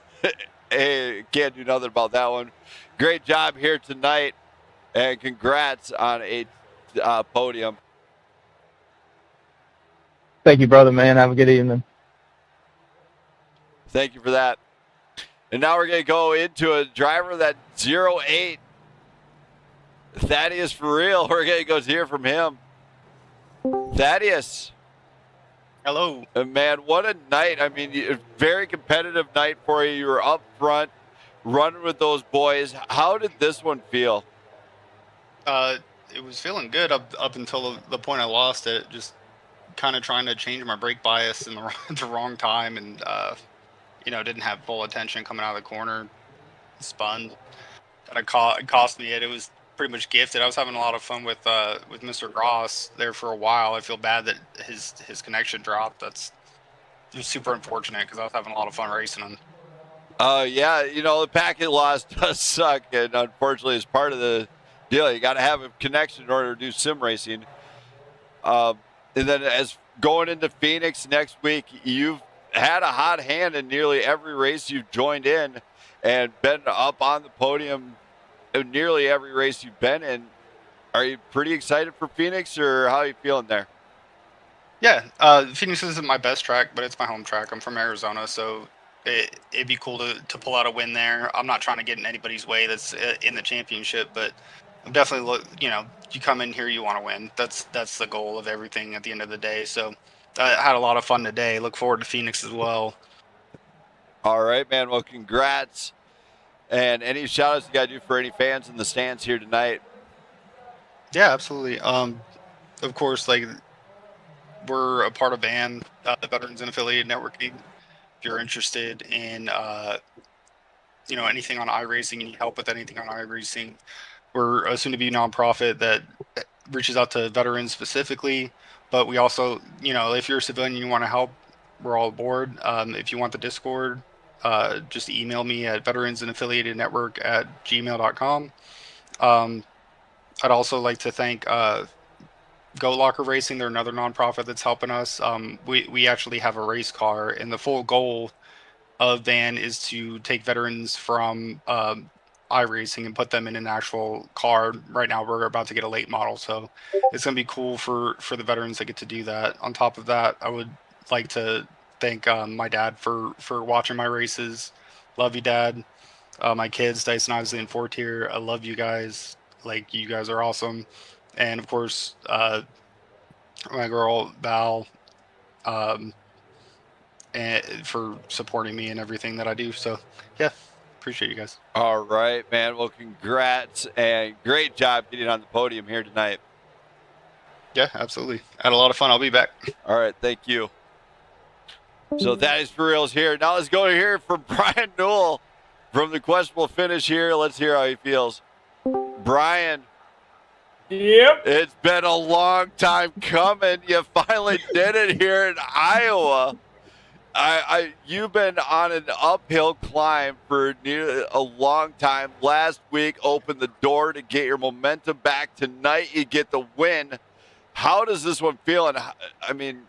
S3: hey, can't do nothing about that one. Great job here tonight, and congrats on a podium.
S9: Thank you, brother, man. Have a good evening.
S3: Thank you for that. And now we're going to go into a driver that 08. Thaddeus for real. We're going to go hear from him. Thaddeus.
S13: Hello.
S3: Man, what a night. I mean, a very competitive night for you. You were up front, running with those boys. How did this one feel?
S13: It was feeling good up until the point I lost it. Just kind of trying to change my brake bias in the wrong time, and didn't have full attention coming out of the corner. Spun. It cost me it. It was pretty much gifted. I was having a lot of fun with Mr. Gross there for a while. I feel bad that his connection dropped. That's just super unfortunate because I was having a lot of fun racing him.
S3: Yeah, the packet loss does suck, and unfortunately, it's part of the deal. You got to have a connection in order to do sim racing. And then as going into Phoenix next week, you've had a hot hand in nearly every race you've joined in and been up on the podium in nearly every race you've been in. Are you pretty excited for Phoenix, or how are you feeling there?
S13: Yeah, Phoenix isn't my best track, but it's my home track. I'm from Arizona, so it'd be cool to pull out a win there. I'm not trying to get in anybody's way that's in the championship, but I'm definitely, you come in here, you want to win. That's the goal of everything at the end of the day. So I had a lot of fun today. Look forward to Phoenix as well.
S3: All right, man. Well, congrats. And any shout outs you got to do for any fans in the stands here tonight?
S13: Yeah, absolutely. Of course, we're a part of VAN, the Veterans and Affiliated Networking. If you're interested in, anything on iRacing, you need help with anything on iRacing, we're a soon-to-be nonprofit that reaches out to veterans specifically, but we also, if you're a civilian and you want to help, we're all aboard. If you want the Discord, just email me at veteransandaffiliatednetwork@gmail.com. I'd also like to thank Go Locker Racing. They're another nonprofit that's helping us. We actually have a race car, and the full goal of VAN is to take veterans from iRacing and put them in an actual car. Right now we're about to get a late model, so it's going to be cool for the veterans that get to do that. On top of that, I would like to thank my dad for watching my races. Love you, Dad. My kids, Dyson, Isley, and Fortier, I love you guys. You guys are awesome. And of course, my girl Val, and for supporting me and everything that I do. So yeah, appreciate you guys.
S3: All right, man. Well, congrats and great job getting on the podium here tonight.
S13: Yeah, absolutely. I had a lot of fun. I'll be back.
S3: All right, thank you. So that is for reals here. Now let's go to hear from Brian Newell from the questionable finish here. Let's hear how he feels. Brian,
S4: Yep.
S3: It's been a long time coming. You finally did it here in Iowa. You've been on an uphill climb for a long time. Last week opened the door to get your momentum back. Tonight you get the win. How does this one feel? And I mean,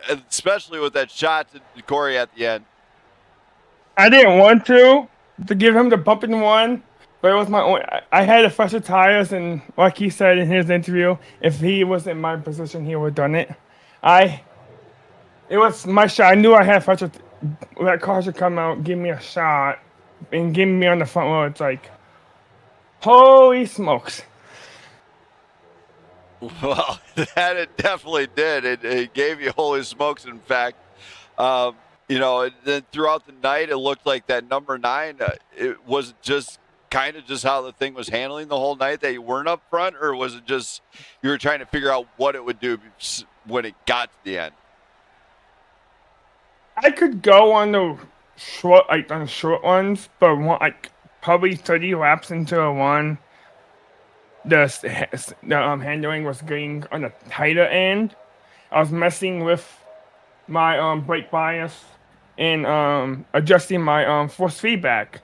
S3: especially with that shot to Cory at the end.
S4: I didn't want to give him the bump in one, but it was my own. I had the fresher tires, and like he said in his interview, if he was in my position, he would have done it. It was my shot. I knew I had fresher. That car should come out, give me a shot, and give me on the front row. It's like, holy smokes.
S3: Well, that it definitely did. It gave you holy smokes, in fact. You know, and then throughout the night, it looked like that number 9, it was just kind of just how the thing was handling the whole night, that you weren't up front, or was it just you were trying to figure out what it would do when it got to the end?
S4: I could go on the short ones, but probably 30 laps into a one, the handling was getting on the tighter end. I was messing with my brake bias and adjusting my force feedback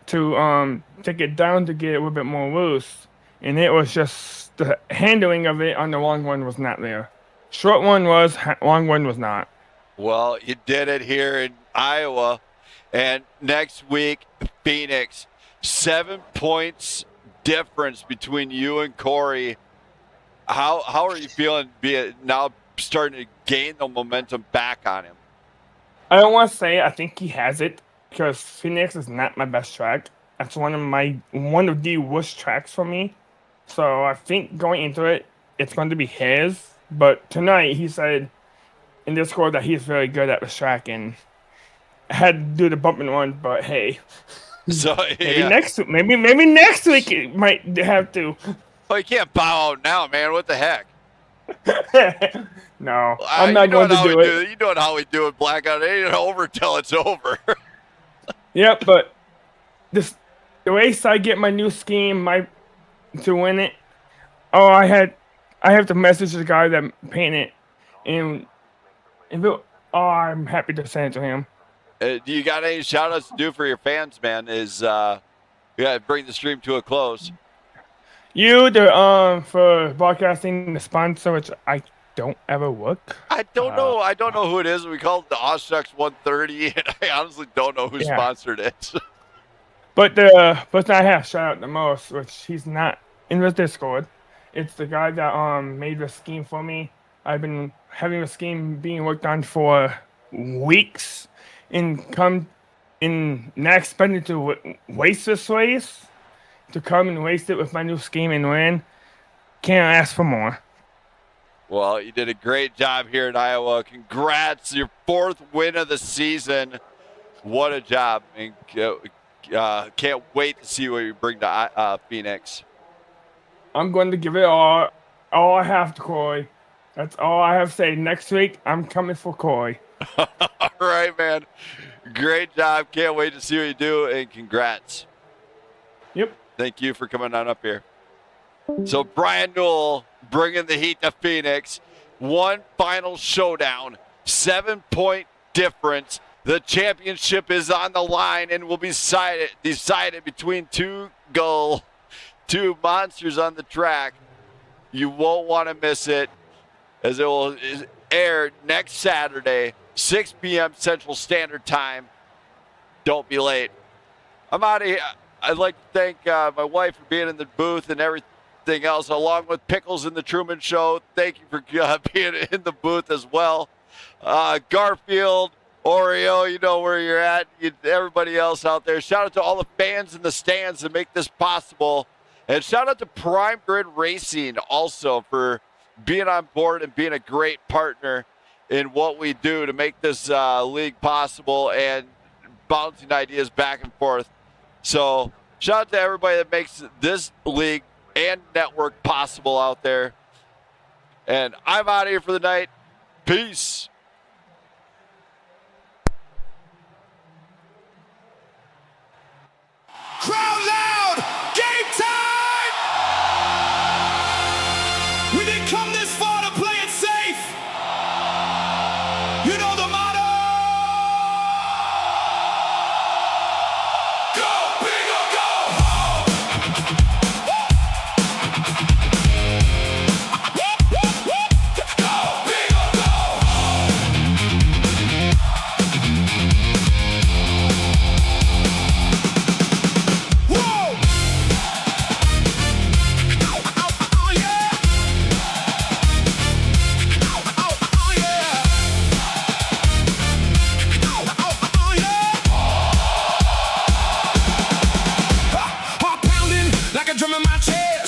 S4: to take it down to get it a little bit more loose. And it was just the handling of it on the long one was not there. Short one was, long one was not.
S3: Well, you did it here in Iowa, and next week, Phoenix. 7 points difference between you and Cory. How are you feeling now starting to gain the momentum back on him?
S4: I don't want to say I think he has it, because Phoenix is not my best track. That's one of the worst tracks for me. So I think going into it, it's going to be his. But tonight he said in Discord that he's very good at the track and had to do the bumping one. But hey,
S3: so
S4: maybe next week it might have to.
S3: Well, you can't bow out now, man. What the heck?
S4: No, I'm not going to do it.
S3: You know how we do it, Blackout. It ain't over till it's over.
S4: Yep, but the race I get my new scheme to win it. Oh, I have to message the guy that painted it, and I'm happy to send it to him.
S3: Do you got any shout outs to do for your fans, man? You gotta bring the stream to a close.
S4: You for broadcasting the sponsor, which I don't ever look.
S3: I don't know. I don't know who it is. We call it the Aww Schuck 130, and I honestly don't know who sponsored it.
S4: But the person I have shout out the most, which he's not in the Discord, it's the guy that made the scheme for me. I've been having the scheme being worked on for weeks, and not expecting to waste this race, to come and waste it with my new scheme and win. Can't ask for more.
S3: Well, you did a great job here in Iowa. Congrats, your 4th win of the season. What a job. And can't wait to see what you bring to Phoenix.
S4: I'm going to give it all I have to Cory. That's all I have to say. Next week, I'm coming for Cory.
S3: All right, man. Great job. Can't wait to see what you do, and congrats.
S4: Yep.
S3: Thank you for coming on up here. So Brian Newell bringing the heat to Phoenix. One final showdown. 7-point difference. The championship is on the line and will be decided between two monsters on the track. You won't want to miss it, as it will air next Saturday, 6 p.m. Central Standard Time. Don't be late. I'm out of here. I'd like to thank my wife for being in the booth and everything else, along with Pickles and the Truman Show. Thank you for being in the booth as well. Garfield, Oreo, you know where you're at. Everybody else out there. Shout out to all the fans in the stands that make this possible. And shout out to Prime Grid Racing also for being on board and being a great partner in what we do to make this league possible and bouncing ideas back and forth. So shout out to everybody that makes this league and network possible out there. And I'm out of here for the night. Peace.
S2: Crowd loud! Game time! a drum in my chest.